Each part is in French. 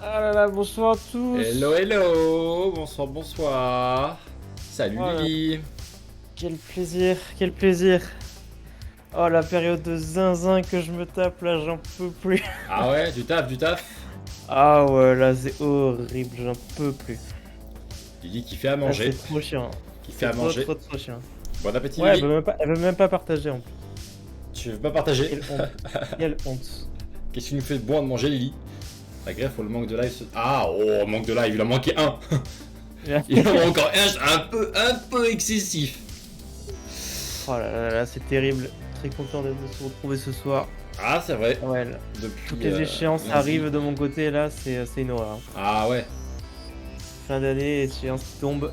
Ah là là, bonsoir à tous. Hello, hello, bonsoir, bonsoir. Salut Oh là, Lily. quel plaisir, quel plaisir. Oh la période de zinzin que je me tape là, j'en peux plus. Ah ouais, du taf, du taf. Ah ouais, là c'est horrible, j'en peux plus. Lily qui fait à Ah manger. c'est trop chiant, Qui fait c'est à trop manger. trop trop chiant. Bon appétit Ouais, Lily. elle veut même pas partager en plus. Tu veux pas partager? Quelle honte, quelle honte. Qu'est-ce qui nous fait de bon de manger Lily? La greffe ou le manque de live Ah, oh, manque de live, il en manquait un. Il en manque encore un, c'est un peu excessif. Oh là là là, c'est terrible. Très content de se retrouver ce soir. Ah, c'est vrai. Ouais, là, Depuis toutes les échéances lundi. arrivent de mon côté là, c'est une horreur, hein. Ah ouais. Fin d'année, échéance qui tombe.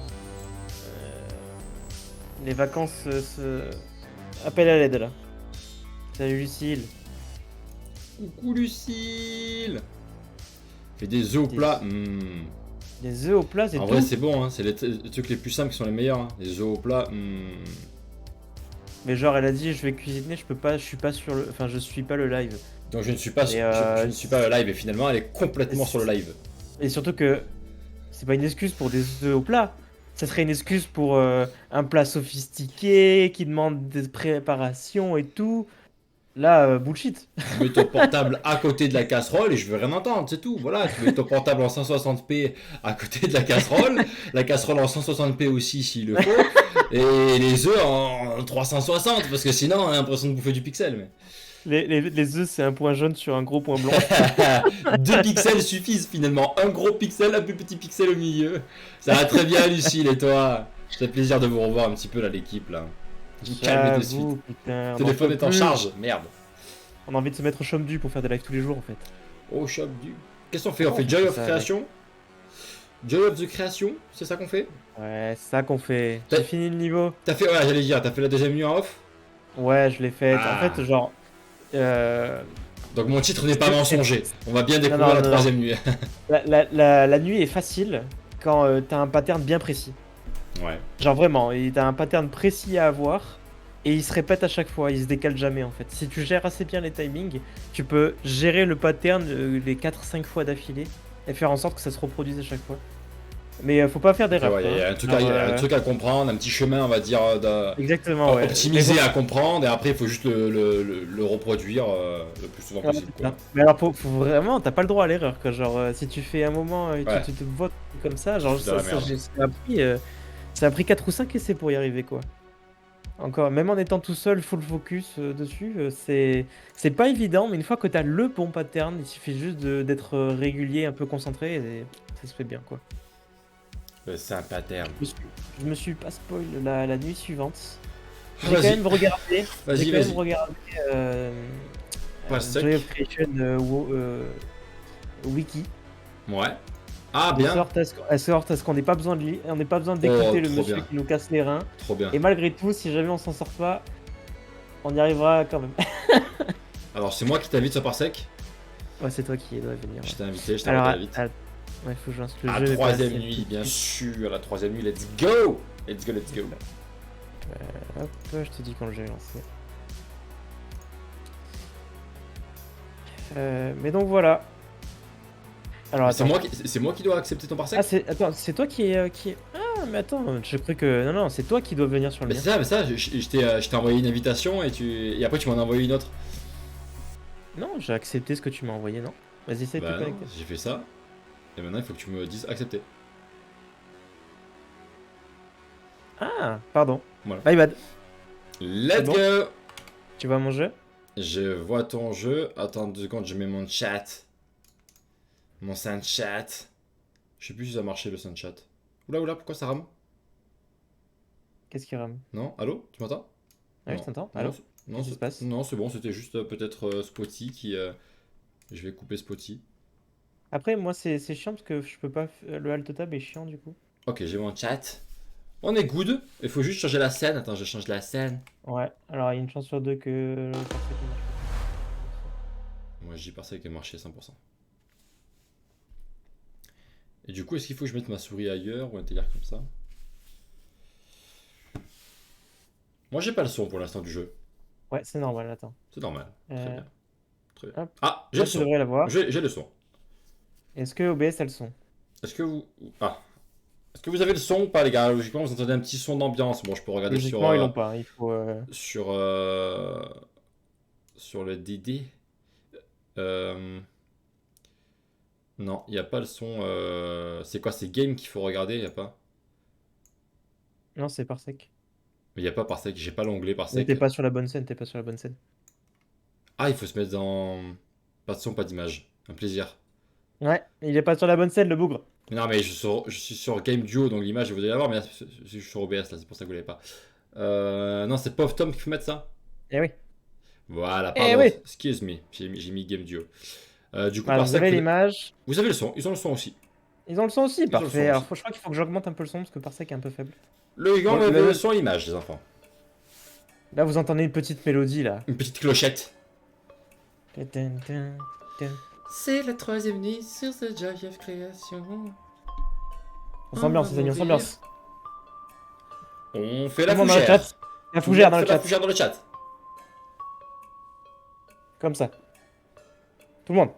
Les vacances se... Appel à l'aide là. Salut Lucille. Coucou Lucille. Fais des œufs au Des, plat. des œufs au plat, c'est En tout. vrai, c'est bon, hein. C'est les trucs les plus simples qui sont les meilleurs, hein. Les œufs au plat. Mais genre elle a dit je vais cuisiner, je peux pas, je suis pas sur le... Enfin je suis pas le live. Donc je ne suis pas, Et, je ne suis pas live et finalement elle est complètement sur le live. et surtout que c'est pas une excuse pour des œufs au plat. Ça serait une excuse pour un plat sophistiqué qui demande des préparations et tout. Là, bullshit. Tu mets ton portable à côté de la casserole et je veux rien entendre, c'est tout. Voilà, tu mets ton portable en 160p à côté de la casserole en 160p aussi s'il le faut, et les œufs en 360 parce que sinon on a l'impression de bouffer du pixel. Mais... Les œufs c'est un point jaune sur un gros point blanc. 2 pixels suffisent finalement, un gros pixel, un plus petit pixel au milieu. Ça va très bien Lucille et toi. Ça fait plaisir de vous revoir un petit peu là l'équipe là. Vous calmez de suite. J'avoue, putain, Le on n'en téléphone peut est en plus. charge, merde. On a envie de se mettre au chaume du pour faire des lives tous les jours en fait. Oh, shop du. Qu'est-ce qu'on fait? On Comment on fait fait Joy of ça, mec? Creation? Joy of the Creation? C'est ça qu'on fait? Ouais, c'est ça qu'on fait. T'as J'ai fini le niveau. fait, ouais, j'allais dire, t'as fait la deuxième nuit en off? Ouais, je l'ai faite. En fait, Ah. genre. Euh... Donc mon titre n'est pas mensonger. On va bien Non, découvrir non, la non, non. troisième nuit. La nuit est facile quand t'as un pattern bien précis. Ouais. Genre vraiment, t'as un pattern précis à avoir. Et il se répète à chaque fois, il se décale jamais en fait. Si tu gères assez bien les timings, tu peux gérer le pattern les 4-5 fois d'affilée et faire en sorte que ça se reproduise à chaque fois. Mais faut pas faire Ok, d'erreur, ouais, quoi, il y hein. a un truc, Genre, il y a un truc à comprendre, un petit chemin, on va dire, exactement, ouais. Mais optimisé à comprendre, et après il faut juste le reproduire le plus souvent ouais, possible, c'est quoi. ça. Mais alors, faut vraiment, t'as pas le droit à l'erreur, quoi. Genre, si tu fais un moment et Ouais, tu te votes comme ça, c'est genre, juste de la merde. ça a pris 4 ou 5 essais pour y arriver, quoi. Encore, même en étant tout seul, full focus dessus, c'est pas évident, mais une fois que t'as le bon pattern, il suffit juste d'être régulier, un peu concentré, et ça se fait bien, quoi. C'est un pattern. Je me suis, je me suis pas spoil la nuit suivante. J'ai quand Vas-y, même regardé, j'ai vas-y, quand même vas-y. regardé Pas Joy sec. of Creation Wiki. Ouais. Ah, Elles bien. sortent elles sortent à ce qu'on n'ait pas besoin on n'ait pas besoin Oh, d'écouter le trop monsieur bien. qui nous casse les reins. Trop bien. Et malgré tout, si jamais on s'en sort pas, on y arrivera quand même. Alors, c'est moi qui t'invite sur Parsec. Ouais, c'est toi qui dois venir. Je Ouais. t'ai invité, je Alors, t'invite. ouais, faut que je lance le À jeu. Mais pas troisième assez nuit, bien petit. sûr. La troisième nuit, let's go. Let's go, let's go. Hop, je te dis quand le jeu est lancé. Mais donc voilà. Alors Mais c'est attends. moi qui dois accepter ton parsec. Attends, c'est toi qui est. Ah, mais attends, je crois que. Non, non, c'est toi qui dois venir sur le Mais mien. c'est ça, je t'ai envoyé une invitation et après tu m'en as envoyé une autre. Non, j'ai accepté ce que tu m'as envoyé, non? Vas-y, essaye de te Bah non, connecter. j'ai fait ça. Et maintenant il faut que tu me dises accepter. Ah, pardon. Voilà. My bad. C'est Let's bon? go. Tu vois mon jeu? Je vois ton jeu. Attends 2 secondes, je mets mon chat. Mon Snapchat. Je sais plus si ça a marché le Snapchat. Oula oula, pourquoi ça rame? Qu'est-ce qui rame? Non, allô, tu m'entends? Ouais, je Non, t'entends. non, Allô? Qu'est-ce qui se passe? non, c'est bon, c'était juste peut-être Spotty qui. Je vais couper Spotty. Après, moi, c'est chiant parce que je peux pas. Le alt tab est chiant du coup. Ok, j'ai mon chat. On est good. Il faut juste changer la scène. Attends, je change la scène. Ouais, alors il y a une chance sur deux que le parfait ne marche Moi, je dis par ça qu'elle marchait 100%. Et du coup, est-ce qu'il faut que je mette ma souris ailleurs ou un délire comme ça? Moi, j'ai pas le son pour l'instant du jeu. pas. Ouais, c'est normal, attends. C'est normal. Très Euh, bien. Très bien. hop. Ah, j'ai Là, le tu son. devrais l'avoir. J'ai le son. Est-ce que OBS a le son? Est-ce que vous... Ah. Est-ce que vous avez le son ou pas, les gars? Logiquement, vous entendez un petit son d'ambiance. Bon, je peux regarder sur... Logiquement, ils l'ont pas, hein. Il faut. sur... sur le DD. Euh, Non, il n'y a pas le son... C'est quoi? C'est game qu'il faut regarder, il n'y a pas? Non, c'est Parsec. Mais il n'y a pas Parsec, j'ai pas l'onglet Mais Parsec. t'es pas sur la bonne scène, t'es pas sur la bonne scène. Ah, il faut se mettre dans... Pas de son, pas d'image. Un plaisir. Ouais, il est pas sur la bonne scène, le bougre. Mais non, mais je suis sur Game Duo, donc l'image, vous devez l'avoir, mais là, je suis sur OBS, là, c'est pour ça que vous l'avez pas. Non, c'est Pop Tom qu'il faut mettre ça. Eh oui. Voilà, Eh pardon, oui. excuse me, j'ai mis Game Duo. Du coup, Voilà, vous Parsec, avez l'image. vous avez le son, ils ont le son aussi. Ils ont le son aussi, Ils ont le son parfait. Alors, aussi. je crois qu'il faut que j'augmente un peu le son parce que Parsec est un peu faible. Le gant, Bon, vous avez le son et l'image, les enfants. là, vous entendez une petite mélodie là. Une petite clochette. Tin, tin, tin, tin. C'est la troisième nuit sur ce Joy of Création. On s'ambiance, les amis, on s'ambiance. On fait Tout la le monde dans le fougère. chat. La fougère dans On le fait la chat. fougère dans le chat. Comme ça. Tout le monde.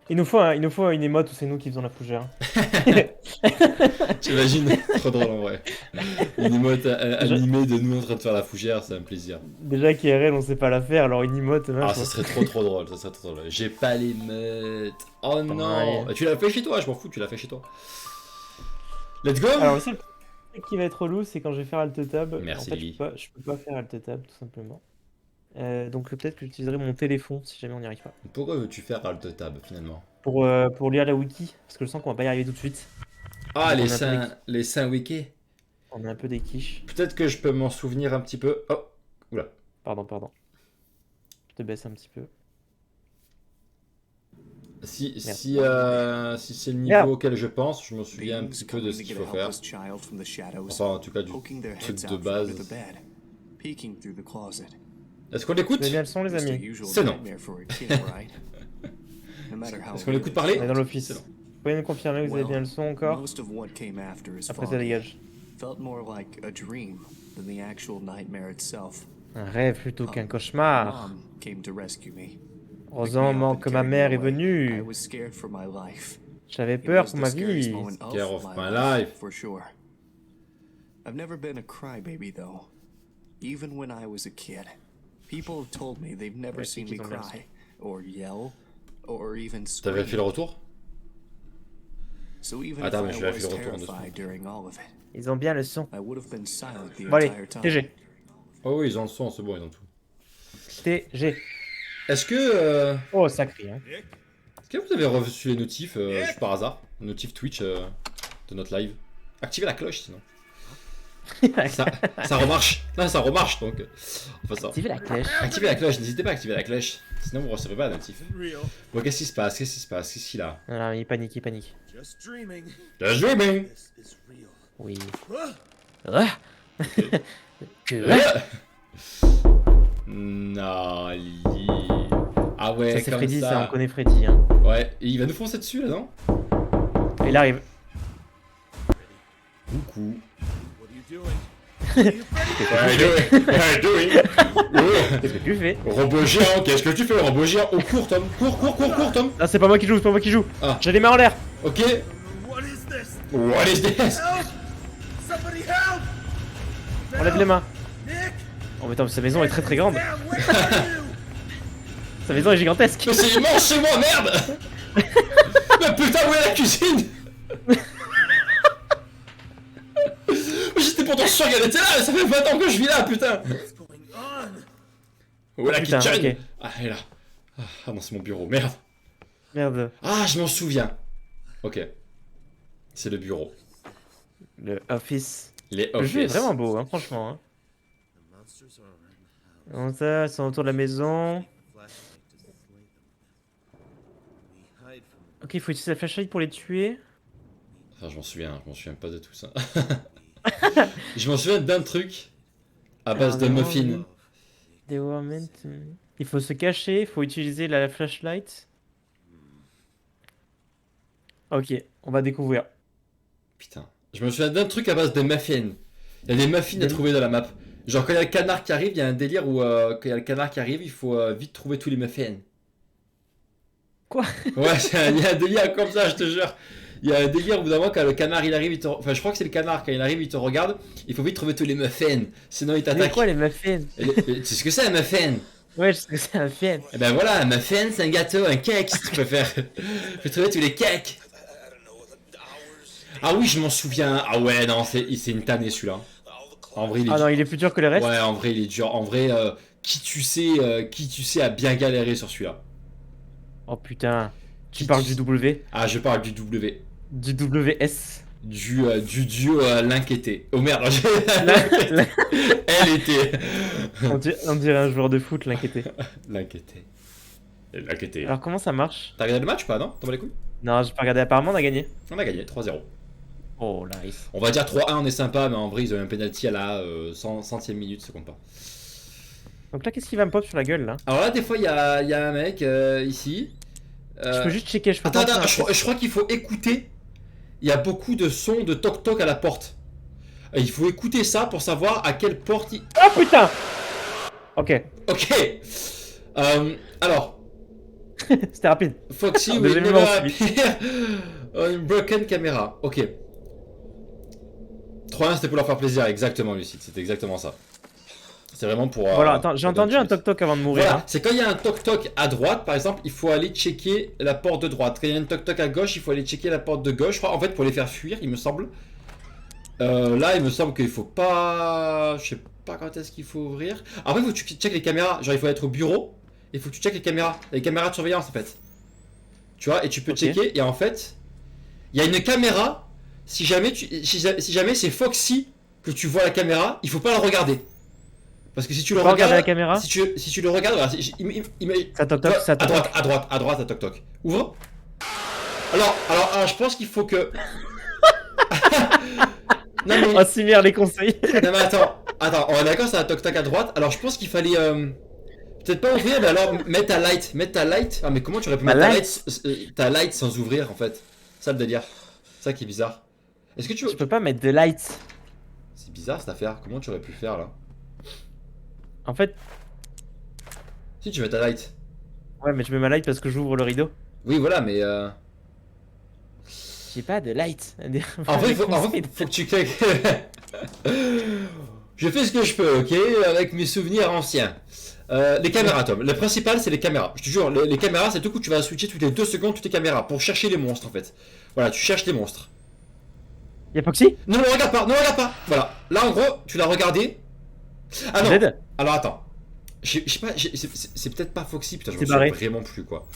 Il nous faut une émote où c'est nous qui faisons la fougère. T'imagines? Trop drôle en vrai. Une emote animée de nous en train de faire la fougère, c'est un plaisir. Déjà qu'IRL on sait pas la faire, alors une emote, même. Ah, ça serait trop drôle, ça serait trop drôle. J'ai pas l'émeute. Oh non. Ouais. Tu l'as fait chez toi, je m'en fous, tu l'as fait chez toi. Let's go. Alors le seul truc qui va être relou, c'est quand je vais faire Alt Tab. Merci, En fait, Lily. je peux pas faire Alt Tab, tout simplement. Donc peut-être que j'utiliserai mon téléphone si jamais on n'y arrive pas. Pourquoi veux-tu faire Alt Tab finalement? Pour lire la wiki, parce que je sens qu'on va pas y arriver tout de suite. Ah, Donc, les seins wiki. on a un peu des quiches. Peut-être que je peux m'en souvenir un petit peu. Oh, oula. Pardon. Je te baisse un petit peu. Si Merde. c'est le niveau Merde. auquel je pense, je me souviens un petit peu de ce qu'il faut faire. Enfin, en tout cas, du truc de base. Est-ce qu'on l'écoute? Vous avez bien le son, les amis? C'est non. Est-ce qu'on l'écoute parler? On est dans l'office. C'est non. Vous pouvez nous confirmer que vous avez bien le son encore? Après, ça dégage. Un rêve plutôt qu'un cauchemar. Heureusement que ma mère est venue. J'avais peur pour ma vie. Care of my life. I've never been a crybaby though. Even when I was a kid, people have told me they've never Ouais, seen c'est me qu'ils ont cry, or yell, or even T'avais scream. fait le retour? So even Attends, mais if je I vais was faire le retour en dessous. terrified during all of it, Ils ont bien le son. I would have been silent the Bon allez, entire time. TG. Oh oui, ils ont le son, c'est bon, ils ont tout. TG. Est-ce que Oh, ça crie, hein. vous avez reçu les notifs juste par hasard? Notifs Twitch de notre live? Activez la cloche sinon. Ça remarche. Là, ça remarche donc. On fait ça. Activez la cloche. Activez la cloche, n'hésitez pas à activer la cloche. Sinon, vous recevrez pas la notif. Bon, qu'est-ce qui se passe? Qu'est-ce qu'il a? Non, il panique, il panique. Just dreaming. Just dreaming! This is real. Oui. Ah! Ah. Que Non, Lily. Ah ouais, Ça c'est comme Freddy, ça. ça on connaît Freddy, hein. Ouais, et il va nous foncer dessus là, non? Et il arrive. Coucou. What are you doing? What are you doing? Qu'est-ce que tu fais? Robot géant, qu'est-ce que tu fais, robot géant? Oh, cours, Tom. Cours, Tom. Ah, c'est pas moi qui joue, c'est pas moi qui joue. Ah. J'ai les mains en l'air. Ok. What is this? What is this? Help! Somebody help! Enlève les mains. Nick! Oh, mais attends, sa maison est très très grande. Damn, where are you? Sa maison est gigantesque. Mais c'est immense chez moi, merde! Mais putain, où est la cuisine? J'étais pourtant sûr qu'elle était là, ça fait 20 ans que je vis là, putain! What's going on? Où est la Putain, kitchen? ok. Ah, elle est là. Ah non, c'est mon bureau, merde. Merde. Ah, je m'en souviens. Ok. C'est le bureau. Le office. Les Le jeu est office. vraiment beau, hein, franchement. Hein. The monsters are around the house. Comme ça, ils sont autour de la maison. Flashlight to slay them. We hide from them. Ok, il faut utiliser la flashlight pour les tuer. Ah, je m'en souviens pas de tout ça. Je m'en souviens d'un truc à base de muffins. Des warmint. Il faut se cacher, il faut utiliser la flashlight. Ok, on va découvrir. Putain. Je me souviens d'un truc à base de muffins. Il y a des muffins à trouver dans la map. Genre quand il y a le canard qui arrive, il y a un délire où quand il y a le canard qui arrive, il faut vite trouver tous les muffins. Quoi? Ouais, il y a un délire comme ça, je te jure. Il y a un délire au bout d'un moment quand le canard il arrive, enfin je crois que c'est le canard, quand il arrive il te regarde, il faut vite trouver tous les muffins, sinon il Mais t'attaque. quoi les muffins? Tu sais ce que c'est un muffin? Ouais, je sais que c'est un muffin. Eh ben voilà, un muffin c'est un gâteau, un cake si tu préfères. Il faut trouver tous les cakes. Ah oui, je m'en souviens. Ah ouais, non, c'est une tannée celui-là. En vrai, il est Ah non, dur. il est plus dur que le reste. Ouais, en vrai, il est dur. En vrai, qui tu sais a bien galéré sur celui-là. Oh putain. Tu Qui parles tu- du W. Ah, je parle du W. Du WS. Du duo l'inquiété. Oh merde, Là, elle était. on dirait un joueur de foot, l'inquiété. L'inquiété. L'inquiété. Alors comment ça marche? T'as regardé le match ou pas, non? T'en bats les couilles? Non, j'ai pas regardé. Apparemment, on a gagné. On a gagné, 3-0. Oh, nice. On va dire 3-1, on est sympa, mais en vrai, ils ont eu un penalty à la centième minute, ça compte pas. Donc là, qu'est-ce qui va me pop sur la gueule là? Alors là, des fois, il y a un mec ici. Je peux juste checker. Je peux Attends, pas attends, faire un je crois qu'il faut écouter. Il y a beaucoup de sons de toc-toc à la porte. Et il faut écouter ça pour savoir à quelle porte il... Oh putain. Ok. Ok. Alors, C'était rapide. Foxy Ah, will deuxième never moment, celui. appear on broken camera. Ok. 3-1, c'était pour leur faire plaisir, exactement, Lucide. C'était exactement ça. C'est vraiment pour... Voilà, attends, j'ai pour entendu un Optimus. toc-toc avant de mourir. Voilà, hein. c'est quand il y a un toc-toc à droite, par exemple, il faut aller checker la porte de droite. Quand il y a un toc-toc à gauche, il faut aller checker la porte de gauche. Je crois, en fait, pour les faire fuir, il me semble. Là, il me semble qu'il faut pas... Je sais pas quand est-ce qu'il faut ouvrir. Après, il faut que tu checkes les caméras. Genre, il faut être au bureau. Il faut que tu checkes les caméras de surveillance, en fait. Tu vois, et tu peux Ok. checker. Et en fait, il y a une caméra. Si jamais, si jamais c'est Foxy que tu vois la caméra, il faut pas la regarder. Parce que si tu le Pas regardes... regarder la caméra. Si tu le regardes, voilà, Ça toc-toc, ça à toc-toc. droite, à droite, à toc toc. Ouvre. Alors, je pense qu'il faut que. non mais, Oh, si merde les conseils. non mais attends, on est d'accord, c'est un toc toc à droite. Alors je pense qu'il fallait peut-être pas ouvrir, mais alors mettre ta light. Ah mais comment tu aurais pu Ma mettre light ta light sans ouvrir en fait? Ça le délire. C'est ça qui est bizarre. Est-ce que tu Je peux pas mettre de lights. C'est bizarre cette affaire. Comment tu aurais pu faire là? En fait, Si tu mets ta light. ouais, mais je mets ma light parce que j'ouvre le rideau. Oui voilà, mais J'ai pas de light. En vrai, faut que tu cliques. Je fais ce que je peux, ok, avec mes souvenirs anciens. Les caméras, Tom. Le principal, c'est les caméras. Je te jure, les caméras, c'est tout coup, tu vas switcher toutes les 2 secondes toutes les caméras pour chercher les monstres, en fait. Voilà, tu cherches les monstres. Y'a Foxy? Non, ne regarde pas, ne regarde pas. Voilà. Là, en gros, tu l'as regardé. Ah non. Dead? Alors, attends. Je sais pas, c'est peut-être pas Foxy, putain, je me C'est souviens barré. vraiment plus, quoi.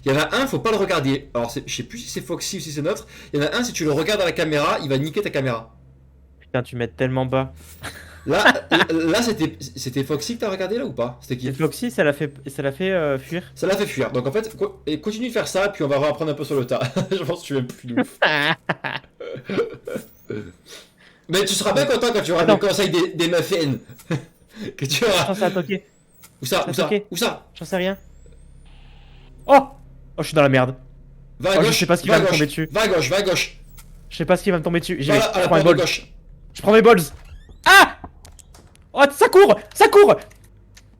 Il y en a un, faut pas le regarder. Alors, je sais plus si c'est Foxy ou si c'est notre. Il y en a un, si tu le regardes à la caméra, il va niquer ta caméra. Putain, tu m'aides tellement bas. Là c'était Foxy que t'as regardé là ou pas? C'était qui? Et Foxy, ça l'a fait fuir. Ça l'a fait fuir. Donc en fait, et continue de faire ça, puis on va reapprendre un peu sur le tas. Je pense que tu es plus ouf. Mais tu seras bien content quand tu auras Attends. le conseil des muffins. Que tu Je auras. pense à toquer. Où ça? Où ça? Ok. Où ça? J'en sais rien. Oh! Oh, je suis dans la merde. Va à Oh, je gauche. sais pas ce qui va à va me gauche. tomber dessus. Va à gauche, va à gauche. Je sais pas ce qui va me tomber dessus. J'y Va vais. à Je la prends mes porte de balls. gauche. Je prends mes balls. Ah! Oh, ça court! Ça court!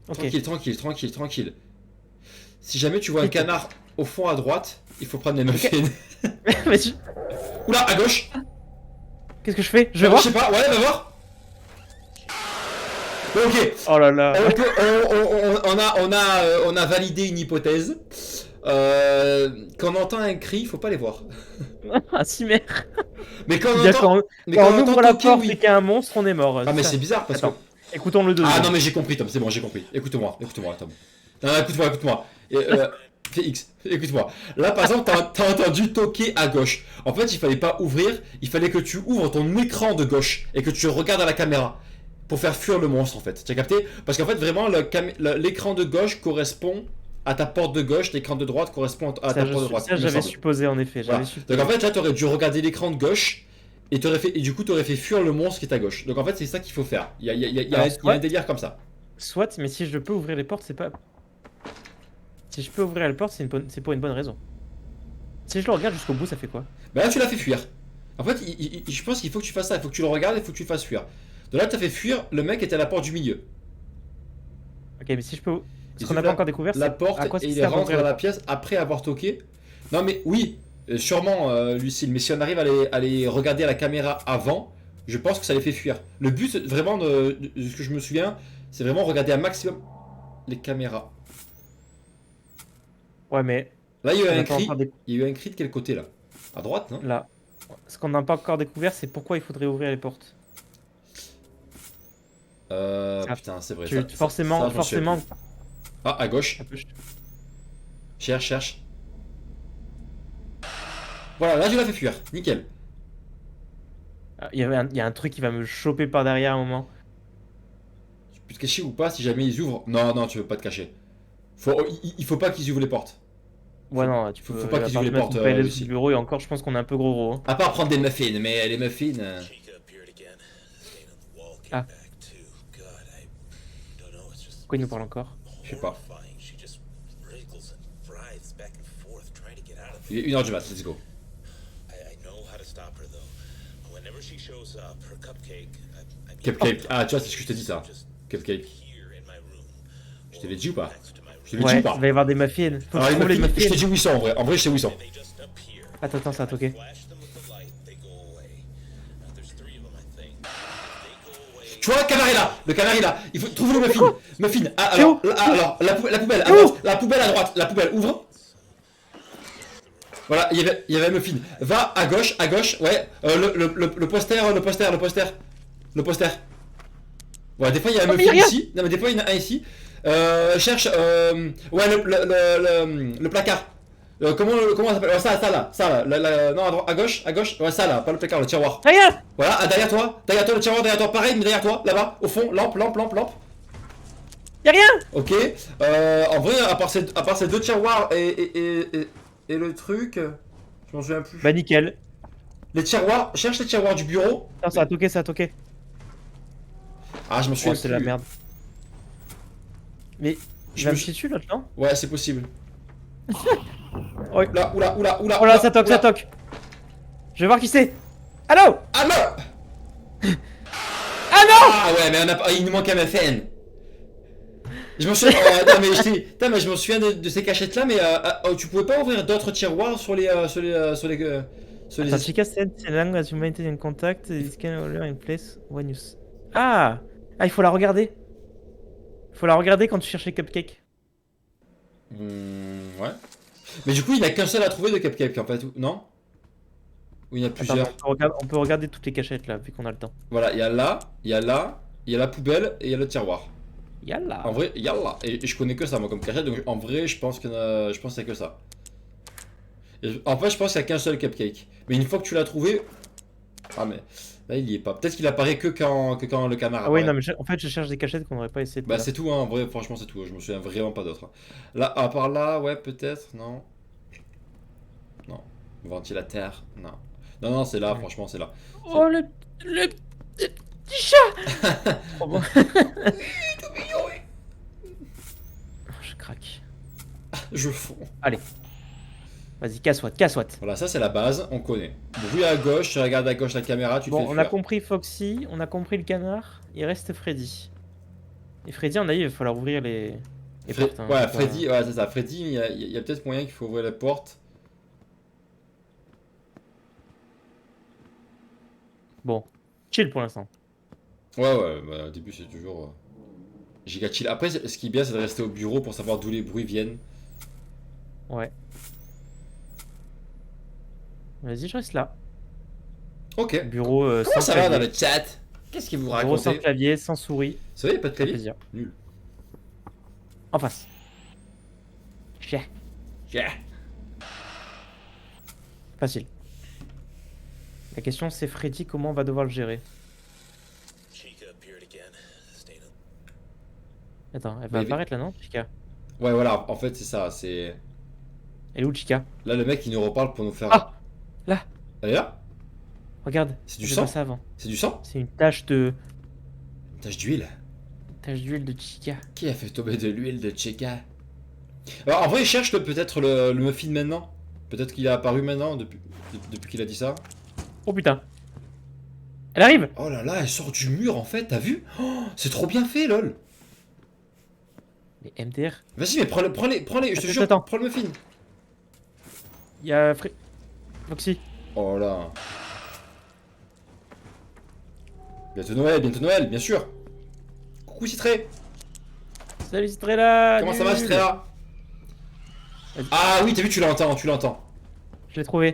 Ok. Tranquille, tranquille, tranquille, tranquille. Si jamais tu vois un Vite. canard au fond à droite, il faut prendre les muffins. Mais Oula, à gauche. qu'est-ce que je fais? Je vais Je voir. sais pas, ouais, va voir. Bon, ok. Oh là là. On a validé une hypothèse. Quand on entend un cri, faut pas les voir. Ah, si, merde. Mais quand on Il y a quand entend, on, mais quand quand on on entend ouvre la toquer, porte oui. et qu'il y a un monstre, on est mort. Ah mais ça. c'est bizarre parce Attends. Écoutons le que. 2. Ah non mais j'ai compris Tom, c'est bon j'ai compris. Écoute-moi, Tom. Non, écoute-moi. Fais X, écoute-moi. Là par exemple t'as entendu toquer à gauche. En fait il fallait pas ouvrir, il fallait que tu ouvres ton écran de gauche et que tu regardes à la caméra. Pour faire fuir le monstre en fait. Tu as capté? Parce qu'en fait vraiment l'écran de gauche correspond à ta porte de gauche, l'écran de droite correspond à ta porte de droite. Ça, il me j'avais semble. supposé en effet. Voilà. J'avais supposé. Donc en fait là t'aurais dû regarder l'écran de gauche et du coup t'aurais fait fuir le monstre qui est à gauche. Donc en fait c'est ça qu'il faut faire. Il y a un délire comme ça. Soit, mais si je peux ouvrir les portes, c'est pas. Si je peux ouvrir les portes, c'est pour une bonne raison. Si je le regarde jusqu'au bout, ça fait quoi? Bah là tu l'as fait fuir. En fait je pense qu'il faut que tu fasses ça, il faut que tu le regardes et il faut que tu le fasses fuir. Donc là t'as fait fuir, le mec était à la porte du milieu. Ok, mais si je peux. Ce qu'on n'a pas encore découvert, la c'est porte à quoi ça et il sert rentre d'ouvrir dans la la porte. pièce après avoir toqué. Non mais oui, sûrement Lucille, mais si on arrive à les regarder à la caméra avant, je pense que ça les fait fuir. Le but vraiment de ce que je me souviens, c'est vraiment regarder un maximum les caméras. Ouais, mais Là il y ce a eu qu'on n'a un pas encore cri, il y a eu un cri de quel côté là? À droite, non? là. Ce qu'on n'a pas encore découvert, c'est pourquoi il faudrait ouvrir les portes. Ça, Putain, c'est vrai, forcément, je m'en souviens forcément. plus. Ah, à gauche, ça peut- cherche. Voilà, là je l'ai fait fuir, nickel. Ah, il y a un truc qui va me choper par derrière à un moment. Tu peux te cacher ou pas si jamais ils ouvrent? Non, non, tu veux pas te cacher. Il faut pas qu'ils ouvrent les portes. Ouais, non, tu faut peux pas qu'ils à ouvrent les mettre portes, mon PLS au Lucille. bureau et encore, je pense qu'on est un peu gros. Hein. À part prendre des muffins, mais les muffins. Chica appeared again. The stain on the wall Ah. came back too. God, I don't know. It's just Pourquoi il nous parle encore? Je sais pas. horrifying. She just wriggles and writhes back and forth, trying to get out of Il it. est 1h du mat, let's go. I know how to stop her though. Whenever she shows up, her cupcake. I mean, Cupcake. Ah, tu vois, c'est ce que je t'ai dit ça. just Cupcake. here in my room. Je t'avais dit ou pas? Next to my room. Je t'avais dit Ouais, ou il pas? va y avoir des muffins. Faut que Alors, je les trouve les muffins, je t'ai muffins. dit 800 en vrai. En vrai, je sais 800. They just appear. Attends, ça a toqué. Flash them with the light, they go away. There's 3 of them, I think. They go away. Tu vois, le canard est là. Le canard est là. Il faut trouver le muffin. Muffin. Ah, C'est où alors, la poubelle. À C'est où droite. La poubelle à droite. La poubelle, ouvre. Voilà, il y avait un muffin. Va à gauche, ouais. Le poster. Ouais, des fois il y a un Oh, mais y a muffin rien. ici. Non, mais des fois il y en a un ici. Cherche. Ouais, le placard. Comment ça s'appelle? Ouais, ça là. Non, à gauche. Ouais, ça là, pas le placard, le tiroir. Regarde! Voilà, derrière toi, le tiroir, derrière toi, pareil, mais derrière toi, là-bas, au fond, lampe. Y'a rien! Ok. En vrai, à part ces deux tiroirs et le truc, je m'en souviens plus. Bah nickel. Les tiroirs, cherche les tiroirs du bureau. Putain, ça a toqué. Ah, je m'en souviens Oh, c'est plus. la merde. Mais Je il va me me suis- chier dessus là, non? Ouais, c'est possible. Ouais. Oula. Oh là, ça toque. Je vais voir qui c'est. Allô? Ah non. Ah non! Ah ouais, mais il nous manque un FN. Je m'en souviens. Attends, mais je me souviens de ces cachettes là, mais tu pouvais pas ouvrir d'autres tiroirs sur les. Attends, Chica said as long as you maintain in contact, this can order in place when you... Ah! Ah, il faut la regarder. Il faut la regarder quand tu cherches les cupcakes. Ouais. Mais du coup, il n'y a qu'un seul à trouver de cupcake en fait, non? Ou il y en a Attends, plusieurs? on peut regarder toutes les cachettes là, vu qu'on a le temps. Voilà, il y a là, il y a la poubelle et il y a le tiroir. Yalla! En vrai, il y a là. Et je connais que ça moi comme cachette, donc en vrai, je pense qu'il y a que ça. En fait, je pense qu'il n'y a qu'un seul cupcake. Mais une fois que tu l'as trouvé. Ah, mais là, il y est pas. Peut-être qu'il apparaît que quand le canard Ah oui, apparaît. non, mais en fait, je cherche des cachettes qu'on n'aurait pas essayé de Bah, faire. c'est tout, hein. En vrai, franchement, c'est tout. Je me souviens vraiment pas d'autres. Là, à part là, ouais, peut-être. Non. Non. Ventilateur. Non. Non, c'est là, franchement, c'est là. Oh, le petit chat! Trop bon. Je craque. Je fonds. Vas-y, casse-toi. Voilà, ça, c'est la base. On connaît. Bruit à gauche, tu regardes à gauche la caméra, tu te Bon, fais on a fuir. compris Foxy, on a compris le canard, il reste Freddy. Et Freddy, on a dit, il va falloir ouvrir les portes. Hein, Ouais, c'est pas- Freddy, ouais, c'est ça. Freddy, il y a peut-être moyen qu'il faut ouvrir la porte. Bon, chill pour l'instant. Ouais, bah, au début, c'est toujours giga chill. Après, ce qui est bien, c'est de rester au bureau pour savoir d'où les bruits viennent. Ouais. Vas-y, je reste là. Ok. Bureau Comment sans ça va dans clavier. le chat? Qu'est-ce que vous Bureau sans racontez? clavier, sans souris. Ça va, y a pas de Ça fait clavier? plaisir. Nul. En face. Chien. Yeah. Facile. La question c'est Freddy, comment on va devoir le gérer? Chica appeared again. The stain on Attends, elle va Mais- apparaître là, non, Chica? Ouais, voilà, en fait, c'est ça. C'est. Elle est où, Chica? Là, le mec, il nous reparle pour nous faire. Ah, là. Elle est là? Regarde. C'est du j'ai sang? pas ça avant. C'est du sang? C'est une tache Une tache d'huile. d'huile de Chica. Qui a fait tomber de l'huile de Chica? Alors, en vrai, il cherche peut-être le muffin maintenant. Peut-être qu'il est apparu maintenant depuis qu'il a dit ça. Oh putain. Elle arrive. Oh là là, elle sort du mur en fait, t'as vu? Oh, c'est trop bien fait, lol. Les MDR. Vas-y, mais prends-les, je te Attends, jure, attends. prends le muffin. Il y a Foxy. Oh là. Bientôt Noël, bien sûr. Coucou Citré. Salut Citrella. Comment ça va nul. Citrella? Vas-y. Ah oui, t'as vu, tu l'entends. Je l'ai trouvé.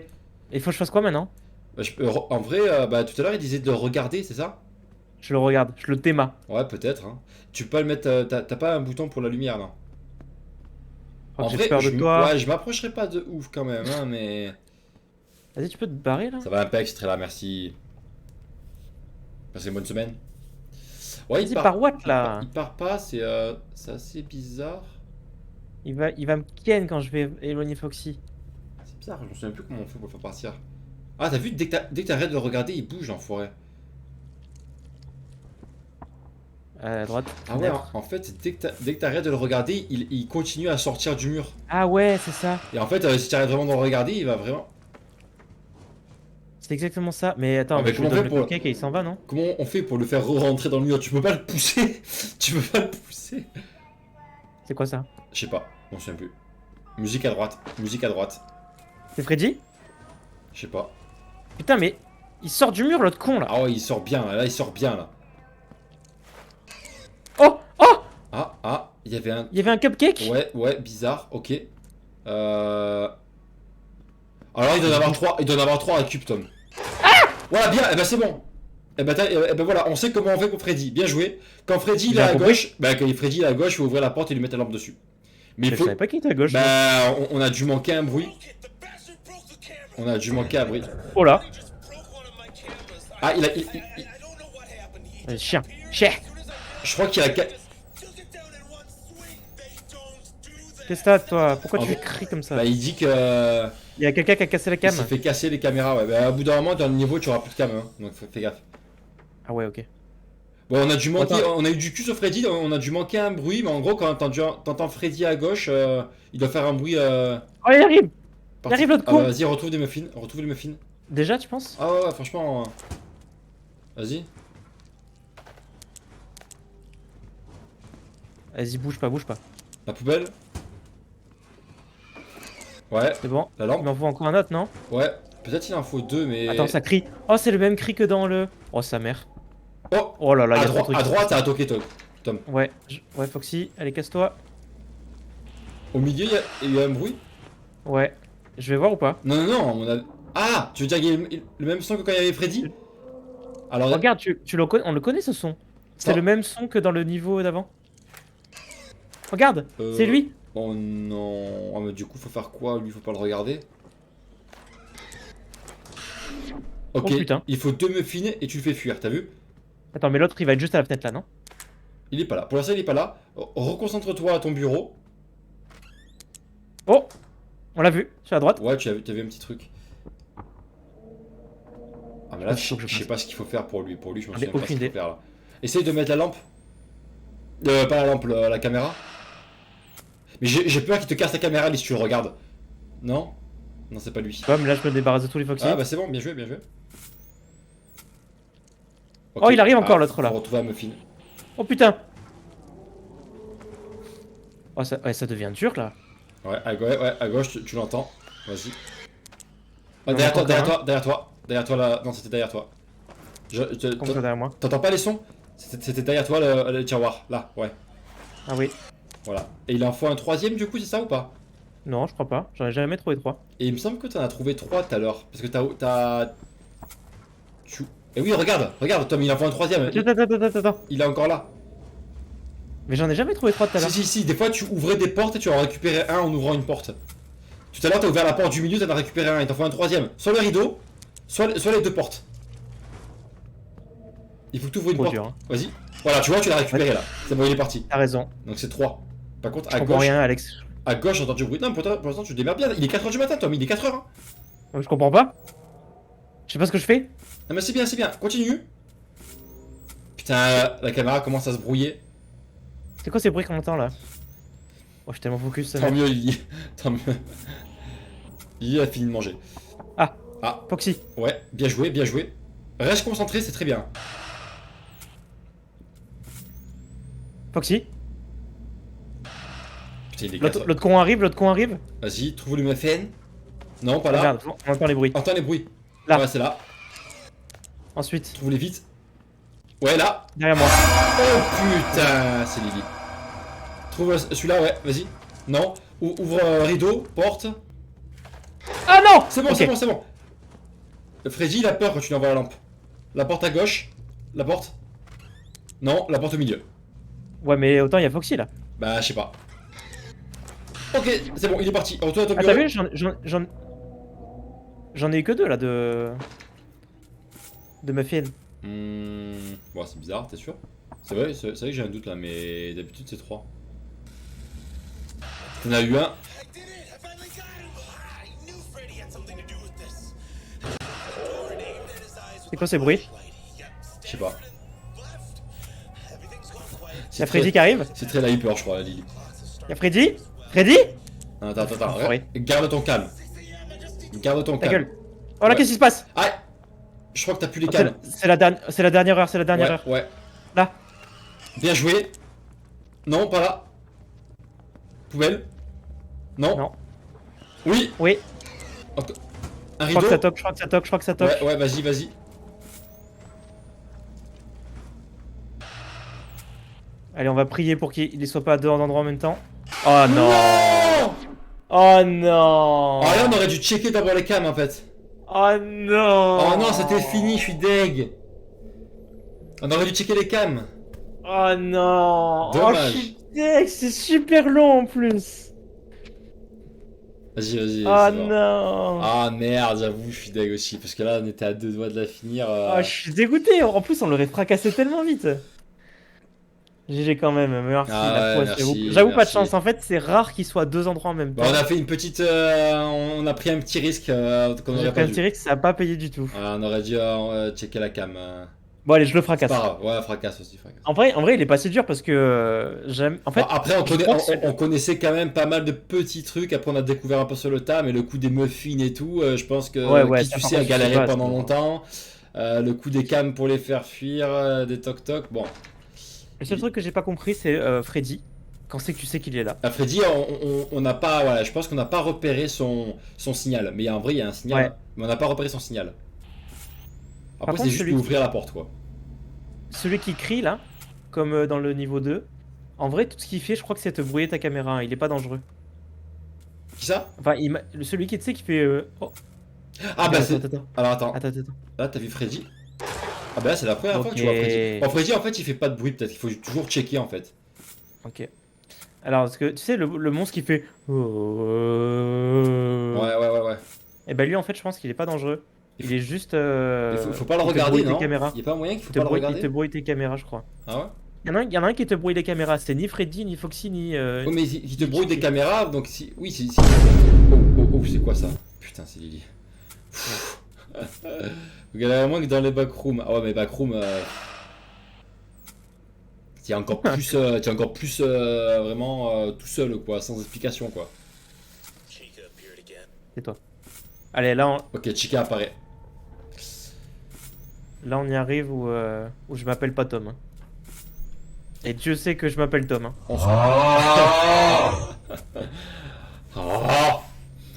Et il faut que je fasse quoi maintenant? Bah, en vrai, bah, tout à l'heure il disait de le regarder, c'est ça? Je le regarde, je le théma. Ouais, peut-être. Hein. Tu peux pas le mettre. T'as pas un bouton pour la lumière, non? Oh, En j'ai vrai, peur de toi. ouais, je m'approcherai pas de ouf quand même, hein, mais. Vas-y, tu peux te barrer là? Ça va impec, Citrella, merci. Passez une bonne semaine. Ouais, Vas-y, par what là? Il part pas, c'est assez bizarre. Il va me ken quand je vais éloigner Foxy. C'est bizarre, je me souviens plus comment on fait pour le faire partir. Ah, t'as vu, dès que t'arrêtes de le regarder, il bouge l'enfoiré. À droite. Ah ouais, en fait, dès que t'arrêtes de le regarder, il continue à sortir du mur. Ah ouais, c'est ça. Et en fait, si t'arrêtes vraiment de le regarder, il va vraiment. C'est exactement ça. Mais attends, Ah, mais mais je lui comment on donne fait le pour- cupcake et il s'en va, non? Comment on fait pour le faire re-rentrer dans le mur? Tu peux pas le pousser. Tu peux pas le pousser. C'est quoi ça? Je sais pas, on se souvient plus. Musique à droite, musique à droite. C'est Freddy? Je sais pas. Putain, mais il sort du mur, l'autre con là. Ah ouais, il sort bien, là, il sort bien, là. Oh! Oh! Ah, il y avait un... Il y avait un cupcake? Ouais, bizarre, ok. Alors, il doit en avoir trois à cube, Tom. Voilà, bien, et ben c'est bon. Et ben voilà, on sait comment on fait pour Freddy. Bien joué. Quand Freddy il est J'ai à compris. gauche, bah quand Freddy est à gauche, il faut ouvrir la porte et lui mettre la lampe dessus. Mais il Je faut... savais pas qu'il était à gauche. moi. Bah, on a dû manquer un bruit. The bastard broke the camera. On a dû manquer un bruit. Oh là! He just broke one of my cameras. Ah, il a... I don't know what happened. He Chien. Chien! Je crois qu'il a... took it down in one swing. They don't do that. Qu'est-ce que t'as, toi? Pourquoi En tu fait- cries comme ça? Bah, il dit que... Il y a quelqu'un qui a cassé la Il cam. s'est fait casser les caméras, ouais. Bah, à bout d'un moment, dans le niveau, tu auras plus de cam, hein. Donc fais gaffe. Ah ouais, ok. Bon, on a dû manquer... Attends. On a eu du cul sur Freddy, on a dû manquer un bruit. Mais en gros, quand t'entends Freddy à gauche, il doit faire un bruit... Oh, il arrive! Il arrive, l'autre Ah, con. bah, vas-y, retrouve des muffins. Retrouve les muffins. Déjà, tu penses? Ah ouais, franchement... Vas-y. Vas-y, bouge pas, bouge pas. La poubelle. Ouais, C'est bon. la Il lampe. m'en faut encore un autre, non? Ouais, peut-être il en faut deux, mais... Attends, ça crie. Oh, c'est le même cri que dans le. Oh, sa mère. Oh, Oh là là, il y a trop de trucs. à droite, t'as un toque-toque. Tom. Ouais, ouais, Foxy, allez, casse-toi. Au milieu, il y a un bruit. Ouais. Je vais voir ou pas? Non, on a... Ah, tu veux dire qu'il y a le même son que quand il y avait Freddy? Alors, Regarde, on le connaît ce son. C'est Oh. le même son que dans le niveau d'avant. Regarde, c'est lui. Oh non. Ah, mais du coup, faut faire quoi? Lui, faut pas le regarder. Ok, Oh, putain. il faut deux muffins et tu le fais fuir, t'as vu? Attends, mais l'autre il va être juste à la fenêtre là, non? Il est pas là. Pour l'instant, il est pas là. Reconcentre-toi à ton bureau. Oh! On l'a vu, sur la droite. Ouais, tu avais un petit truc. Ah, mais là, Faut que je je sais fasse. pas ce qu'il faut faire pour lui. Pour lui, je me J'en ai souviens pas ce aucune qu'il faut idée. faire là. Essaye de mettre la lampe. Pas la lampe, la caméra. Mais j'ai peur qu'il te casse la caméra, si tu le regardes. Non? Non, c'est pas lui. Bam, là je me débarrasse de tous les Foxy. Ah, bah c'est bon, bien joué, bien joué. Ok. Oh, il arrive encore, l'autre, là. Faut retrouver un muffin. Oh putain! Oh, ça devient dur là. Ouais, à gauche, tu l'entends. Vas-y. Ah, Non, derrière toi, encore derrière un. toi, derrière toi. Derrière toi là. Non, c'était derrière toi. Comme ça derrière moi. T'entends pas les sons? C'était derrière toi le tiroir. Là, ouais. Ah oui. Voilà. Et il en faut un troisième du coup, c'est ça ou pas? Non, je crois pas. J'en ai jamais trouvé 3. Et il me semble que t'en as trouvé 3 tout à l'heure. Parce que t'as. Et oui, regarde, Tom, il en faut un troisième. Attends. Il est encore là. Mais j'en ai jamais trouvé 3 tout à l'heure. Si, des fois tu ouvrais des portes et tu en récupérais un en ouvrant une porte. Tout à l'heure, t'as ouvert la porte du milieu, t'en as récupéré un, il t'en faut un troisième. Soit le rideau, soit les deux portes. Il faut que tu ouvres une Trop porte. dur, hein. Vas-y. Voilà, tu vois, tu l'as récupéré là. C'est bon, il est parti. T'as raison. Donc c'est 3. Par contre, Je à comprends gauche, rien, Alex. à gauche, j'ai entendu du bruit. Non, pour l'instant, tu te démerdes bien. Il est 4h du matin, Tom, il est 4h. Hein. Je comprends pas. Je sais pas ce que je fais. Non, mais c'est bien, continue. Putain, la caméra commence à se brouiller. C'est quoi ces bruits qu'on entend là? Oh, je suis tellement focus. ça Tant va. mieux, Lily. Tant mieux. Lily a fini de manger. Ah, Ah, Foxy. ouais, bien joué, bien joué. Reste concentré, c'est très bien. Foxy. C'est des L'autre casseroles. l'autre con arrive, l'autre con arrive. Vas-y, trouve le muffin. Non, pas là. Regarde, on entend les bruits. Entends les bruits. Là. Ouais, c'est là. Ensuite, Trouve-les vite. Ouais, là. derrière moi. Oh putain, c'est Lily. Trouve celui-là, ouais, vas-y. Non. Ouvre rideau, porte. Ah non! C'est bon, Ok. c'est bon, c'est bon. Freddy, il a peur quand tu lui envoies la lampe. La porte à gauche. La porte. Non, la porte au milieu. Ouais, mais autant il y a Foxy là. Bah, je sais pas. Ok, c'est bon, il est parti. Retourne à ton Ah, bureau. t'as vu? J'en ai eu que 2 là de. De muffin. Bon, c'est bizarre, t'es sûr? C'est vrai que j'ai un doute là, mais d'habitude c'est 3. T'en as eu un. I did it! I finally got him! I knew Freddy had something to do with this. Door and aimed at his eyes with C'est quoi ces bruits? Yep, Je sais pas. left. Everything's gone quiet. Y'a Freddy qui arrive? C'est très la hyper, je crois, Lily. Y'a Freddy? Freddy? Attends. Enfoiré. Garde ton calme. Garde ton Ta calme. gueule. Oh là, Ouais. qu'est-ce qui se passe? Ah, je crois que t'as plus les Oh, calmes. c'est la dernière heure, c'est la dernière heure. Ouais. Là. Bien joué. Non, pas là. Poubelle. Non. Non. Oui. Oui, Un je crois rideau. que ça toque, je crois que ça toque. Ouais, vas-y. Allez, on va prier pour qu'il ne soit pas à 2 endroits en même temps. Oh non! Non. Oh non! Oh là, on aurait dû checker d'abord les cams en fait. Oh non! Oh non, c'était fini, je suis deg. On aurait dû checker les cams. Oh non! Dommage. Oh, je suis deg, c'est super long en plus! Vas-y. Oh c'est bon. non! Ah merde, j'avoue, je suis deg aussi. Parce que là, on était à 2 doigts de la finir. Oh, je suis dégoûté! En plus, on l'aurait fracassé tellement vite! GG quand même, merci Ah la ouais, fois, merci, j'avoue pas de merci. chance, en fait c'est rare qu'il soit à 2 endroits en même temps. Bon, on a fait une petite. On a pris un petit risque qu'on J'ai aurait pris pas un dû. petit risque, ça a pas payé du tout. Ah, on aurait dû checker la cam. Bon allez, je le C'est fracasse. pas grave, ouais, fracasse aussi. Fracasse. En vrai, il est pas si dur parce que j'aime. En fait, Bon, après, je crois que c'est- on connaissait quand même pas mal de petits trucs. Après, on a découvert un peu sur le tas, mais le coup des muffins et tout, je pense que Ouais, qui ça, tu par sais a contre, je sais galéré pas, pendant c'est- longtemps. Le coup des cams pour les faire fuir, des toc-toc. Bon, le seul truc que j'ai pas compris, c'est Freddy. Quand c'est que tu sais qu'il est là? à Freddy, on n'a pas. Voilà, je pense qu'on n'a pas repéré son signal. Mais en vrai, il y a un signal, Ouais. mais on n'a pas repéré son signal. Après, contre, c'est juste celui d'ouvrir la porte, quoi. Celui qui crie là, comme dans le niveau 2, en vrai, tout ce qu'il fait, je crois que c'est te brouiller ta caméra. Hein, il est pas dangereux. Qui ça? Enfin, celui qui tu sais qui fait. Oh. Ah, bah, Attends, c'est. attends. Alors, attends. Attends. Là, t'as vu Freddy? Ah, bah là, c'est la première fois que tu vois Ok. Freddy. Bon, Freddy, en fait, il fait pas de bruit, peut-être. Il faut toujours checker, en fait. Ok. Alors, parce que tu sais, le monstre qui fait. Ouais. Et bah lui, en fait, je pense qu'il est pas dangereux. Il est juste. Il faut pas le il te regarder, brouille tes non? caméras. Il y a pas un moyen qu'il faut Il te pas le brouille- il regarder? te brouille tes caméras, je crois. Ah ouais? Il y en a un qui te brouille les caméras. C'est ni Freddy, ni Foxy, ni. Oh, mais il te brouille des caméras, donc si. Oui, si. Oh, c'est quoi ça? Putain, c'est Lily. Regarde vraiment que dans les backrooms. Ah ouais, mais backrooms. T'es encore plus vraiment tout seul, quoi, sans explication, quoi. Chica appeared again. C'est toi. Allez, là, Ok, Chica apparaît. on y arrive où je m'appelle pas Tom. Hein. Et Dieu sait que je m'appelle Tom. Hein.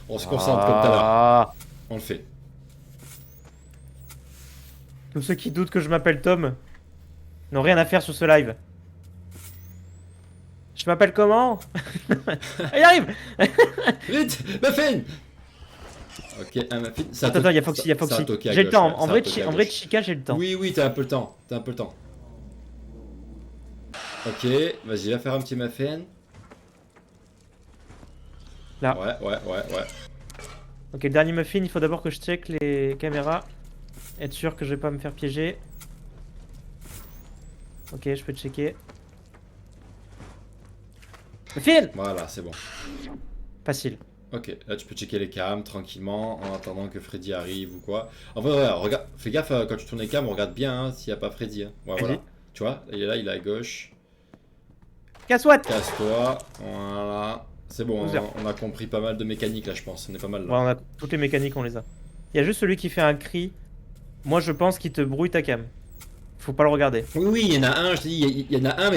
On se concentre comme tout à l'heure. Ah. On le fait. Tous ceux qui doutent que je m'appelle Tom n'ont rien à faire sur ce live. Je m'appelle comment? Ah, il arrive! Vite, Muffin. Ok, un Muffin. Attends, il y a Foxy, J'ai le temps. En vrai, Chica, j'ai le temps. Oui, t'as un peu le temps. Ok, vas-y, va faire un petit Muffin. Là. Ouais. Ok, le dernier muffin, il faut d'abord que je check les caméras. Être sûr que je vais pas me faire piéger. Ok, je peux checker. Muffin! Voilà, c'est bon. Facile. Ok, là tu peux checker les cams tranquillement en attendant que Freddy arrive ou quoi. En vrai, ouais, regarde, fais gaffe quand tu tournes les cams, regarde bien hein, s'il n'y a pas Freddy. Hein. Ouais, Vas-y. voilà. Tu vois, il est là, il est à gauche. Casse-what! Casse-toi. Voilà. C'est bon, Loser. on a compris pas mal de mécanique là, je pense. On est pas mal Ouais, là. on a toutes les mécaniques, on les a. Il y a juste celui qui fait un cri. Moi, je pense qu'il te brouille ta cam. Faut pas le regarder. Oui, oui, il y en a un, je te dis, il y en a un,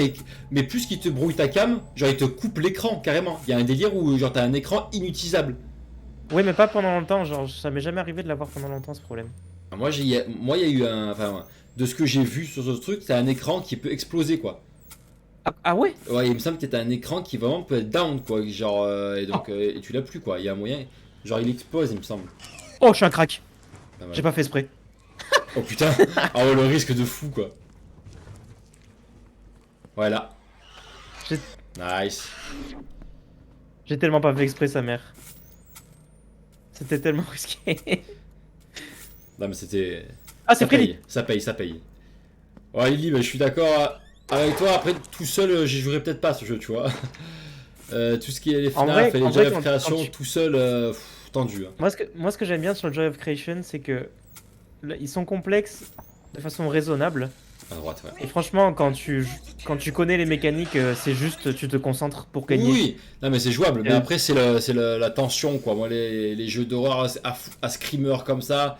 mais plus qu'il te brouille ta cam, genre il te coupe l'écran carrément. Il y a un délire où genre t'as un écran inutilisable. Oui, mais pas pendant longtemps, genre ça m'est jamais arrivé de l'avoir pendant longtemps ce problème. Moi, il y a eu un. Enfin, de ce que j'ai vu sur ce truc, t'as un écran qui peut exploser quoi. Ah ouais? Ouais, il me semble que t'as un écran qui vraiment peut être down quoi. Genre, et donc, et tu l'as plus quoi. Il y a un moyen. Genre, il explose, il me semble. Oh, je suis un crack. Pas mal. J'ai pas fait exprès. Oh putain! Ah ouais, le risque de fou quoi. Voilà. J'ai- Nice. J'ai tellement pas fait exprès, sa mère. C'était tellement risqué. Non, mais c'était. Ah, c'est Ça Freddy. paye, ça paye, ça paye. Ouais, Lily, bah, je suis d'accord avec toi. Après, tout seul, j'y jouerai peut-être pas ce jeu, tu vois. Tout ce qui est les En FNAF vrai- et les en vrai, Joy of quand Creation, tu- tout seul, tendu. Hein. Moi, ce que j'aime bien sur le Joy of Creation, c'est que là, ils sont complexes de façon raisonnable. À droite, ouais. Et franchement, quand tu connais les mécaniques, c'est juste, tu te concentres pour gagner. Oui, non, mais c'est jouable. Mais Euh, après, la tension, quoi. Moi, les jeux d'horreur à screamer comme ça,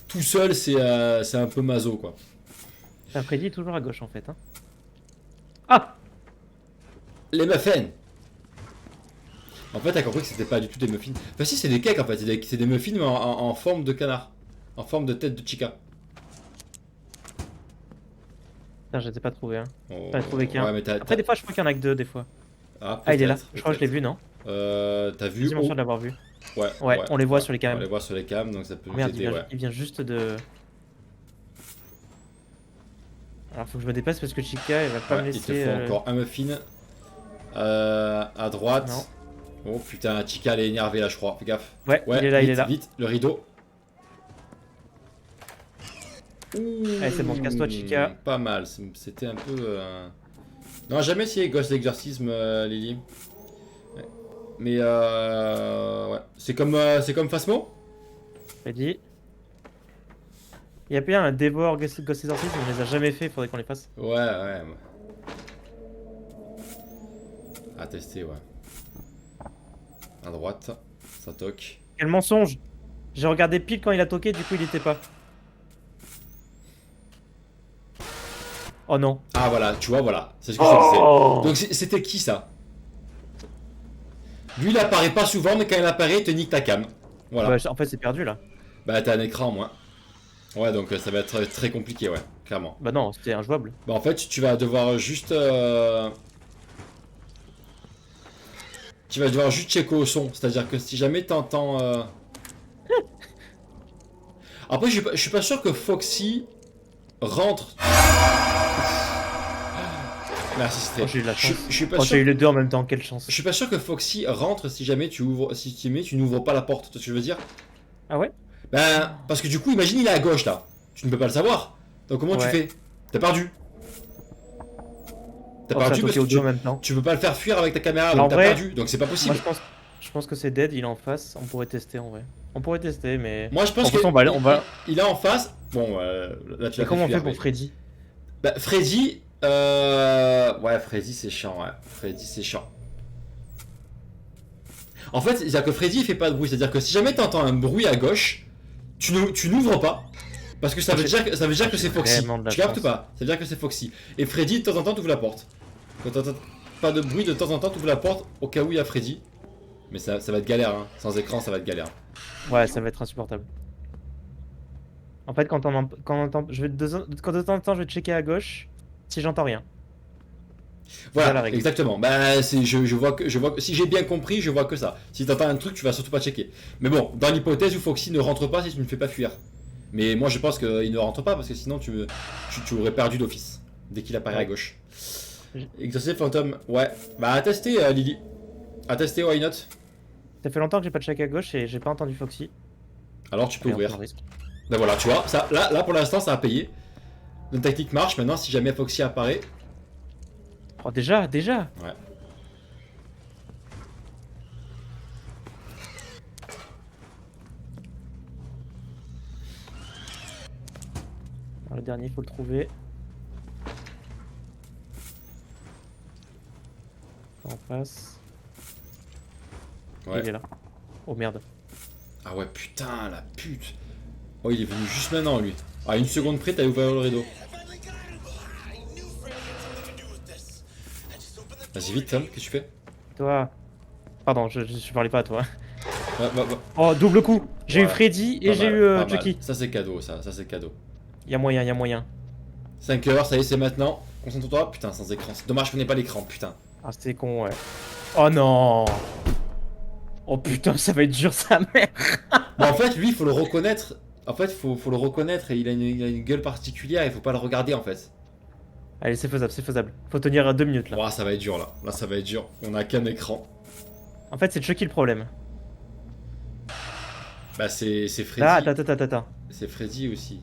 tout seul, c'est un peu maso, quoi. T'as Freddy toujours à gauche en fait. Hein. Ah! Les muffins! En fait, t'as compris que c'était pas du tout des muffins. Enfin, si, c'est des cakes en fait. C'est des muffins mais en forme de canard. En forme de tête de chica. Putain, je les ai pas trouvés. Hein. Oh, J'en ai trouvé qu'un. ouais, mais Après, des fois, je crois qu'il y en a que deux, des fois. Ah, Ah, il est là. peut-être, Je crois que je l'ai vu, non? T'as vu? Quasiment sûr Oh, de l'avoir vu. ouais, Ouais, on les voit sur les On cams. les voit sur les cams, donc ça peut nous Merde, aider, ouais. il vient juste de. Alors, faut que je me dépasse parce que Chica, elle va pas me Ouais, il te laisser. faut encore un muffin. À droite. Non. Oh putain, Chica elle est énervée là, je crois. Fais gaffe. Ouais, il est là, vite, il est là. Vite, le rideau. Allez, c'est bon, casse-toi, Chica. Pas mal, c'était un peu. Non, jamais essayé Ghost Exorcism, Lily. Ouais. Mais ouais. C'est comme Phasmo? Freddy. Il y a bien un Dévore Ghost Exorcism, on les a jamais fait, faudrait qu'on les fasse. Ouais, ouais. À tester, ouais. À droite, ça toque. Quel mensonge! J'ai regardé pile quand il a toqué, du coup il était pas. Oh non. Ah voilà, tu vois, voilà. C'est ce que je te disais. Oh. Donc c'était qui ça? Lui il apparaît pas souvent, mais quand il apparaît, il te nique ta cam. Voilà. Bah, en fait, c'est perdu là. Bah t'as un écran en moins. Ouais, donc ça va être très compliqué, ouais, clairement. Bah non, c'était injouable. Bah en fait, tu vas devoir juste... Tu vas devoir juste checker au son. C'est-à-dire que si jamais t'entends... Après, je suis pas sûr que Foxy rentre... Merci, c'était... Oh, j'ai eu de la chance. Je suis pas Oh, sûr... j'ai eu les deux en même temps, quelle chance. Je suis pas sûr que Foxy rentre si jamais tu n'ouvres pas la porte. Tu vois ce que je veux dire? Ah ouais? Ben, parce que du coup, imagine il est à gauche là. Tu ne peux pas le savoir. Donc comment tu Ouais. fais? T'as perdu. T'as Oh, ça a perdu toqué parce aux que deux en même temps. tu peux pas le faire fuir avec ta caméra. En Donc t'as vrai, perdu. Donc c'est pas possible. Moi, je pense que c'est dead, il est en face. On pourrait tester en vrai. On pourrait tester, mais. Moi je pense En fait, que on va. il est en face. Bon, là tu Mais l'as comment on fuir, fait pour mais- Freddy? Bah, Freddy, ouais, Freddy c'est chiant, ouais. Freddy c'est chiant. En fait, c'est-à-dire que Freddy il fait pas de bruit. C'est-à-dire que si jamais t'entends un bruit à gauche, tu n'ouvres pas. Parce que ça veut dire que c'est Foxy. vraiment de la Tu captes chance. pas? Ça veut dire que c'est Foxy. Et Freddy, de temps en temps, t'ouvres la porte. Quand t'entends pas de bruit, de temps en temps, t'ouvres la porte au cas où il y a Freddy. Mais ça va être galère, hein. Sans écran, ça va être galère. Ouais, ça va être insupportable. En fait, quand on entend. Quand de temps en temps, je vais checker à gauche si j'entends rien. Voilà, la règle. exactement. Bah, je vois que si j'ai bien compris, je vois que ça. Si t'entends un truc, tu vas surtout pas checker. Mais bon, dans l'hypothèse où Foxy ne rentre pas si tu ne fais pas fuir. Mais moi, je pense qu'il ne rentre pas parce que sinon, tu aurais perdu d'office dès qu'il apparaît à gauche. Exorcisme fantôme, ouais. Bah, à tester, Lily. À tester, why not? Ça fait longtemps que j'ai pas checké à gauche et j'ai pas entendu Foxy. Alors, tu peux Et on ouvrir. prend le risque. Ben voilà, tu vois, ça, là pour l'instant, ça a payé. Notre tactique marche. Maintenant, si jamais Foxy apparaît, Oh, déjà. ouais. Alors, le dernier, faut le trouver. En face. Ouais. Il est là. Oh merde. Ah ouais, putain, la pute. Oh, il est venu juste maintenant, lui. À une seconde près, t'as ouvert le rideau. I finally got Vas-y, vite, Tom, qu'est-ce que tu fais? Toi. Pardon, je parlais pas à toi. Va. Oh, double coup. J'ai eu Ouais, Freddy et pas j'ai mal, eu pas mal. Chucky. Ça, c'est cadeau, ça c'est cadeau. Y'a moyen, y'a moyen. 5 heures, ça y est, c'est maintenant. Concentre-toi. Putain, sans écran. C'est dommage qu'on n'ait pas l'écran, putain. Ah, c'est con, ouais. Oh non. Oh putain, ça va être dur, sa mère. Mais en fait, lui, il faut le reconnaître. En fait, faut le reconnaître et il a une gueule particulière, il faut pas le regarder en fait. Allez, c'est faisable, c'est faisable. Faut tenir 2 minutes là. Ouah, ça va être dur là. Là, ça va être dur. On a qu'un écran. En fait, c'est Chucky le problème. Bah, c'est Freddy. Là, attends. C'est Freddy aussi.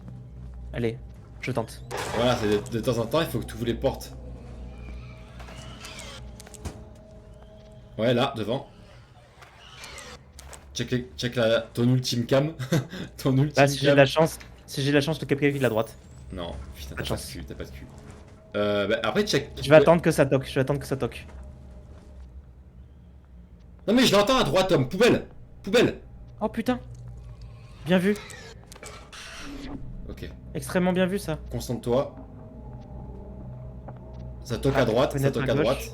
Allez, je tente. Voilà, c'est de temps en temps, il faut que tu ouvres les portes. Ouais, là, devant. Check ton ultime cam. Ton ultime Là, si j'ai cam. de la chance, le capitaine est de la droite. Non, putain, Pas de chance. t'as pas de cul. Bah, après, check. Je vais attendre que ça toque, Non, mais je l'entends à droite, Tom. Poubelle. Poubelle. Oh putain. Bien vu. Ok. Extrêmement bien vu ça. Concentre-toi. Ça toque Ah, à droite, ça fenêtre toque à à gauche. droite.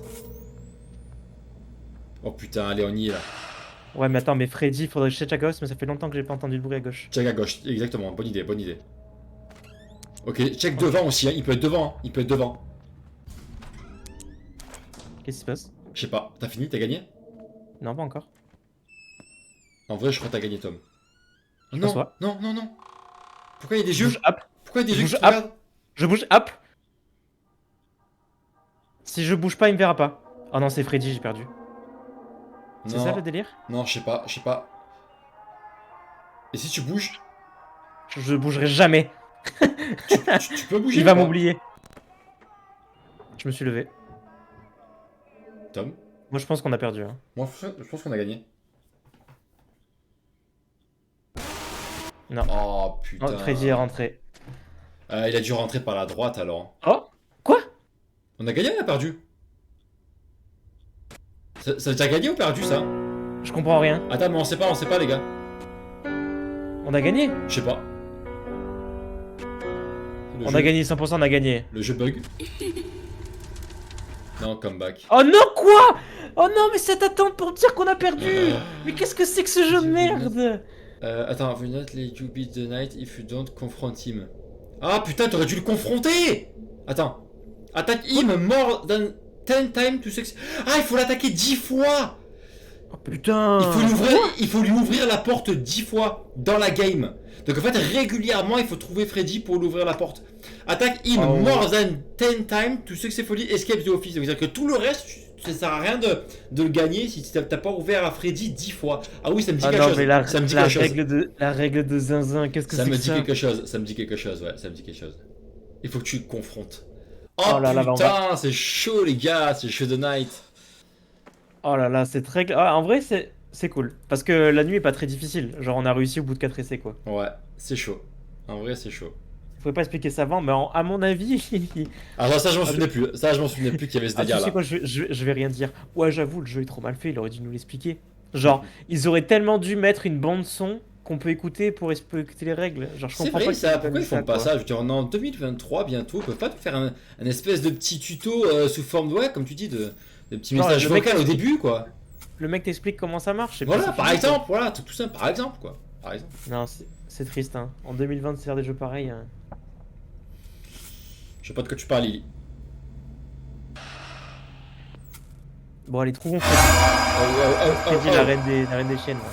Oh putain, allez, on y est là. Ouais, mais attends, mais Freddy, faudrait que je check à gauche, mais ça fait longtemps que j'ai pas entendu le bruit à gauche. Check à gauche, exactement, bonne idée, bonne idée. Ok, check devant aussi, hein. Il peut être devant, hein. Il peut être devant. Qu'est-ce qui se passe? Je sais pas, t'as fini, t'as gagné? Non, pas encore. En vrai, je crois que t'as gagné, Tom. pense Non, pas. non. Pourquoi il y a des Je jeux? bouge up. Pourquoi il y a des Je jeux bouge qui te regardent? Je bouge up. Si je bouge pas, il me verra pas. Oh non, c'est Freddy, j'ai perdu. C'est ça le délire? Non, je sais pas. Et si tu bouges, Je bougerai jamais. tu peux bouger Il va ou pas? m'oublier. Je me suis levé. Tom, Moi, je pense qu'on a perdu. Hein. moi, je pense qu'on a gagné. Non. Oh putain. Oh, Freddy est rentré. Il a dû rentrer par la droite alors. Oh? Quoi? On a gagné ou on a perdu? Ça t'a gagné ou perdu ça? Je comprends rien. Attends, mais on sait pas les gars. On a gagné. Je sais pas. On a gagné 100%, on a gagné. Le jeu bug. Non, comeback. Oh non, quoi? Oh non, mais cette attente pour dire qu'on a perdu. Mais qu'est-ce que c'est que ce jeu de merde? Attends, will not let you beat the night if you don't confront him. Ah putain, t'aurais dû le confronter! Attends. Attaque him more than 10 times to succeed. Ah, il faut l'attaquer 10 fois! Oh putain. Il faut lui ouvrir la porte 10 fois dans la game. Donc en fait, régulièrement, il faut trouver Freddy pour lui ouvrir la porte. Attaque him Oh. more than 10 times to successfully escape the office. Ça veut dire que tout le reste, ça sert à rien de le gagner si t'as pas ouvert à Freddy 10 fois. Ah oui, ça me dit Ah quelque non, chose. mais la, Ça me dit la quelque chose. règle de zinzin, qu'est-ce que Ça c'est me que dit ça? quelque chose. Ça me dit quelque chose, ouais. Ça me dit quelque chose. Il faut que tu le confrontes. Oh, Oh là là, bah, on putain, c'est chaud les gars, c'est chaud de night. Oh là là, cette règle. Ah, en vrai, c'est cool. Parce que la nuit est pas très difficile. Genre, on a réussi au bout de 4 essais, quoi. Ouais, c'est chaud. En vrai, c'est chaud. Je pouvais pas expliquer ça avant, mais à mon avis. Alors ça, je m'en souvenais plus. Ça, je m'en souvenais plus qu'il y avait ce Ah, tu délire sais là. quoi, je vais rien dire. Ouais, j'avoue, le jeu est trop mal fait, il aurait dû nous l'expliquer. Genre, ils auraient tellement dû mettre une bande-son qu'on peut écouter pour écouter les règles. Genre, je C'est comprends vrai pas ça, qu'ils pourquoi ils font pas quoi. ça? Je veux dire, on est en 2023 bientôt, ils peuvent pas nous faire un espèce de petit tuto sous forme de, ouais, comme tu dis, de petits Non, messages le mec vocaux au explique- début quoi. Le mec t'explique comment ça marche. et puis Voilà, c'est par fini, quoi. exemple, voilà, tout simple, par exemple quoi. Par exemple. Non, c'est triste, hein. En 2020, c'est faire des jeux pareils. Hein. Je sais pas de quoi tu parles, Lily. Bon, allez, trouvons Oh, oh, oh, Freddy, oh, la oh. reine des chiennes. Là.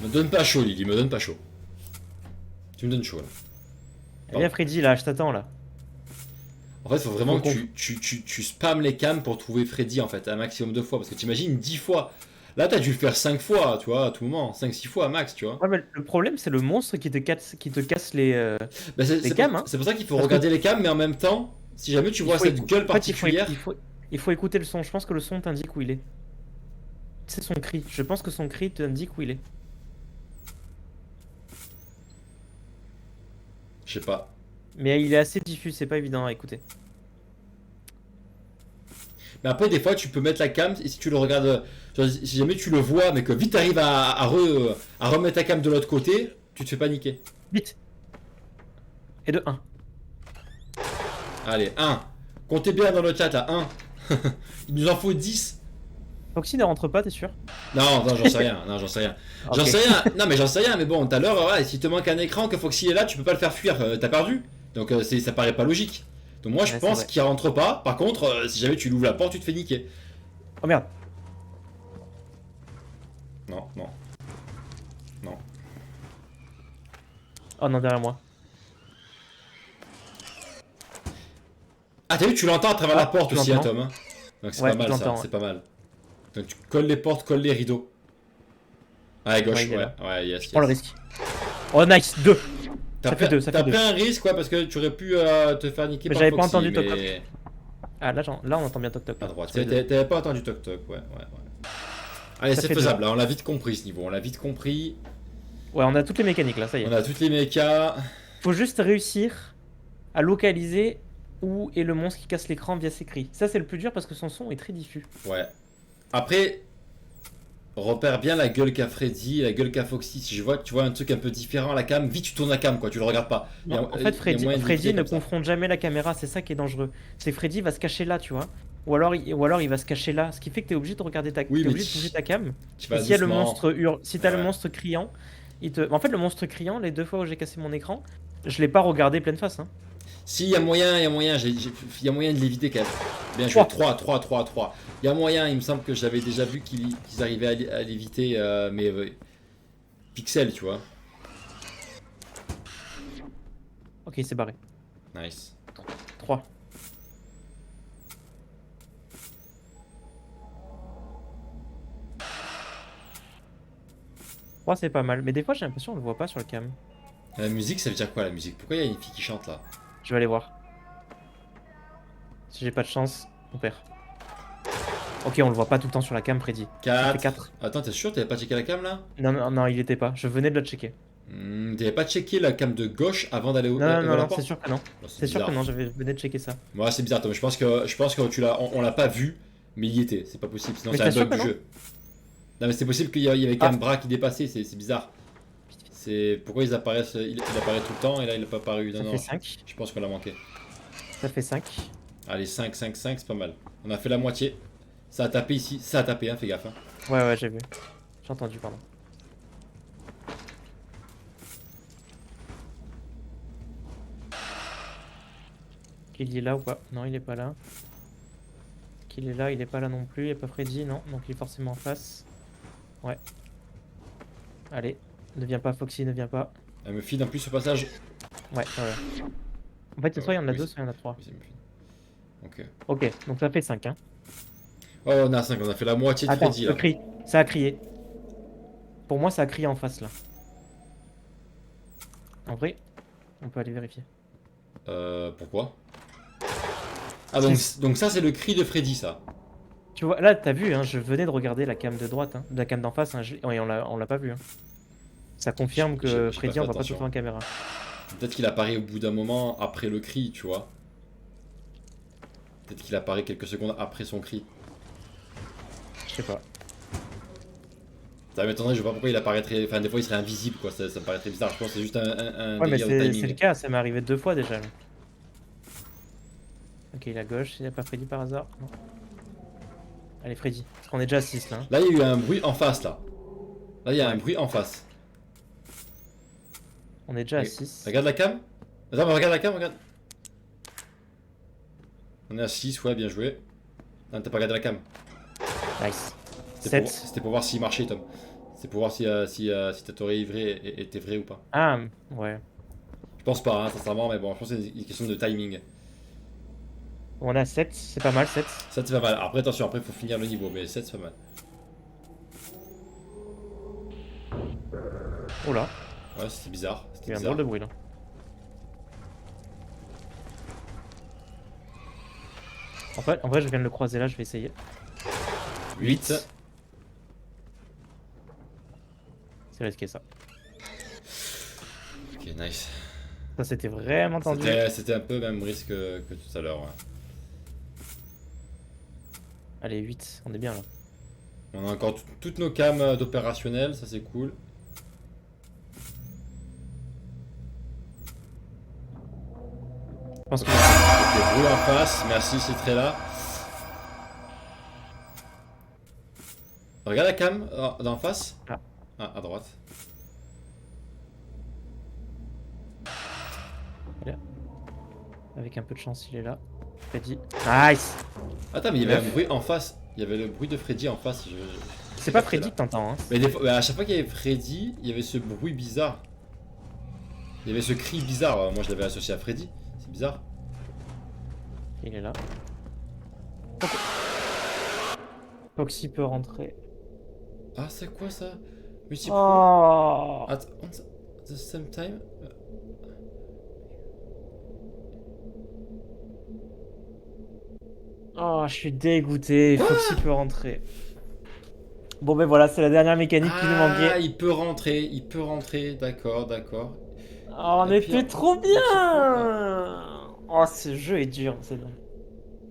Me donne pas chaud, Lily, me donne pas chaud. Tu me donnes chaud là. Eh bien, Freddy, là, je t'attends, là. En fait, faut vraiment Faut que tu spammes les cams pour trouver Freddy en fait, un maximum de fois. Parce que t'imagines 10 fois. Là, t'as dû le faire 5 fois, tu vois, à tout moment. 5-6 fois max, tu vois. Ouais, mais le problème, c'est le monstre qui te casse les. Bah, Les cams, hein. c'est pour ça qu'il faut Parce regarder les cams, mais en même temps, si jamais tu vois Il faut cette écou- gueule en fait, particulière. il faut écouter le son. Je pense que le son t'indique où il est. C'est son cri. Je pense que son cri t'indique où il est. Je sais pas. Mais il est assez diffus, c'est pas évident à écouter. Mais après, des fois, tu peux mettre la cam et si tu le regardes. Genre, si jamais tu le vois, mais que vite t'arrives à remettre ta cam de l'autre côté, tu te fais paniquer. Vite. Et de 1. Allez, 1. Comptez bien dans le chat à 1. Il nous en faut 10. Foxy ne rentre pas, t'es sûr? Non, non, j'en sais rien. Non, j'en sais rien. J'en Ok. sais rien. Non, mais j'en sais rien. Mais bon, tout à l'heure, ouais, si te manque un écran, que Foxy est là, tu peux pas le faire fuir. T'as perdu. Donc ça paraît pas logique. Donc moi, je Ouais, c'est pense vrai. qu'il rentre pas. Par contre, si jamais tu lui ouvres la porte, tu te fais niquer. Oh merde. Non, non. Non. Oh non, derrière moi. Ah, t'as vu, tu l'entends à travers la porte tu aussi, hein, l'entends. Tom. Hein. Donc c'est Ouais, pas mal je ça. l'entends, C'est pas mal. Donc tu colles les portes, colles les rideaux. Ah, à gauche, Ouais, il est ouais. là. Ouais, yes, Prends le yes. risque. Oh nice, 2. T'as Ça fait deux, ça t'as fait pris deux. un risque, ouais, parce que tu aurais pu te faire niquer Mais par j'avais pas Foxy, entendu mais... toc Ah là, là on entend bien toc toc. À droite. Sur les deux. T'avais pas entendu toc toc, ouais, ouais, ouais. Allez, Ça c'est fait faisable, là, on l'a vite compris ce niveau, on l'a vite compris. Ouais, on a toutes les mécaniques là, ça y est. On a toutes les mechas. Faut juste réussir à localiser où est le monstre qui casse l'écran via ses cris. Ça c'est le plus dur parce que son son est très diffus. Ouais. Après, repère bien la gueule qu'a Freddy, la gueule qu'a Foxy. Si je vois que tu vois un truc un peu différent à la cam, vite tu tournes la cam, quoi, tu le regardes pas. Il y a- Non, en il y a fait, Freddy, moyen de Freddy l'éviter ne comme ça. confronte jamais la caméra, c'est ça qui est dangereux. C'est Freddy va se cacher là, tu vois. Ou alors il va se cacher là, ce qui fait que t'es obligé de regarder ta, Oui, t'es mais obligé de bouger ta cam. Tu Et vas s'il y a le doucement. monstre si t'as le Ouais. monstre criant, en fait le monstre criant, les 2 fois où j'ai cassé mon écran, je l'ai pas regardé pleine face. Hein. Si, il y a moyen, il y a moyen, il y a moyen de l'éviter quand même. Bien joué, 3. Il y a moyen, il me semble que j'avais déjà vu qu'ils arrivaient à l'éviter, mais pixel, tu vois. Ok, c'est barré. Nice. 3. C'est pas mal, mais des fois j'ai l'impression qu'on le voit pas sur le cam. La musique, ça veut dire quoi la musique? Pourquoi il y a une fille qui chante là? Je vais aller voir. Si j'ai pas de chance, on perd. Ok, on le voit pas tout le temps sur la cam, Freddy. Ça fait 4. Attends, t'es sûr? T'avais pas checké la cam là? Non, non, non, il était pas. Je venais de le checker. T'avais pas checké la cam de gauche avant d'aller Non, non, vers non, la non, porte? c'est sûr que non. Bon, C'est sûr que bizarre. non, je venais de checker ça. Ouais, c'est bizarre, Tom. Je pense que on l'a pas vu, mais il y était. C'est pas possible. Sinon, Mais c'est un t'es sûr bug du que jeu. Non, mais c'est possible qu'il y avait qu'un Ah. bras qui dépassait. C'est bizarre. C'est pourquoi ils apparaissent. Il apparaît tout le temps et là il a pas apparu. Non, Ça non. fait 5. Je pense qu'on l'a manqué. Ça fait 5. Allez, 5, c'est pas mal. On a fait la moitié. Ça a tapé ici. Ça a tapé, hein, fais gaffe. Hein. Ouais, ouais, j'ai vu. J'ai entendu, pardon. Qu'il est là ou pas? Non, il est pas là. Qu'il est là, il est pas là non plus. Il n'y a pas Freddy, non. Donc il est forcément en face. Ouais. Allez, ne viens pas, Foxy, ne viens pas. Elle me file en plus ce passage. Ouais, ouais. En fait, soit il y en a Oui, 2, soit il y en a 3. Oui, ça me file. Ok. Ok, donc ça fait 5, hein. Oh, on a 5. On a fait la moitié de Attends, Freddy le là. cri. Ça a crié. Pour moi, ça a crié en face, là. En vrai, on peut aller vérifier. Pourquoi? Ah, donc ça, c'est le cri de Freddy, ça. Tu vois, là, t'as vu, hein, je venais de regarder la cam de droite, hein, la cam d'en face, hein, et on l'a pas vu. Hein. Ça confirme que J'ai Freddy, pas on fait voit pas tout attention. le temps en caméra. Peut-être qu'il apparaît au bout d'un moment après le cri, tu vois. Peut-être qu'il apparaît quelques secondes après son cri. Je sais pas. Ça m'étonnerait, je vois pas pourquoi il apparaîtrait. Enfin, des fois il serait invisible, quoi. Ça me paraîtrait bizarre. Je pense que c'est juste un Ouais, mais délire de c'est timing. le cas, ça m'est arrivé 2 fois déjà. Là. Ok, il est à gauche, il n'y a pas Freddy par hasard? Non. Allez, Freddy, parce qu'on est déjà à 6 là. Hein. Là, il y a eu un bruit en face, là. Là, il y a un bruit en face. On est déjà à 6. Regarde la cam. Attends, mais regarde la cam, regarde. On est à 6, ouais, bien joué. Non, t'as pas regardé la cam. Nice. C'était 7. pour voir s'il marchait, Tom. C'est pour voir si ta théorie était vraie ou pas. Ah, ouais. Je pense pas, hein, sincèrement, mais bon, je pense que c'est une question de timing. On est à 7, c'est pas mal, 7. 7 c'est pas mal. Après, attention, après, il faut finir le niveau, mais 7 c'est pas mal. Oh là, Ouais, c'était bizarre. il y C'était a un bizarre. drôle de bruit là. En vrai, je viens de le croiser là, je vais essayer. 8. C'est risqué ça. Ok, nice. Ça c'était vraiment tendu. C'était un peu même risque que tout à l'heure. Ouais. Allez, 8, on est bien là. On a encore toutes nos cams d'opérationnel, ça c'est cool. Je pense que... Ok, bruit en face, merci, c'est très là. Regarde la cam d'en face. Ah. Ah, à droite. Avec un peu de chance, il est là. Freddy. Nice. Attends, mais il y avait un Neuf. bruit en face. Il y avait le bruit de Freddy en face. C'est pas Freddy que t'entends, hein. Mais, des fois, mais à chaque fois qu'il y avait Freddy, il y avait ce bruit bizarre. Il y avait ce cri bizarre. Moi, je l'avais associé à Freddy. C'est bizarre. Il est là. Foxy peut rentrer. Ah, c'est quoi ça? Multiple. Oh. At the same time. Oh, je suis dégoûté. Foxy peut rentrer. Bon, ben voilà, c'est la dernière mécanique qui nous Ah, manquait. il peut rentrer. D'accord, d'accord. Oh, on Et puis, était trop bien. Oh, ce jeu est dur, c'est bon.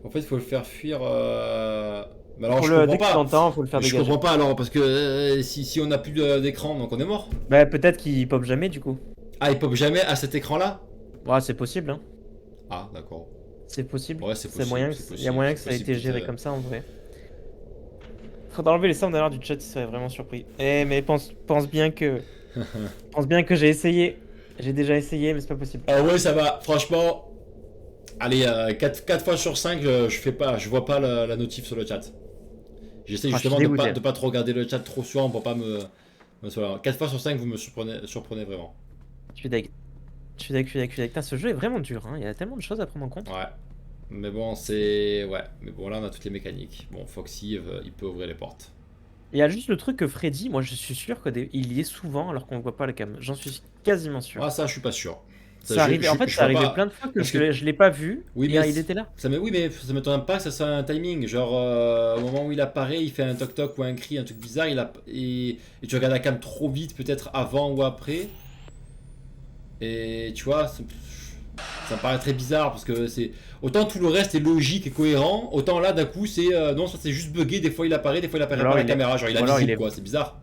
En fait, il faut le faire fuir. Mais alors, Faut je le, comprends dès que tu pas. l'entends, faut le faire Je dégager. comprends pas alors, parce que si on n'a plus d'écran, donc on est mort. Bah, peut-être qu'il pop jamais du coup. Ah, il pop jamais à cet écran-là? Ouais, c'est possible, hein. Ah, d'accord. C'est possible. Ouais, c'est possible. moyen que, c'est il y a possible, moyen que c'est ça ait été possible, géré peut-être, comme ça en vrai. Faudra enlever les sound alerts du chat, il serait vraiment surpris. Eh, mais pense bien que. Pense bien que j'ai essayé. J'ai déjà essayé, mais c'est pas possible. Ah ouais, ça va. Franchement, allez, 4 fois sur 5, je vois pas la notif sur le chat. J'essaie Ah, je suis justement dégoûté. de pas trop regarder le chat trop souvent pour pas me 4 fois sur 5, vous me surprenez vraiment. Je suis deg. Je suis deg, je suis deg, je suis deg. Putain, ce jeu est vraiment dur, hein. Il y a tellement de choses à prendre en compte. Ouais. Mais bon, c'est. Ouais. Mais bon, là, on a toutes les mécaniques. Bon, Foxy, il peut ouvrir les portes. Il y a juste le truc que Freddy, moi je suis sûr qu'il y est souvent alors qu'on ne voit pas la cam. J'en suis quasiment sûr. Ah, ça, je suis pas sûr. Ça arrivait, en fait, je ça vois arrivait pas. plein de fois que Parce je que- je l'ai pas vu Oui, et mais il était là. oui, mais ça m'étonne pas que ça soit un timing. Genre, au moment où il apparaît, il fait un toc-toc ou un cri, un truc bizarre, et tu regardes la cam trop vite, peut-être avant ou après. Et tu vois, ça me paraît très bizarre parce que c'est. Autant tout le reste est logique et cohérent, autant là, d'un coup, c'est. Non, ça c'est juste bugué, des fois il apparaît pas Alors, à la il est- caméra. Genre, il est ou alors, invisible, quoi, c'est bizarre.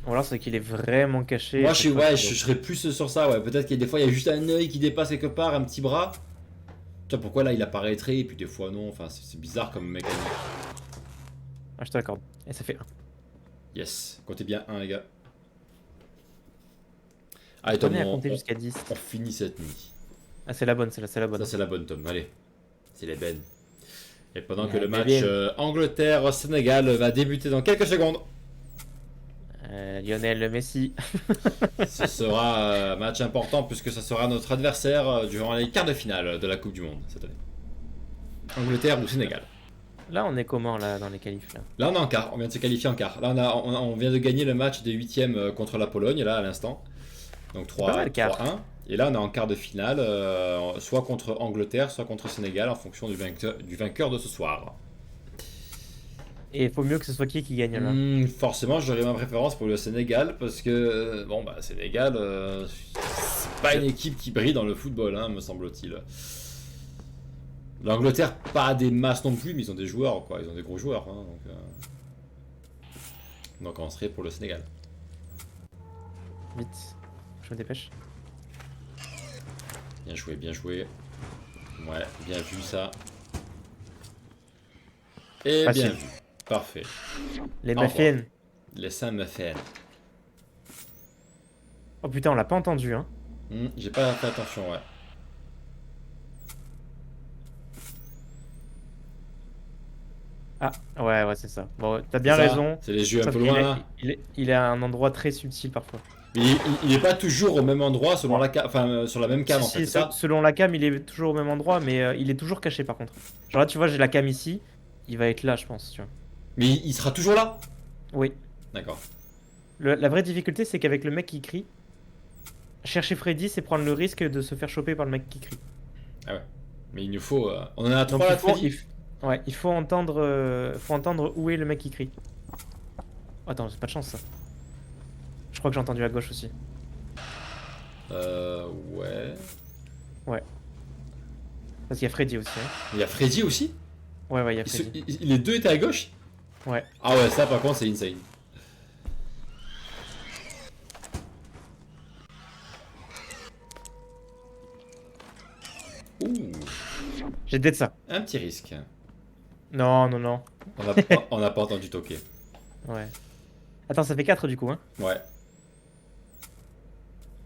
Ou alors c'est qu'il est vraiment caché. Moi, à chaque fois je serais plus sur ça, ouais. Peut-être qu'il y a des fois, il y a juste un œil qui dépasse quelque part, un petit bras. Tu vois pourquoi là il apparaîtrait et puis des fois non, enfin c'est bizarre comme mécanique. Ah, je te l'accorde. Et ça fait 1. Yes, comptez bien 1 les gars. Allez Tom, On est à compter jusqu'à 10. on finit cette nuit. Ah, c'est la bonne, celle-là, c'est la bonne. Ça c'est la bonne Tom, allez. C'est les bennes. Et pendant Yeah, que le match baby. Angleterre-Sénégal va débuter dans quelques secondes. Lionel Messi. Ce sera un match important puisque ça sera notre adversaire durant les quarts de finale de la Coupe du Monde cette année. Angleterre ou Sénégal. Là, on est comment là dans les qualifs là? Là on est en quart, on vient de se qualifier en quart. Là on vient de gagner le match des 8e contre la Pologne là à l'instant. Donc Pas mal, quart. 3-1. Et là on est en quart de finale, soit contre Angleterre, soit contre Sénégal en fonction du vainqueur de ce soir. Et il faut mieux que ce soit qui gagne là. Forcément j'aurais ma préférence pour le Sénégal parce que bon bah Sénégal c'est pas une équipe qui brille dans le football hein, me semble-t-il. L'Angleterre pas des masses non plus mais ils ont des joueurs quoi, ils ont des gros joueurs hein, donc on serait pour le Sénégal. Vite. Je me dépêche. Bien joué, bien joué. Ouais, bien vu ça. Et Facile. bien vu. Parfait. Les Au revoir. muffins. Les Saint-Muffins. Oh putain, on l'a pas entendu hein. J'ai pas fait attention, ouais. Ah, ouais, c'est ça. Bon, t'as bien C'est ça, raison. c'est les jeux un Sauf peu qu'il loin est- là. il est à un endroit très subtil parfois. Mais il est pas toujours au même endroit selon la enfin sur la même cam en Si, fait, c'est ça. selon la cam, il est toujours au même endroit, mais il est toujours caché par contre. Genre là, tu vois, j'ai la cam ici. Il va être là, je pense, tu vois. Mais il sera toujours là. Oui. D'accord. La vraie difficulté, c'est qu'avec le mec qui crie, chercher Freddy, c'est prendre le risque de se faire choper par le mec qui crie. Ah ouais. Mais il nous faut. On en a Donc 3 là, il faut, Freddy. ouais, il faut entendre où est le mec qui crie. Oh, attends, j'ai pas de chance ça. Je crois que j'ai entendu à gauche aussi. Ouais. Parce qu'il y a Freddy aussi. Hein. Il y a Freddy aussi. Ouais, il y a Freddy. Les deux étaient à gauche. Ouais. Ah ouais, ça par contre c'est insane. Ouh, J'ai dead ça. un petit risque. Non. On n'a pas entendu toquer. Ouais. Attends, ça fait 4 du coup, hein. Ouais.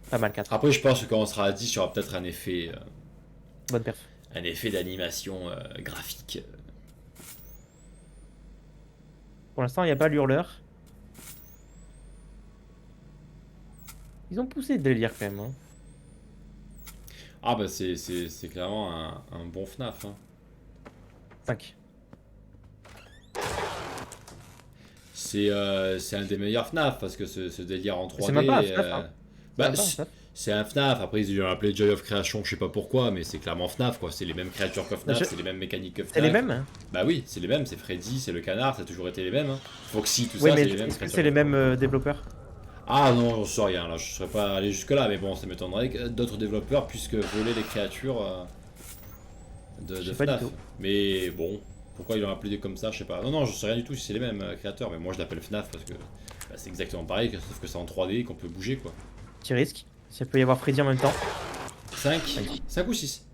Pas mal 4. Après, je pense que quand on sera à 10, il y aura peut-être Bonne perf. un effet d'animation graphique. Pour l'instant, il n'y a pas l'hurleur. Ils ont poussé le délire quand même. Hein. Ah bah c'est clairement un bon FNAF. Hein. 5. C'est un des meilleurs FNAF parce que ce délire en 3D. C'est même pas un FNAF, hein. Bah, Même pas un FNAF. c'est un FNAF. Après ils ont appelé Joy of Creation, je sais pas pourquoi, mais c'est clairement FNAF quoi. C'est les mêmes créatures que FNAF, c'est les mêmes mécaniques que FNAF. C'est les mêmes hein. Bah oui, c'est les mêmes. C'est Freddy, c'est le canard, ça a toujours été les mêmes. Hein. Foxy, tout Oui, ça, mais c'est les mêmes est-ce que créatures. c'est les mêmes développeurs? Ah non, j'en sais rien là. Je serais pas allé jusque là, mais bon, ça m'étonnerait que d'autres développeurs puissent voler les créatures de sais pas du FNAF. tout. Mais bon. Pourquoi ils l'ont appelé comme ça, je sais pas. Non, non, je sais rien du tout si c'est les mêmes créateurs, mais moi je l'appelle FNAF parce que bah, c'est exactement pareil, sauf que c'est en 3D et qu'on peut bouger quoi. Petit risque. S'il peut y avoir Freddy en même temps. 5 5 ou 6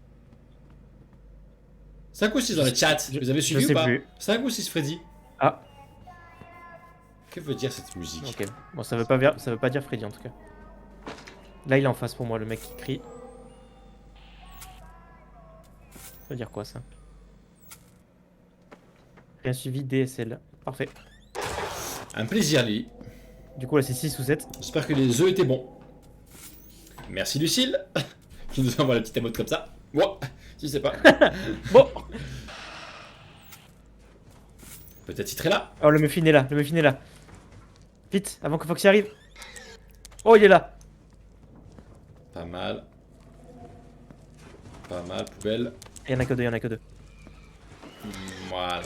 5 ou 6 dans le chat, vous avez suivi je ou sais pas plus. 5 ou 6 Freddy? Ah, Que veut dire cette musique? ok. Bon, ça veut pas dire Freddy en tout cas. Là, il est en face pour moi, le mec qui crie. Ça veut dire quoi ça? Rien suivi DSL. Parfait. Un plaisir Lily. Du coup, là, c'est 6 ou 7. J'espère que les œufs étaient bons. Merci Lucille, qui nous envoie la petite émote comme ça. Moi, je sais pas. Bon. Peut-être il serait là. Oh, le muffin est là. Le muffin est là. Vite, avant que Foxy arrive. Oh, il est là. Pas mal. Pas mal, poubelle. Il y en a que deux, il y en a que deux. Voilà.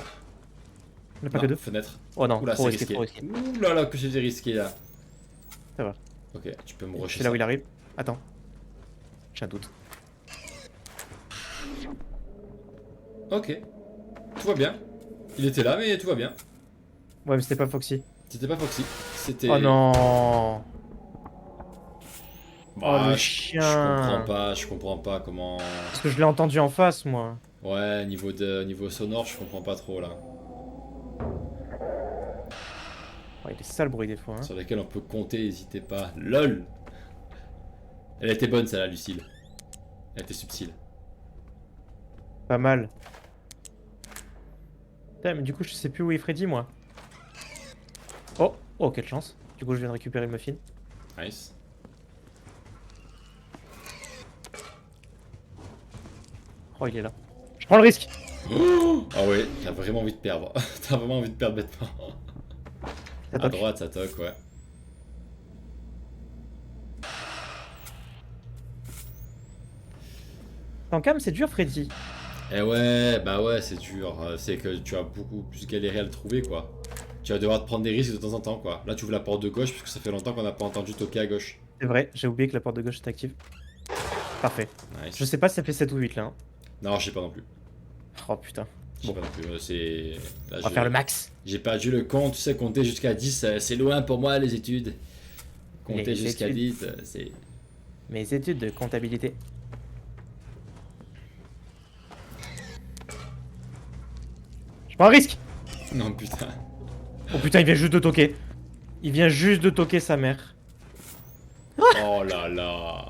Il n'y en a pas Non, que deux. fenêtre. Oh non, Oula, trop c'est risqué, risqué. trop risqué. Ouh là là, que c'était risqué là. Ça va. Ok, tu peux me rusher C'est ça. là où il arrive. Attends. J'ai un doute. Ok. Tout va bien. Il était là, mais tout va bien. Ouais, mais c'était pas Foxy. C'était pas Foxy. C'était. Oh non. Bah, Oh, le je chien. je comprends pas comment. Parce que je l'ai entendu en face, moi. Ouais, niveau sonore, je comprends pas trop là. Oh, il est sale bruit des fois. Hein. Sur lesquels on peut compter, n'hésitez pas. LOL. Elle était bonne celle-là, Lucille. Elle était subtile. Pas mal. Putain, mais du coup, je sais plus où est Freddy, moi. Oh, oh, quelle chance. Du coup, je viens de récupérer le muffin. Nice. Oh, il est là. Je prends le risque. Ah ouais, t'as vraiment envie de perdre. T'as vraiment envie de perdre bêtement. Ça À toque. droite, ça toque, ouais. En cam, c'est dur, Freddy. Eh ouais, bah ouais, c'est dur. C'est que tu vas beaucoup plus galérer à le trouver, quoi. Tu vas devoir te prendre des risques de temps en temps, quoi. Là, tu ouvres la porte de gauche, parce que ça fait longtemps qu'on n'a pas entendu toquer à gauche. C'est vrai, j'ai oublié que la porte de gauche est active. Parfait. Nice. Je sais pas si ça fait 7 ou 8 là. Hein. Non, je sais pas non plus. Oh putain. Je sais pas non plus. C'est. Là, On va faire le max. J'ai perdu le compte, tu sais, compter jusqu'à 10, c'est loin pour moi, les études. Compter Les jusqu'à études. 10, c'est. Mes études de comptabilité. Je prends un risque. Non, putain. Oh putain, il vient juste de toquer. Il vient juste de toquer sa mère. Oh là là.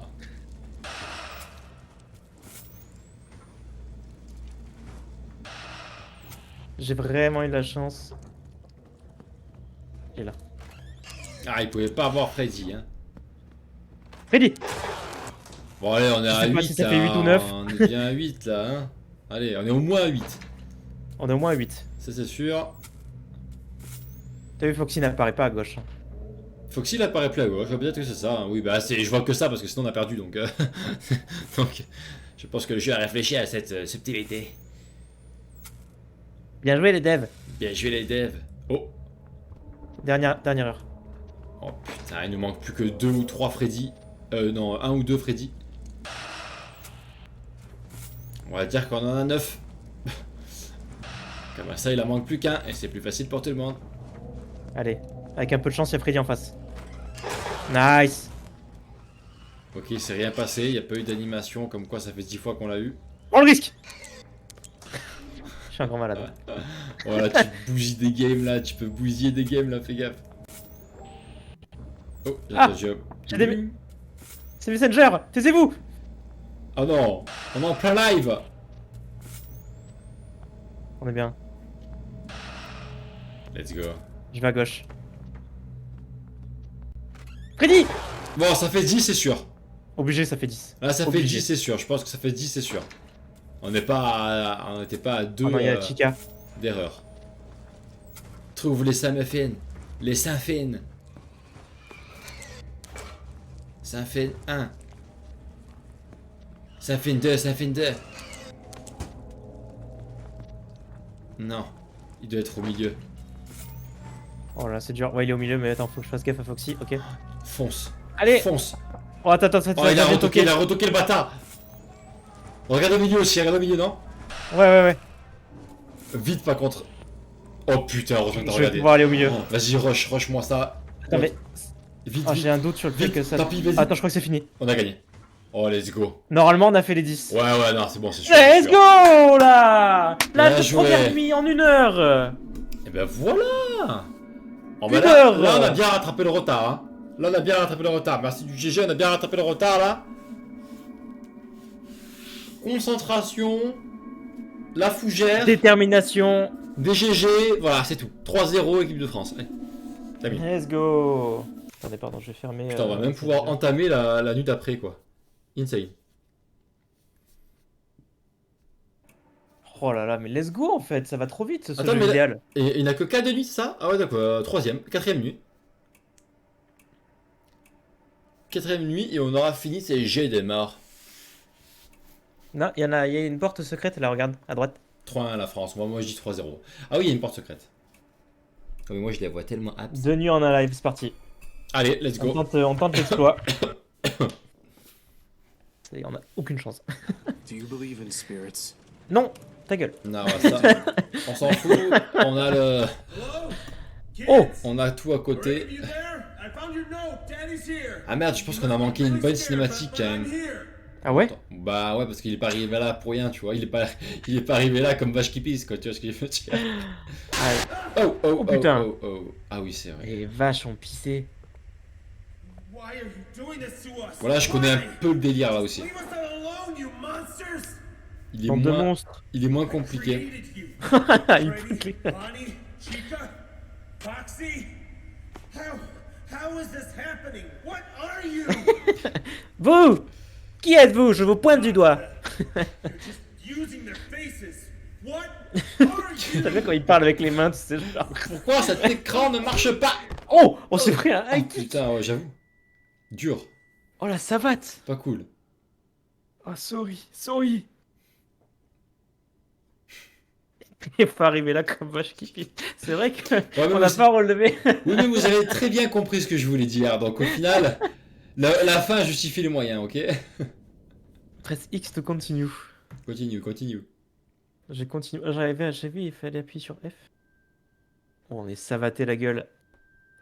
J'ai vraiment eu de la chance. Il est là. Ah, il pouvait pas avoir Freddy, hein. Freddy. Bon, allez, on est Je à sais 8 pas si ça là, fait 8 ou 9. On est bien à 8 là, hein. Allez, on est au moins à 8. On est au moins à 8. Ça, c'est sûr. T'as vu, Foxy n'apparaît pas à gauche. Hein. Foxy il apparaît plus à gauche, peut-être que c'est ça. Hein. Oui, bah je vois que ça parce que sinon on a perdu donc. Donc, je pense que le jeu a réfléchi à cette subtilité. Bien joué les devs. Bien joué les devs. Oh, Dernière heure. oh putain, il nous manque plus que 2 ou 3 Freddy. Non, 1 ou 2 Freddy. On va dire qu'on en a 9. Comme ça, il en manque plus qu'un et c'est plus facile pour tout le monde. Allez, avec un peu de chance, il y a Freddy en face. Nice. Ok, il s'est rien passé, il n'y a pas eu d'animation comme quoi ça fait 10 fois qu'on l'a eu. Prends le risque. suis un grand malade. Voilà, tu bougies des games là, tu peux bousiller des games là, fais gaffe. Oh, Ah, j'ai j'ai des... C'est Messenger, taisez-vous. Oh non, on est en plein live. On est bien. Let's go. Je vais à gauche. Freddy. Bon, ça fait 10, c'est sûr. Obligé, ça fait 10. Là, ça fait Obligé. 10, c'est sûr. Je pense que ça fait 10, c'est sûr. On n'était pas à 2 Oh non, il y a la Chica. d'erreur. Trouve les Samuffins. Les Samuffins. Samuffin 1. Samuffin 2, Samuffin 2. Non. Il doit être au milieu. Oh là, c'est dur. Ouais, il est au milieu, mais attends, faut que je fasse gaffe à Foxy. Ok. Fonce. Allez. Fonce. Oh, attends, Oh, il a retoqué le bâtard. Regarde au milieu aussi, regarde au milieu, non? Ouais. Vite, par contre. Oh putain, heureusement que t'as Je vais regardé. pouvoir aller au milieu. Oh, vas-y, rush-moi ça. Attends, mais... Vite, Oh, vite. j'ai un doute sur le fait Vite, que ça... tant pis, vas-y. Attends, je crois que c'est fini. On a gagné. Oh, let's go. Normalement, on a fait les 10. Ouais, non, c'est bon, c'est sûr. Let's c'est sûr. go là. Bien La joué. première nuit en 1 heure. Et ben voilà. Oh, Une bah là, heure. là, on a bien rattrapé le retard. Hein. Là, on a bien rattrapé le retard. Merci du GG, on a bien rattrapé le retard là. Concentration. La fougère. Détermination. Des GG. Voilà, c'est tout. 3-0, équipe de France. Allez, t'as mis. Let's go. Attendez, pardon, je vais fermer... Putain, on va même pouvoir entamer la nuit d'après, quoi. Insane. Oh là là, mais let's go en fait, ça va trop vite ce Attends, jeu mais idéal. Et il n'a que 4 de nuit, c'est ça? Ah ouais, d'accord. 3ème, 4ème nuit. 4ème nuit et on aura fini ces jets des morts. Non, il y a une porte secrète là, regarde, à droite. 3-1 la France. Moi je dis 3-0. Ah oui, il y a une porte secrète. Ah oui, moi je la vois tellement apte. 2 nuits en un live, c'est parti. Allez, let's go. On tente l'exploit. On a aucune chance. Do you believe in spirits? Non, ta gueule. Non, ça, on s'en fout. On a le... Hello? Kids? Oh, On a tout à côté. You there? I found your note. Daddy's here. Ah merde, je pense qu'on a manqué une bonne cinématique quand même. ah ouais? Attends. Bah ouais, parce qu'il est pas arrivé là pour rien, tu vois. Il est pas arrivé là comme vache qui pisse, quoi. Tu vois ce que je veux dire? Allez. Oh putain. Ah oui, c'est vrai. Les vaches ont pissé. Why are you doing this to us? Voilà, je connais un Why? peu le délire là aussi. Leave us alone, you monsters. Bande de monstres. Il est moins compliqué. Created you. Il Freddy, Bonnie, Chica, Foxy. How is this happening? What are you? Vous! Qui êtes-vous? Je vous pointe du doigt. You're just using their faces. What are you? T'as vu quand il parle avec les mains, tu sais, genre... Pourquoi cet écran ne marche pas? Oh! On s'est pris un Oh, high kick! putain, ouais, j'avoue. Dur. Oh la savate! Pas cool. Oh, sorry. Il faut arriver là comme vache qui pisse. C'est vrai que mais on n'a c'est- pas relevé. Oui, mais vous avez très bien compris ce que je voulais dire. Donc au final, la fin justifie les moyens, ok? Presse X to continue. Continue. J'ai continué. J'ai vu, il fallait appuyer sur F. Oh, on est savaté la gueule.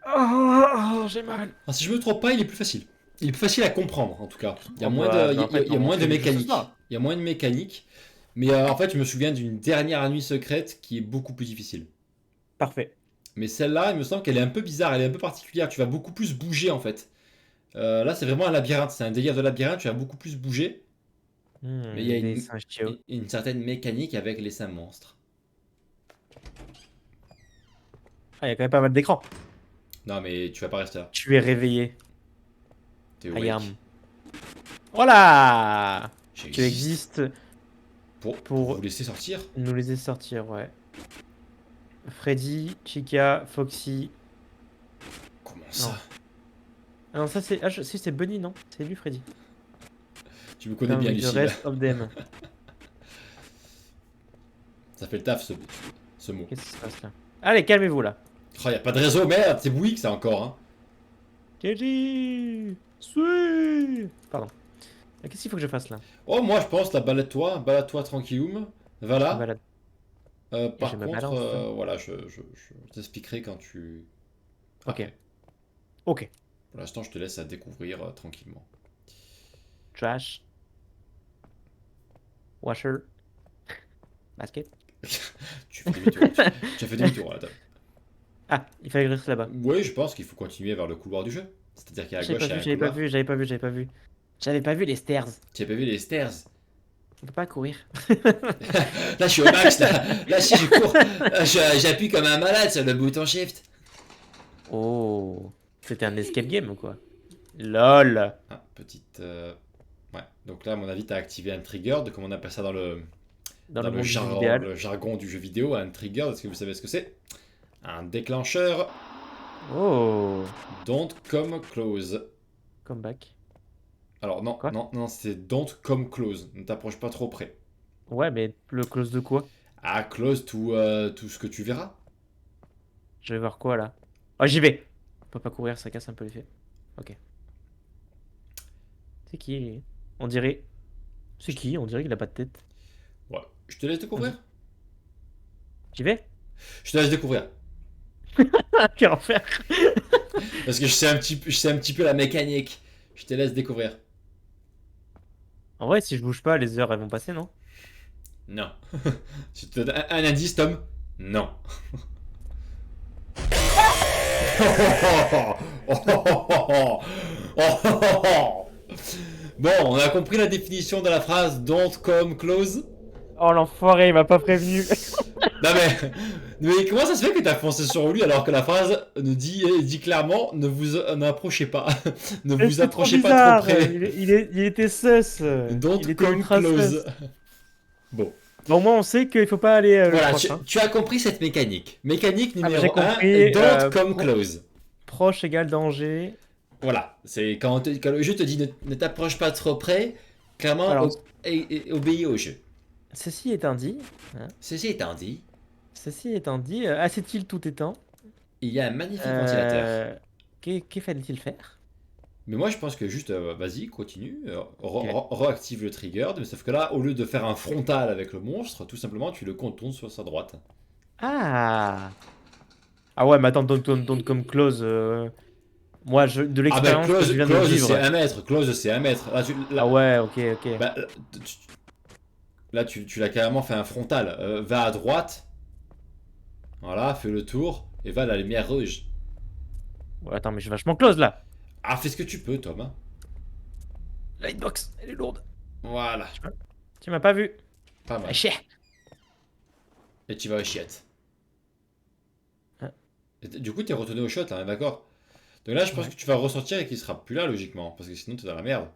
Oh, j'ai mal. Ah, si je me trompe pas, il est plus facile. Il est plus facile à comprendre, en tout cas. Il y a Oh, moins bah, de, bah, en fait, il y a on moins de fait des choses mécanique. là. Il y a moins de mécanique. Mais en fait, je me souviens d'une dernière nuit secrète qui est beaucoup plus difficile. Parfait. Mais celle-là, il me semble qu'elle est un peu bizarre, elle est un peu particulière. Tu vas beaucoup plus bouger, en fait. Là, c'est vraiment un labyrinthe. C'est un délire de labyrinthe. Tu vas beaucoup plus bouger. Mais il y a des singes chiots. une certaine mécanique avec les 5 monstres. Ah, il y a quand même pas mal d'écrans. Non, mais tu vas pas rester là. Tu es réveillé. T'es I am. awake. Voilà. Tu J'existe. existes Pour vous laisser sortir. nous laisser sortir, ouais. Freddy, Chica, Foxy. Comment ça? Ah non, ça c'est. Ah, si, c'est Bunny, non? C'est lui, Freddy. Tu me connais Down bien, with the Lucille. rest of them. Ça fait le taf, ce mot. Qu'est-ce qui se passe là? Allez, calmez-vous là. Oh, y a pas de réseau, merde, c'est Bouygues ça encore. Hein. Keiji! Sui! Pardon. Qu'est-ce qu'il faut que je fasse là? Oh, moi je pense, la balade-toi tranquilloum. Voilà. Balade. Par je me contre, balance. voilà, je t'expliquerai quand tu. Ok. Ok. Pour l'instant, je te laisse à découvrir tranquillement. Trash. Washer. Basket. Tu fais demi-tour. Tu as fait demi-tour là, Tom. Ah, il fallait que je reste là-bas. Oui, je pense qu'il faut continuer vers le couloir du jeu. C'est-à-dire qu'à J'avais gauche, pas il y a vu, un j'avais pas couloir. vu, j'avais pas vu, j'avais pas vu. J'avais pas vu les stairs. Tu as pas vu les stairs? On peut pas courir. Là, je suis au max, là. Là, si je cours, j'appuie comme un malade sur le bouton shift. Oh, c'était un escape game ou quoi? LOL. Ah, petite. Ouais, donc là, à mon avis, tu as activé un trigger, comme on appelle ça Dans dans le monde du jeu vidéo. le jargon du jeu vidéo. Un trigger, est-ce que vous savez ce que c'est? Un déclencheur. Oh, Don't come close. comeback. Alors, non, Quoi? non, non, c'est don't come close. Ne t'approche pas trop près. Ouais, mais le close de quoi? Ah, close tout ce que tu verras. Je vais voir quoi là? Oh, j'y vais. On peut pas courir, ça casse un peu l'effet. Ok. C'est qui lui? On dirait. C'est qui? On dirait qu'il a pas de tête. Ouais, je te laisse découvrir. J'y vais? Je te laisse découvrir. Ah, quel enfer! Parce que je sais un petit peu la mécanique. Je te laisse découvrir. En vrai, si je bouge pas, les heures elles vont passer, non? Non. Je te donne un indice, Tom. Non. Bon, on a compris la définition de la phrase don't come close. Oh l'enfoiré, il m'a pas prévenu. Non mais comment ça se fait que t'as foncé sur lui alors que la phrase dit clairement ne vous approchez pas, ne Mais vous c'est trop approchez pas bizarre. trop près. Il était sus. Don't Il était come ultra close. sus. Bon, Bon, au moins on sait qu'il faut pas aller le voilà, proche. Hein. tu as compris cette mécanique. Mécanique Ah, mais numéro j'ai 1, compris, don't come close. Proche égale danger. Voilà, c'est quand le jeu te dit ne t'approche pas trop près, clairement Alors- obéis au jeu. Ceci étant dit, Ceci étant dit, assez-il tout étant, il y a un magnifique ventilateur. que fallait-il faire? Mais moi je pense que juste, vas-y, continue, Ok. reactive le trigger, mais sauf que là, au lieu de faire un frontal avec le monstre, tout simplement tu le contournes sur sa droite. Ah! Ah ouais, mais attends, don't come close. Moi, de Ah ben l'expérience que je viens de vivre. c'est 1 mètre, close c'est 1 mètre. Là, Ah ouais, ok. bah, là, tu l'as carrément fait un frontal. Va à droite, voilà, fais le tour, et va à la lumière rouge. Ouais, attends, mais je suis vachement close là. Ah, fais ce que tu peux, Tom. Hein. La hitbox, elle est lourde. Voilà, Tu m'as pas vu. pas Ah, mal. chier. Et tu vas aux chiottes. Ah. Et du coup, t'es retourné aux chiottes, là, hein, d'accord? Donc là, je pense Ouais. que tu vas ressortir et qu'il sera plus là, logiquement, parce que sinon, t'es dans la merde.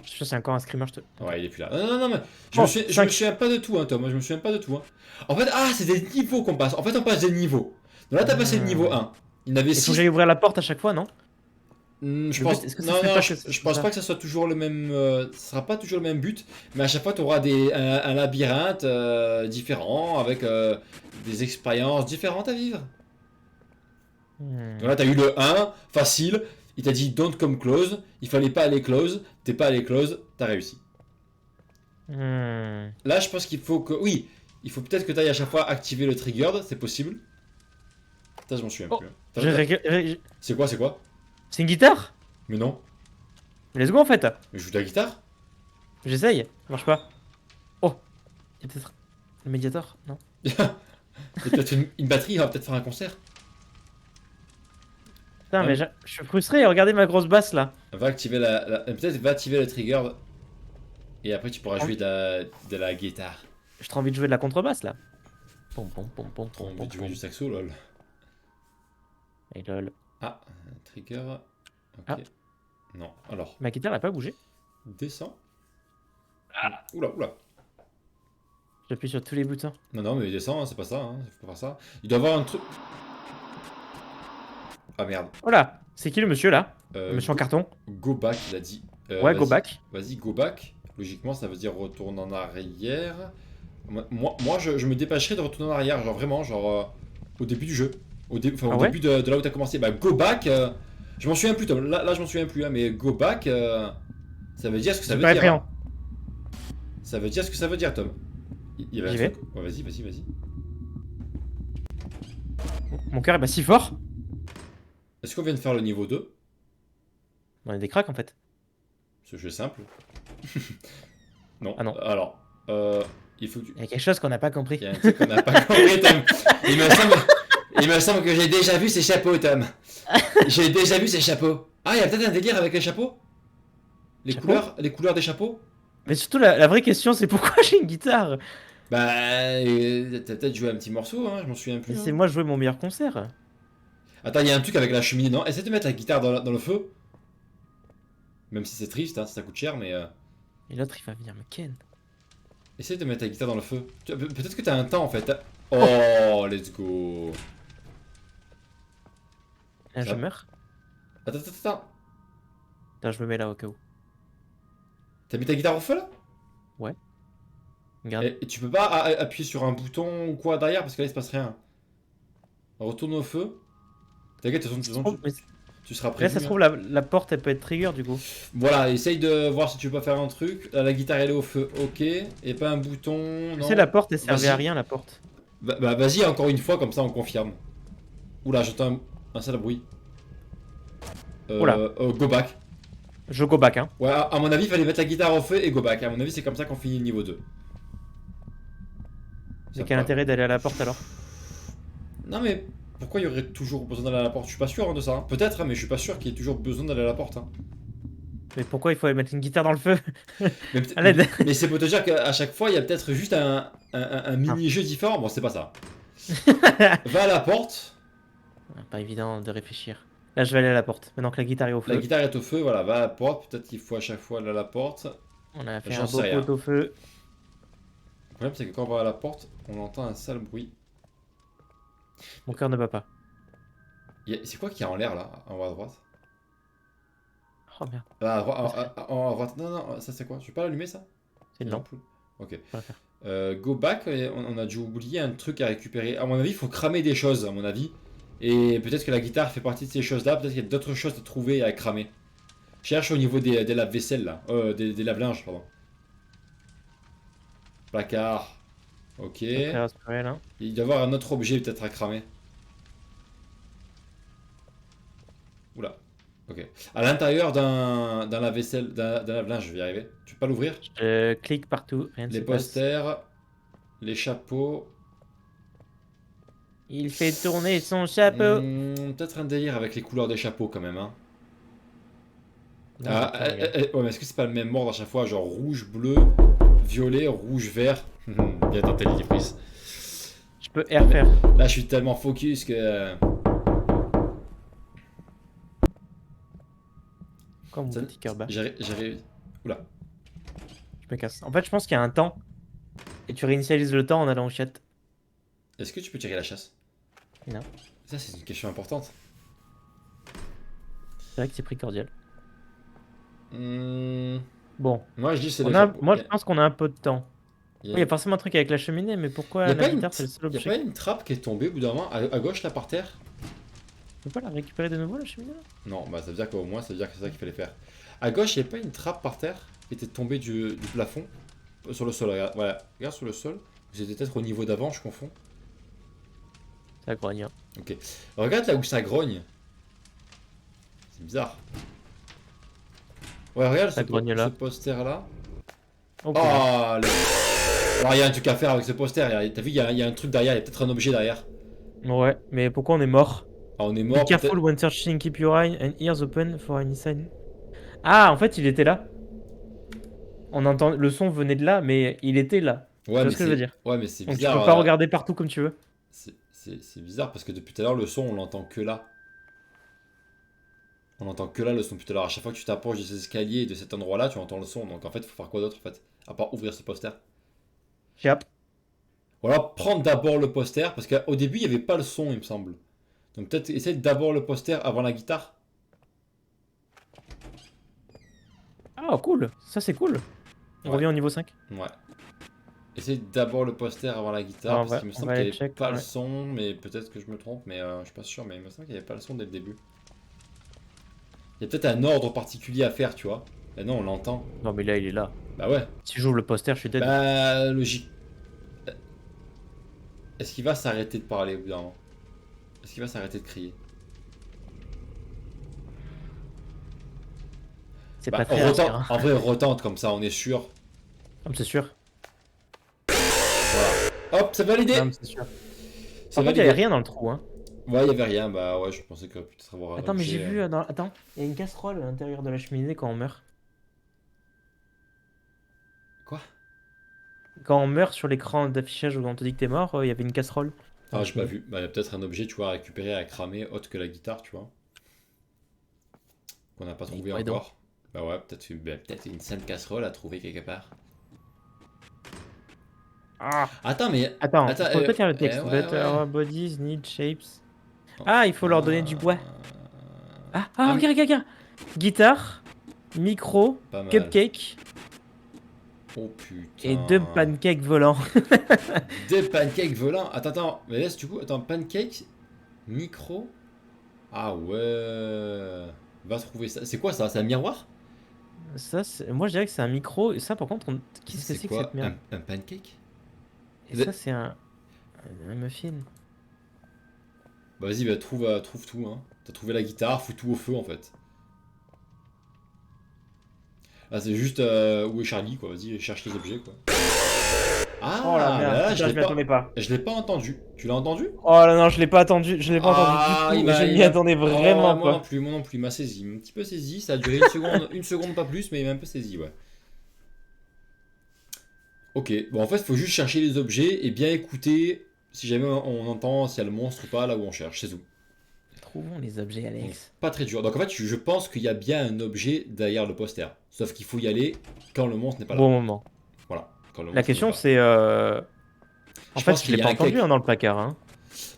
Je suis sûr c'est encore un screamer, je te. Ouais, il est plus là. Non, mais je Bon, me souviens, je me cinq. souviens pas de tout, hein, Tom. Je me souviens pas de tout. Hein. En fait, c'est des niveaux qu'on passe. En fait, on passe des niveaux. Donc là, t'as passé le niveau 1. Il y en avait Il faut 6. que j'aille ouvrir la porte à chaque fois, non? Je Le pense, but, est-ce que ça non, serait non, pas je, que c'est je pense ça pas que ça soit toujours le même. Ce sera pas toujours le même but, mais à chaque fois, tu auras un labyrinthe différent avec des expériences différentes à vivre. Donc là, t'as eu le 1, facile. Il t'a dit don't come close. Il fallait pas aller close. T'es pas allé close. T'as réussi. Hmm. Là, je pense qu'il faut que. Oui, il faut peut-être que tu ailles à chaque fois activer le trigger. C'est possible. Ça, je m'en souviens Oh, plus. C'est quoi, c'est quoi? C'est une guitare? Mais non. Mais let's go en fait. Mais je joue de la guitare. J'essaye. Ça marche pas. Oh. Il y a peut-être le médiator, non? Il y a peut-être une batterie. On va peut-être faire un concert. Putain, Ah mais oui. je suis frustré. Regardez ma grosse basse là. Va activer peut-être va activer le trigger. Et après, tu pourras jouer de la guitare. J'ai trop envie de jouer de la contrebasse là. Pom pom pom pom Trop pom envie pom de jouer pom. du saxo, lol. Et lol. Ah, un trigger. Ok. Ah. Non, alors, Ma guitare elle a pas bougé. descends. Oula. J'appuie sur tous les boutons. Non, mais descends, hein, c'est pas ça. Hein, faut pas faire ça. Il doit avoir un truc. Ah merde. Oh là. C'est qui le monsieur là? Le monsieur en Go, carton. go back, il a dit. Ouais, go Vas-y. back. Vas-y, go back. Logiquement, ça veut dire retourne en arrière. Moi je me dépêcherais de retourner en arrière, genre vraiment, au début du jeu. Au Ah ouais début de là où t'as commencé. Bah, go back, je m'en souviens plus, Tom. Là, je m'en souviens plus, hein, mais go back, ça veut dire ce que ça veut Super dire. effrayant. Ça veut dire ce que ça veut dire, Tom. Il y avait un J'y vais. truc. Ouais, vas-y. Mon cœur est pas si fort. Est-ce qu'on vient de faire le niveau 2? On est des cracks en fait. Ce jeu est simple. Non. Ah non. Alors, Il faut que tu... Il y a quelque chose qu'on n'a pas compris. Il y a un truc qu'on n'a pas compris, Tom. Il me semble que j'ai déjà vu ces chapeaux, Tom. J'ai déjà vu ces chapeaux. Ah, il y a peut-être un délire avec les chapeaux. Chapeau Les couleurs des chapeaux. Mais surtout, la vraie question, c'est pourquoi j'ai une guitare? Bah, t'as peut-être joué un petit morceau, hein, je m'en souviens plus. C'est Hein. moi jouer mon meilleur concert. Attends, il y a un truc avec la cheminée, non? Essaie de mettre la guitare dans le feu. Même si c'est triste, hein, ça coûte cher, mais... Et l'autre, il va venir me ken. Essaye de mettre ta guitare dans le feu. Peut-être que t'as un temps en fait. Oh, let's go. Là, je Ça- meurs. Attends. Attends, je me mets là au cas où. T'as mis ta guitare au feu là? Regarde. Et tu peux pas appuyer sur un bouton ou quoi derrière parce que là il se passe rien. Retourne au feu. T'inquiète, de toute façon, tu seras Là, prévenu. ça se trouve, hein. la porte, elle peut être trigger du coup. Voilà, essaye de voir si tu peux pas faire un truc. Là, la guitare elle est au feu, ok. Et pas un bouton. Tu Non. sais, la porte, elle servait Vas-y. à rien, la porte. Bah vas-y encore une fois, comme ça on confirme. Oula, j'entends un sale bruit. Oula. Go back. Je go back, hein. Ouais, à mon avis, il fallait mettre la guitare au feu et go back. À mon avis, c'est comme ça qu'on finit le niveau 2. C'est quel intérêt d'aller à la porte alors? Non, mais pourquoi il y aurait toujours besoin d'aller à la porte? Je suis pas sûr hein, de ça. Hein. Peut-être, hein, mais je suis pas sûr qu'il y ait toujours besoin d'aller à la porte. Hein. Mais pourquoi il faut aller mettre une guitare dans le feu? Mais, À l'aide. mais c'est pour te dire qu'à chaque fois, il y a peut-être juste un mini-jeu différent. Bon, c'est pas ça. Va à la porte. Pas évident de réfléchir. Là, je vais aller à la porte. Maintenant que la guitare est au feu. La guitare est au feu, voilà, va à la porte. Peut-être qu'il faut à chaque fois aller à la porte. On a fait J'en un sais beau rien. pot au feu. Le problème, c'est que quand on va à la porte, on entend un sale bruit. Mon cœur ne bat pas. C'est quoi qu'il y a en l'air là, en haut à droite? Oh merde, Là, en haut à droite. Non, ça c'est quoi? Je vais pas l'allumer ça? c'est une lampe. L'ampoule. Ok. On va faire. Go back, on a dû oublier un truc à récupérer. À mon avis, il faut cramer des choses, à mon avis. Et peut-être que la guitare fait partie de ces choses-là. Peut-être qu'il y a d'autres choses à trouver et à cramer. Cherche au niveau des lave-vaisselle là. Des lave-linges, pardon. Placard. Ok. Très rassuré, là. Il doit y avoir un autre objet peut-être à cramer. Oula. Ok. À l'intérieur d'un lave-vaisselle, d'un lave-linge, je vais y arriver. Tu peux pas l'ouvrir? Je clique partout, rien ne Les se passe. posters, les chapeaux. Il fait tourner son chapeau. Peut-être un délire avec les couleurs des chapeaux quand même. Hein. Non, Ah, attends, regarde. ouais, mais est-ce que c'est pas le même ordre à chaque fois? Genre rouge, bleu, violet, rouge, vert. Bien tenté, les prises. Je peux R faire. Là, je suis tellement focus que. Comme mon Ça- petit cœur bat. J'ai. Oula. Je me casse. En fait, je pense qu'il y a un temps. Et tu réinitialises le temps en allant au chat. Est-ce que tu peux tirer la chasse? Non. Ça, c'est une question importante. C'est vrai que c'est primordial. Hmm, Bon. Moi, je dis c'est le Moi, chapeau. je pense qu'on a un peu de temps. Il Oui, il y a forcément un truc avec la cheminée, mais pourquoi y a la pas une- guitare, c'est le seul y a objet? pas une trappe qui est tombée au bout d'un moment à gauche là par terre? Tu peux pas la récupérer de nouveau, la cheminée là? Non, bah ça veut dire qu'au moins ça veut dire que c'est ça qu'il fallait faire. À gauche, il n'y a pas une trappe par terre qui était tombée du plafond sur le sol. Regarde, voilà, regarde sur le sol. J'étais peut-être au niveau d'avant, je confonds. Ça grogne. Hein. Ok. Regarde là où ça grogne. C'est bizarre. Ouais, regarde Ça grogne là. ce poster là. Oh, Oh, alors il y a un truc à faire avec ce poster. T'as vu, il y a un truc derrière, il y a peut-être un objet derrière. ouais, mais pourquoi on est mort? Ah, on est Be mort. careful peut-être- when searching, keep your eye and ears open for any sign. Ah, en fait, il était là. On entend, le son venait de là, mais il était là. Ouais, vois mais ce que je veux dire. Ouais, mais c'est Donc bizarre. tu peux pas regarder partout comme tu veux. C'est bizarre parce que depuis tout à l'heure, le son, on l'entend que là. On n'entend que là le son depuis tout à l'heure. À chaque fois que tu t'approches de ces escaliers et de cet endroit-là, tu entends le son. Donc en fait, il faut faire quoi d'autre en fait? À part ouvrir ce poster. Yep. Ou alors prendre d'abord le poster parce qu'au début, il n'y avait pas le son, il me semble. Donc peut-être essayer d'abord le poster avant la guitare. Ah, cool. Ça, c'est cool. On Ouais. revient au niveau 5. Ouais. Essayer d'abord le poster avant la guitare Ah, on parce va- qu'il me on semble va qu'il n'y aller avait check, pas le ouais. son, mais peut-être que je me trompe, mais je suis pas sûr, mais il me semble qu'il n'y avait pas le son dès le début. Il y a peut-être un ordre particulier à faire, tu vois. Et non, on l'entend. Non, mais là, il est là. Bah ouais. Si j'ouvre le poster, je suis dead. Bah, logique. Est-ce qu'il va s'arrêter de parler au bout d'un moment? Est-ce qu'il va s'arrêter de crier? C'est Bah, pas très retente, rassurant. en vrai, retente comme ça, on est sûr. Comme c'est sûr. Hop, c'est validé. Non, mais c'est sûr. C'est Par contre, il validé. y avait rien dans le trou, hein. Ouais, il y avait rien. Bah ouais, je pensais que peut-être avoir un Attends, mais j'ai objet, vu Attends, il y a une casserole à l'intérieur de la cheminée quand on meurt. Quoi? Quand on meurt sur l'écran d'affichage où on te dit que t'es mort, il y avait une casserole. dans Ah, la j'ai pas cheminée. vu. Bah, il y a peut-être un objet, tu vois, à récupérer, à cramer, autre que la guitare, tu vois. Qu'on n'a pas Mais trouvé ouais, donc. encore. Bah ouais, peut-être une simple casserole à trouver quelque part. Ah. Attends, mais. Attends, Attends, faut peut-être lire le texte. ouais, Better ouais. bodies need shapes. Ah, il faut leur donner du bois. Ah, Ah, regarde, regarde, regarde. Guitare, micro, pas mal. cupcake Oh et 2 putain. pancakes volants. Des pancakes volants. Attends. Mais laisse du coup. Attends, pancake, micro. Ah ouais. Va trouver ça. C'est quoi ça? C'est un miroir? Ça, moi je dirais que c'est un micro. Et ça, par contre, qu'est-ce que C'est c'est que quoi? cette merde? Un pancake? Et ça, c'est un muffin. Bah vas-y, bah trouve tout, hein. T'as trouvé la guitare, fous tout au feu en fait. Ah, c'est juste où est Charlie, quoi. Vas-y, cherche les objets, quoi. Oh la Ah, merde, là, putain, je m'y attendais pas. je l'ai pas entendu. Tu l'as entendu? Oh là non, je l'ai pas attendu, je l'ai pas entendu Ah, du tout. Je m'y attendais vraiment moi non pas. plus, moi non plus. Il m'a saisi, un petit peu saisi. Ça a duré une seconde pas plus, mais il m'a un peu saisi, ouais. Ok, bon, en fait, il faut juste chercher les objets et bien écouter si jamais on entend s'il y a le monstre ou pas là où on cherche, c'est tout. Trouvons les objets, Donc, Alex. pas très dur. Donc en fait, je pense qu'il y a bien un objet derrière le poster. Sauf qu'il faut y aller quand le monstre n'est pas là. Bon moment. Voilà. Quand le La monstre question n'est pas. c'est. En Je fait, pense je qu'il l'ai y a pas un entendu cake. hein, dans le placard. Hein.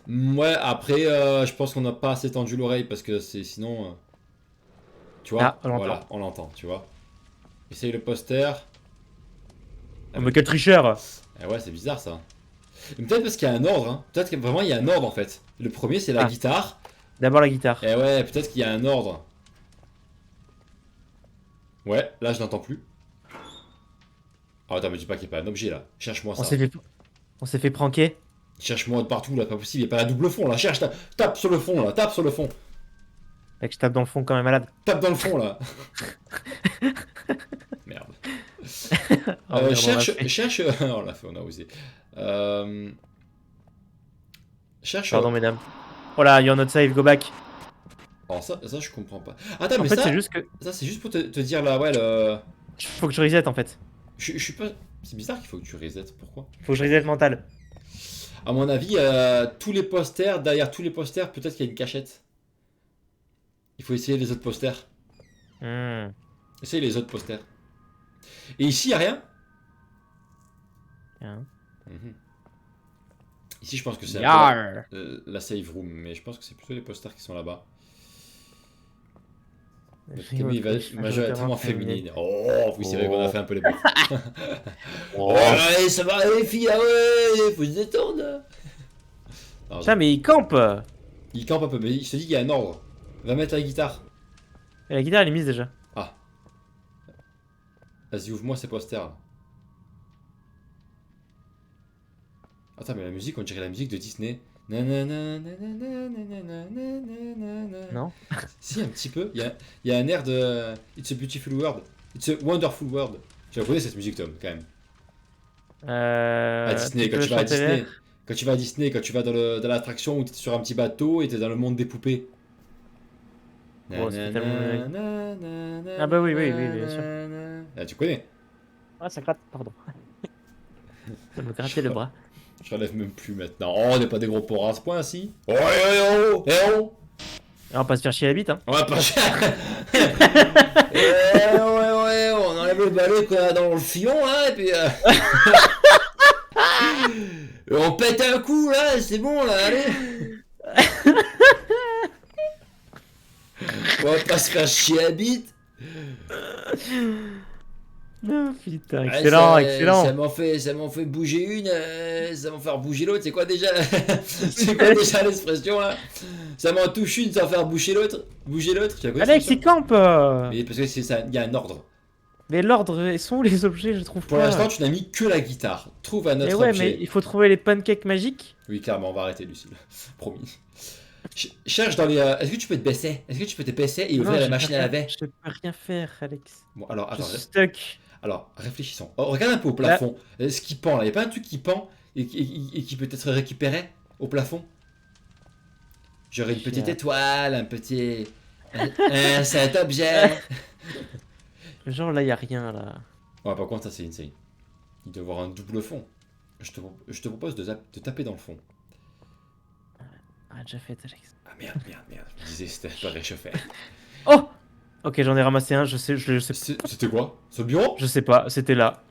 Ouais, après, je pense qu'on n'a pas assez tendu l'oreille parce que c'est sinon. Tu vois, Ah, on l'entend. voilà, on l'entend, tu vois. Essaye le poster. Oh, mais quel tricheur! Eh ouais, c'est bizarre ça. Mais peut-être parce qu'il y a un ordre, hein. Peut-être que vraiment il y a un ordre en fait. Le premier c'est la Ah. guitare. D'abord la guitare. Et ouais, peut-être qu'il y a un ordre. Ouais, là je n'entends plus. Oh, attends, me dis pas qu'il n'y a pas un objet là. Cherche-moi On ça. s'est fait pranker. Cherche-moi de partout là, pas possible, il n'y a pas la double fond là. Cherche, tape sur le fond là, tape sur le fond. Mec, je tape dans le fond quand même malade. Tape dans le fond là. Merde. Oh, merde, on l'a fait. Cherche. On l'a fait, on a osé. Cherche. Pardon, mesdames. Oh là, you're not safe, go back. Alors ça je comprends pas. Attends, En mais fait, ça, c'est juste que. ça c'est juste pour te dire là, ouais, le. Faut que je reset en fait. Je suis pas. C'est bizarre qu'il faut que tu reset. Pourquoi? Faut que je reset mental. À mon avis, tous les posters, derrière tous les posters, peut-être qu'il y a une cachette. Il faut essayer les autres posters. Essaye les autres posters. Et ici, il n'y a rien? Hein. Mhm. Ici, je pense que c'est un peu Yarr. la save room, mais je pense que c'est plutôt les posters qui sont là-bas. Notre Oui, Camille ouais, majoritairement féminine. Oh, oui, c'est vrai qu'on a Oh. fait un peu les bêtes. Oh. Ouais, ça va, les filles, ah ouais, faut se détendre. Non, Putain, mais il campe! il campe un peu, mais je te dis qu'il y a un ordre. Va mettre la guitare. Et la guitare elle est mise déjà. Ah. Vas-y, ouvre-moi ces posters là. Attends, mais la musique, on dirait la musique de Disney. Nanana, nanana, nanana, nanana. Non? Si, un petit peu. Il y a un air de It's a Beautiful World. It's a Wonderful World. Tu la connais cette musique, Tom, quand même. À Disney, Tu quand peux tu vas à chanter Disney. l'air Quand tu vas à Disney, quand tu vas dans l'attraction où tu es sur un petit bateau et tu es dans le monde des poupées. Oh, c'est tellement- Nanana, Ah bah oui, oui, oui, bien sûr. Ah, tu connais. Ah, ça gratte, pardon. Ça me grattait le bras. Je relève même plus maintenant. Oh, on n'est pas des gros porcs à ce point, si. Oh, oh, oh. Alors, on va pas se faire chier la bite, hein. On va pas cher. Ouais, on enlève le balai qu'on a dans le fion, hein, et puis. On pète un coup, là, c'est bon, là, allez. On va pas se faire chier à bite. Oh, putain, Ouais, excellent, ça, excellent. Ça m'en fait bouger une, ça m'en faire bouger l'autre. C'est quoi déjà c'est quoi déjà l'expression là? Ça m'en touche une sans faire bouger l'autre. Bouger l'autre, tu la connais, Alex, cette il campe! Mais parce que c'est ça, il y a un ordre. Mais l'ordre, ils sont où les objets? Je trouve Pour pas. l'instant, tu n'as mis que la guitare. Trouve un autre Mais ouais, objet. mais il faut trouver les pancakes magiques. Oui, clairement, on va arrêter, Lucille. Promis. Cherche dans les. Est-ce que tu peux te baisser? Est-ce que tu peux te baisser et ouvrir Non, la je machine peux à rien- laver? Je peux rien faire, Alex. Bon, alors, Je attends. suis stuck. Alors, réfléchissons. Oh, regarde un peu au plafond. Ce qui pend là, il n'y a pas un truc qui pend? et qui peut être récupéré au plafond. J'aurais une petite étoile, un petit... cet objet. Genre là, y a rien là. Ouais, par contre, ça c'est insane. Il doit y avoir un double fond. Je te propose de taper dans le fond. Ah, déjà fait, Alex. Ah merde. Je me disais c'était pas réchauffé. Oh! Ok, j'en ai ramassé un, je sais C'était quoi? Ce bureau? Je sais pas, c'était là,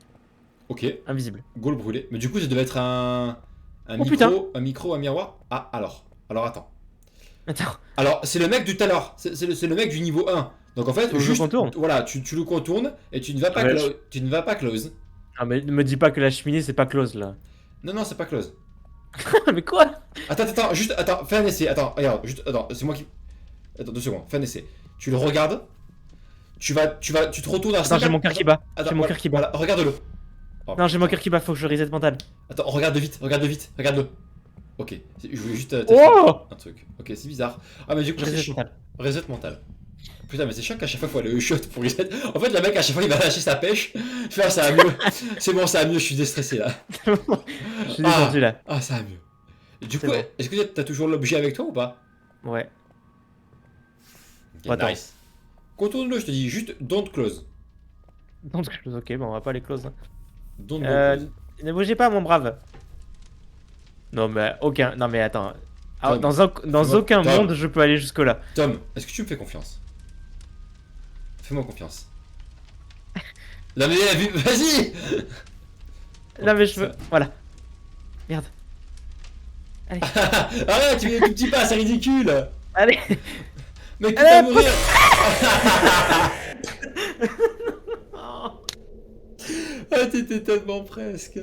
Ok, invisible. Gaule brûlé. Mais du coup, ça devait être un Oh, putain. micro, un miroir. Ah, alors attends. Attends, Alors, c'est le mec du tout à l'heure. C'est le mec du niveau 1. Donc en fait, Faut que je le contourne. voilà, tu le contournes et tu ne vas pas, Ouais, tu ne vas pas close. ah, mais ne me dis pas que la cheminée c'est pas close là. Non, c'est pas close. Mais quoi? Attends, juste, attends, fais un essai. Attends, regarde, juste, attends, c'est moi qui. Attends, 2 secondes, fais un essai. Tu le regardes. Tu te retournes à Attends, j'ai mon cœur qui bat. Attends, J'ai mon cœur qui bat. voilà, regarde-le. Non, j'ai mon cœur qui bat, faut que je reset mental. Attends, regarde vite, regarde-le. Ok, je voulais juste tester Oh! un truc. Ok, c'est bizarre. Ah, mais du coup, Je c'est reset chiant. mental. Reset mental. Putain, mais c'est chiant qu'à chaque fois, il faut aller au shot pour reset. En fait, le mec, à chaque fois, il va lâcher sa pêche. Faire ah, ça va mieux. C'est bon, ça va mieux, je suis déstressé là. Je suis descendu là. Ah, ça va mieux. Et du C'est coup, bon. est-ce que t'as toujours l'objet avec toi ou pas? Ouais. Ok, Attends. nice. Contourne-le, je te dis, juste don't close. Donc, ok, bon, on va pas les close. Hein. Don't go close. Ne bougez pas, mon brave. Non, mais aucun. Non, mais attends. Ah, Tom, dans fais-moi- aucun Tom. monde je peux aller jusque là. Tom, est-ce que tu me fais confiance? Fais-moi confiance. Non mais vas-y. Non, mais je veux. Voilà. Merde. Arrête, tu fais des tout petits pas, c'est ridicule. Allez. Mais qui Allez, va mourir? Ah, t'étais tellement presque.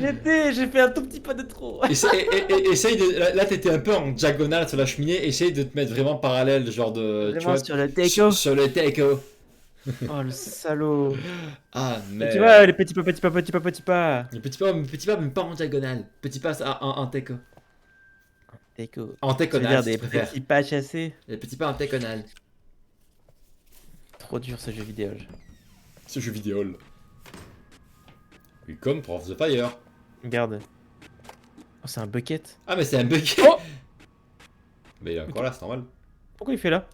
J'ai fait un tout petit pas de trop. Essaye de. Là, t'étais un peu en diagonale sur la cheminée. Essaye de te mettre vraiment parallèle, genre de. Tu Vraiment vois, sur le teco. sur le teco. Oh, le salaud. Ah, mais. Tu vois, les petits pas, petits pas, petits pas, petits pas. Les petits pas, mais pas en diagonale. Petit pas en teco. Teco. En Tu veux teconal, dire si des tu préfères. petits pas chassés. Les petits pas en teconal. Trop dur ce jeu vidéo. Ce jeu vidéo. Welcome Prof the Fire. Regarde. Oh, c'est un bucket. Ah, mais c'est un bucket. Oh. Mais il est encore là, c'est normal. Pourquoi il fait là?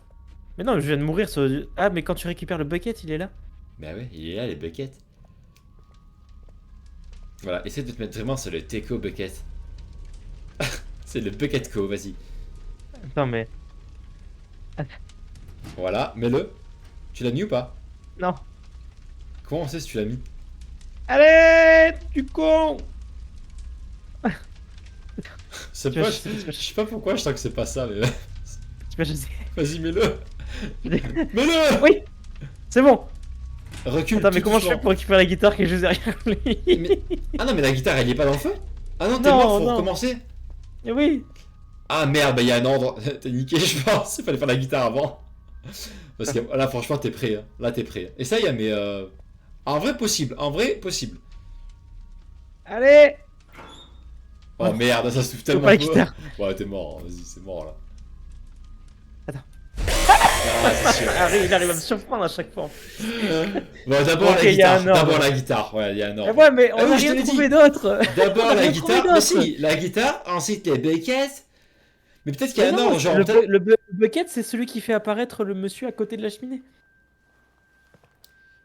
Mais non, je viens de mourir sur... Ah, mais quand tu récupères le bucket, il est là. Bah ouais, il est là, les buckets. Voilà, essaie de te mettre vraiment sur le Teco bucket. C'est le bucket co, vas-y. Attends, mais... Voilà, mets-le. Tu l'as mis ou pas? Non. Comment on sait si tu l'as mis? Allez, du con. C'est Tu pas, vas- je sais pas pourquoi je sens que c'est pas ça, mais Tu peux chasser. vas-y, mets-le. Mets-le. Oui. C'est bon. Recule. Attends, mais tout comment je doucement. fais pour récupérer la guitare qui est juste derrière lui? Mais- Ah non, mais la guitare, elle y est pas dans le feu? Ah non, t'es Non, mort, faut non. recommencer. Eh oui. Ah merde, bah il y a un ordre. T'es niqué, je pense. Il fallait faire la guitare avant. Parce que là, franchement, t'es prêt. Hein. Là, t'es prêt. Et ça, il y a, mais. En vrai, possible. En vrai, possible. Allez. Oh merde, ça souffle Faut tellement pas la peu. guitare. Ouais, t'es mort. Vas-y, c'est mort là. Attends. Ah, c'est sûr. Il arrive à me surprendre à chaque fois. Bon, d'abord Ok, la y a un guitare. ordre. D'abord la guitare. Ouais, il y a un Eh ordre. ouais, mais on Ah oui, a je te rien l'ai trouvé dit. d'autre. D'abord On a la rien guitare. trouvé Mais d'autre. si, la guitare, ensuite les buckets. Mais peut-être qu'il y a Mais un non, ordre, genre. le, peut-être- le bucket, c'est celui qui fait apparaître le monsieur à côté de la cheminée.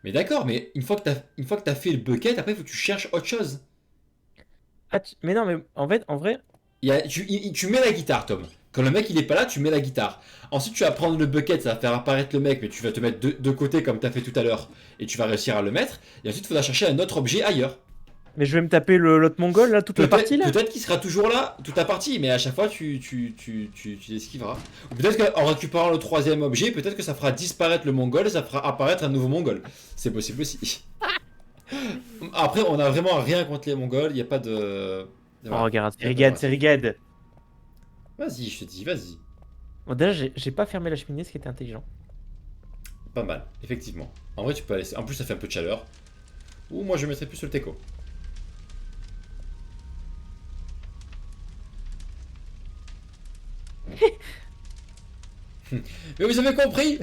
Mais d'accord, mais une fois que t'as fait le bucket, après, il faut que tu cherches autre chose. Ah, mais non, mais en fait, en vrai, Tu mets la guitare, Tom. Quand le mec il est pas là, tu mets la guitare. Ensuite, tu vas prendre le bucket, ça va faire apparaître le mec, mais tu vas te mettre de côté comme t'as fait tout à l'heure, et tu vas réussir à le mettre. Et ensuite, il faudra chercher un autre objet ailleurs. mais je vais me taper l'autre mongol là, toute la partie là. Peut-être qu'il sera toujours là, toute la partie, mais à chaque fois, tu esquiveras. Ou peut-être qu'en récupérant le troisième objet, peut-être que ça fera disparaître le mongol et ça fera apparaître un nouveau mongol. C'est possible aussi. Après, on a vraiment rien contre les mongols, il n'y a pas de. Oh, regarde, c'est Y a pas de rigade, race. c'est rigade. Vas-y, je te dis, vas-y. Bon, déjà, j'ai pas fermé la cheminée, ce qui était intelligent. Pas mal, effectivement. En vrai, tu peux laisser. En plus, ça fait un peu de chaleur. Ou moi, je mettrais plus sur le teco. Mais vous avez compris.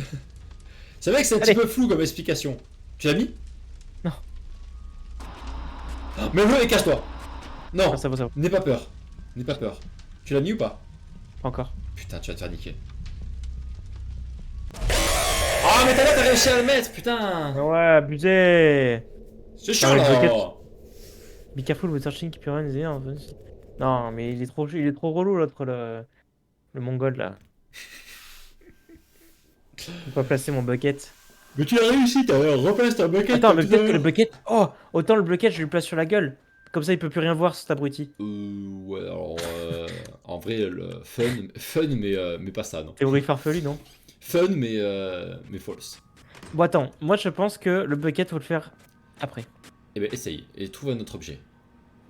C'est vrai que c'est un petit Allez. peu flou comme explication. Tu l'as mis? Non. Mais le et cache-toi. Non, Ah, ça va, ça va. n'aie pas peur. N'aie pas peur. Tu l'as mis ou pas? Pas encore. Putain, tu vas te faire niquer. Ah, mais t'as réussi à le mettre, putain. Ouais, abusé. C'est chiant Ah, le bucket. là. Be careful with searching, keep your hands in. Non, mais il est trop relou l'autre, le mongol là. Je peux pas placer mon bucket. Mais tu as réussi, t'as replace ta bucket. Attends, comme mais tout à peut-être que le l'heure. bucket. Oh, autant le bucket, je lui place sur la gueule. Comme ça, il peut plus rien voir, cet abruti. Ouais, alors, en vrai, le fun mais pas ça, non. Théorie farfelue, non? Fun, mais false. Bon, attends, moi je pense que le bucket, faut le faire après. Eh ben, essaye, et trouve un autre objet.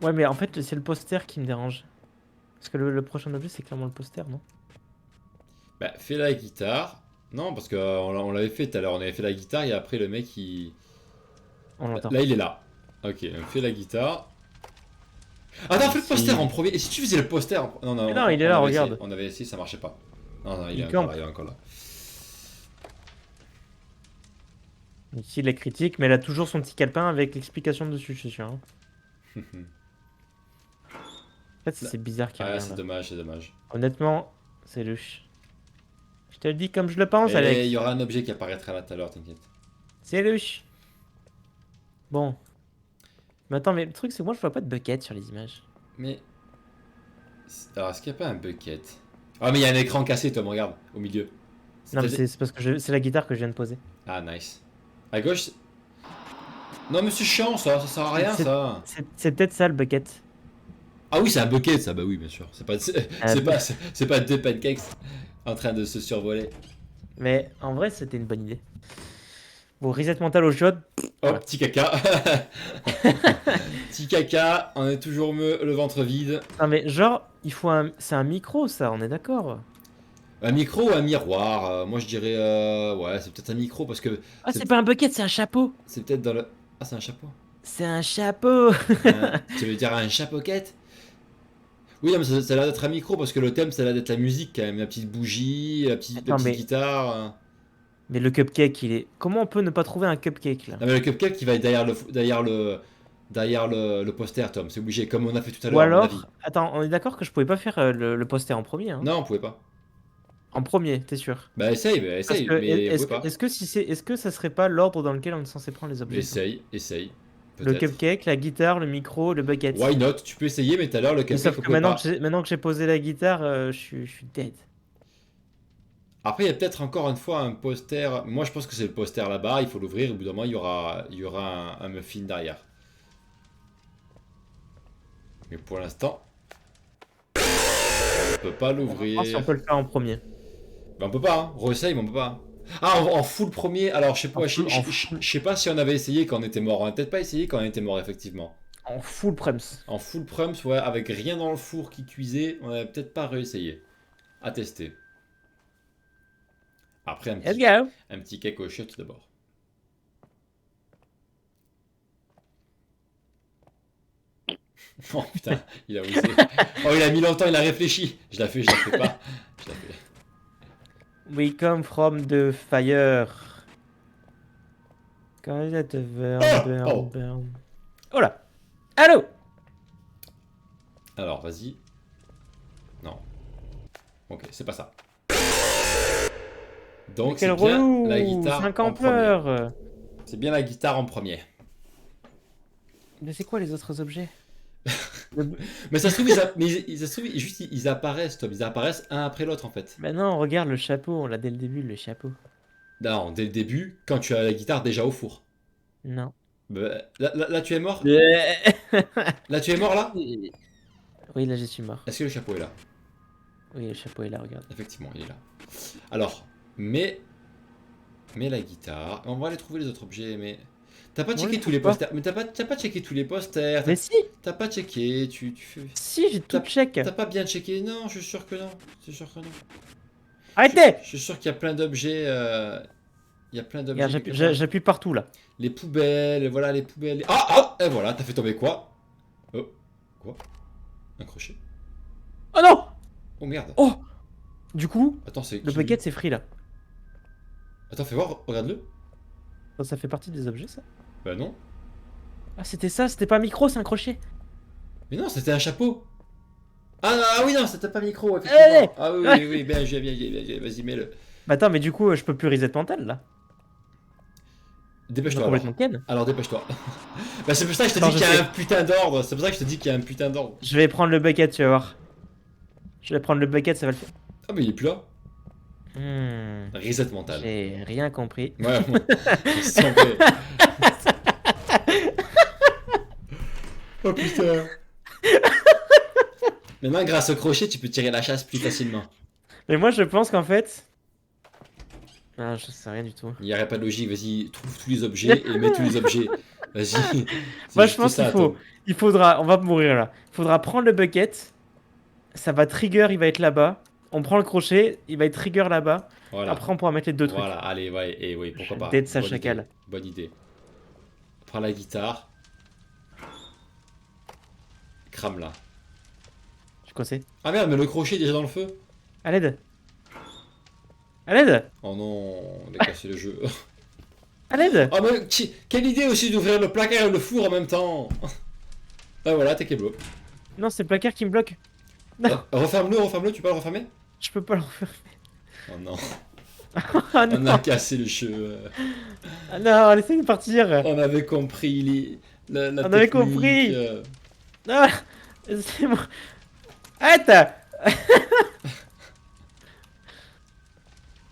Ouais, mais en fait, c'est le poster qui me dérange. Parce que le prochain objet, c'est clairement le poster, non? Bah, fais la guitare. Non, parce que on l'avait fait tout à l'heure, on avait fait la guitare, et après, le mec, il... On l'entend. Là, il est là. Ok, on fait la guitare. Attends, fais le poster en premier. Et si tu faisais le poster Non, non, Non, il est là, avait regarde. essayé, on avait essayé, ça marchait pas. Non, non, il Il est encore campe. là, il est encore là. Ici, il est critique, mais elle a toujours son petit calepin avec l'explication dessus, je suis sûr. Hein. En fait, c'est bizarre qu'il y ait Ah, rien c'est là. dommage, c'est dommage. Honnêtement, c'est louche. Je te le dis comme je le pense, Et Alex. il y aura un objet qui apparaîtra là tout à l'heure, t'inquiète. C'est louche. Bon. Mais attends, mais le truc, c'est que moi, je vois pas de bucket sur les images. Mais... Alors, est-ce qu'il n'y a pas un bucket? Ah, mais il y a un écran cassé, Tom, regarde, au milieu. Non, mais peut-être- c'est parce que c'est la guitare que je viens de poser. Ah, nice. À gauche... Non, mais c'est chiant, ça sert à rien, C'est- ça. C'est peut-être ça le bucket. Ah oui, c'est un bucket, ça, bah oui, bien sûr. C'est pas, c'est pas deux pancakes en train de se survoler. Mais en vrai, c'était une bonne idée. Bon, reset mental au chaude. Oh, Voilà. petit caca. Petit caca, on est toujours mieux, le ventre vide. Non, mais genre, il faut un. C'est un micro, ça, on est d'accord. Un micro ou un miroir moi je dirais, ouais, c'est peut-être un micro parce que Ah, c'est pas un bucket, c'est un chapeau. c'est peut-être dans le... Ah, c'est un chapeau. C'est un chapeau. Tu veux dire un chapeauquette? Oui, non, mais ça a l'air d'être un micro parce que le thème, ça a l'air d'être la musique quand même. La petite bougie, la petite Attends, mais- guitare. Mais le cupcake, il est. Comment on peut ne pas trouver un cupcake là? Non, mais le cupcake qui va être derrière le poster, Tom. C'est obligé, comme on a fait tout à Ou l'heure, à mon avis. alors, attends, on est d'accord que je pouvais pas faire le poster en premier. Hein. Non, on pouvait pas. En premier, t'es sûr? Bah, essaye, Parce que mais on pouvait pas. est-ce que ça serait pas l'ordre dans lequel on est censé prendre les objets? ça Essaye. Le Peut-être. cupcake, la guitare, le micro, le bucket. Why not? Tu peux essayer, mais tout à l'heure, le Mais cupcake, sauf on que pouvait pas. maintenant que j'ai posé la guitare, je suis dead. Après, il y a peut-être encore une fois un poster. Moi, je pense que c'est le poster là-bas. Il faut l'ouvrir. Au bout d'un moment, il y aura un muffin derrière. Mais pour l'instant, on ne peut pas On va l'ouvrir. voir si on peut le faire en premier. Ben, on peut pas, hein. Re-essaye, mais on peut pas. Ah, en full premier. Alors, je sais pas, En full- je sais pas si on avait essayé quand on était mort. On a peut-être pas essayé quand on était mort, effectivement. En full prems. En full prums, ouais, avec rien dans le four qui cuisait, on avait peut-être pas réessayé. À tester. Après, Let's go. un petit cake au chiottes d'abord. Oh putain, il a osé. Oh, il a mis longtemps, il a réfléchi. Je la fais pas. Je la fais. We come from the fire. Quand il te burn, burn, Oh. burn. Oh là. Allô. Alors, vas-y. Non. Ok, c'est pas ça. Donc, Quel c'est bien relou. la guitare 5 en premier. ampleurs. C'est bien la guitare en premier. Mais c'est quoi les autres objets? Mais ça se trouve, ils apparaissent, Tom. Ils apparaissent un après l'autre, en fait. Bah non, regarde le chapeau, on l'a dès le début, le chapeau. Non, dès le début, quand tu as la guitare déjà au four. Non. Bah, là, tu es mort? oui, Là, tu es mort, là? là je suis mort. Est-ce que le chapeau est là? Oui, le chapeau est là, regarde. Effectivement, il est là. Alors, mais la guitare... On va aller trouver les autres objets, mais... T'as pas On checké les tous trouve les pas. posters. Mais t'as pas checké tous les posters. Mais si, T'as pas checké, tu fais... si, j'ai tout check. T'as pas bien checké? Non, je suis sûr que non. Je suis sûr que non. Arrêtez. Je suis sûr qu'il y a plein d'objets... Il y a plein d'objets... Regarde, quelque part. j'appuie partout là. Les poubelles, voilà les poubelles. Ah! Et voilà, t'as fait tomber quoi? Oh, quoi? Un crochet? Oh non. Oh merde. Oh. Du coup, Attends, c'est le qui, bucket lui c'est free là. Attends, fais voir, regarde-le. Ça fait partie des objets ça? Bah non. Ah c'était ça, c'était pas un micro, c'est un crochet. Mais non, c'était un chapeau. Ah oui, non, c'était pas micro, effectivement. Allez. Ah oui, bien joué, vas-y, mets-le. Bah attends, mais du coup, je peux plus reset mental là. On a Dépêche-toi alors. complètement ken. Alors dépêche-toi. Bah c'est pour ça que je te Attends, dis je qu'il y a sais. un putain d'ordre. C'est pour ça que je te dis qu'il y a un putain d'ordre. Je vais prendre le bucket, tu vas voir. Je vais prendre le bucket, ça va le faire. Ah mais il est plus là. Hmm, Reset mental. J'ai rien compris. Ouais, moi, je sentais. Oh putain. Maintenant, grâce au crochet, tu peux tirer la chasse plus facilement. Mais moi, je pense qu'en fait. Ah, je sais rien du tout. Il n'y aurait pas de logique, vas-y, trouve tous les objets et mets tous les objets. Vas-y. C'est Moi, je juste pense ça, qu'il faut. Tom. Il faudra. On va mourir là. Il faudra prendre le bucket. Ça va trigger, il va être là-bas. On prend le crochet, il va être trigger là-bas. Voilà. Après, on pourra mettre les deux trucs. Voilà, allez, ouais, et oui, pourquoi Je pas. dead sa Bonne chacal. idée, bonne idée. Prends la guitare. Crame là. Je sais. Ah merde, mais le crochet est déjà dans le feu. À l'aide. À l'aide. Oh non, on a cassé le jeu. À l'aide. Oh mais quelle idée aussi d'ouvrir le placard et le four en même temps. Ah voilà, t'es keblo. Non, c'est le placard qui me bloque. Non. Referme-le, tu peux le refermer? Je peux pas le refaire. Oh non, Ah on non. a cassé le jeu. Ah non, laissez-nous partir. On avait compris la On avait technique, compris. Ah, c'est bon. Arrête.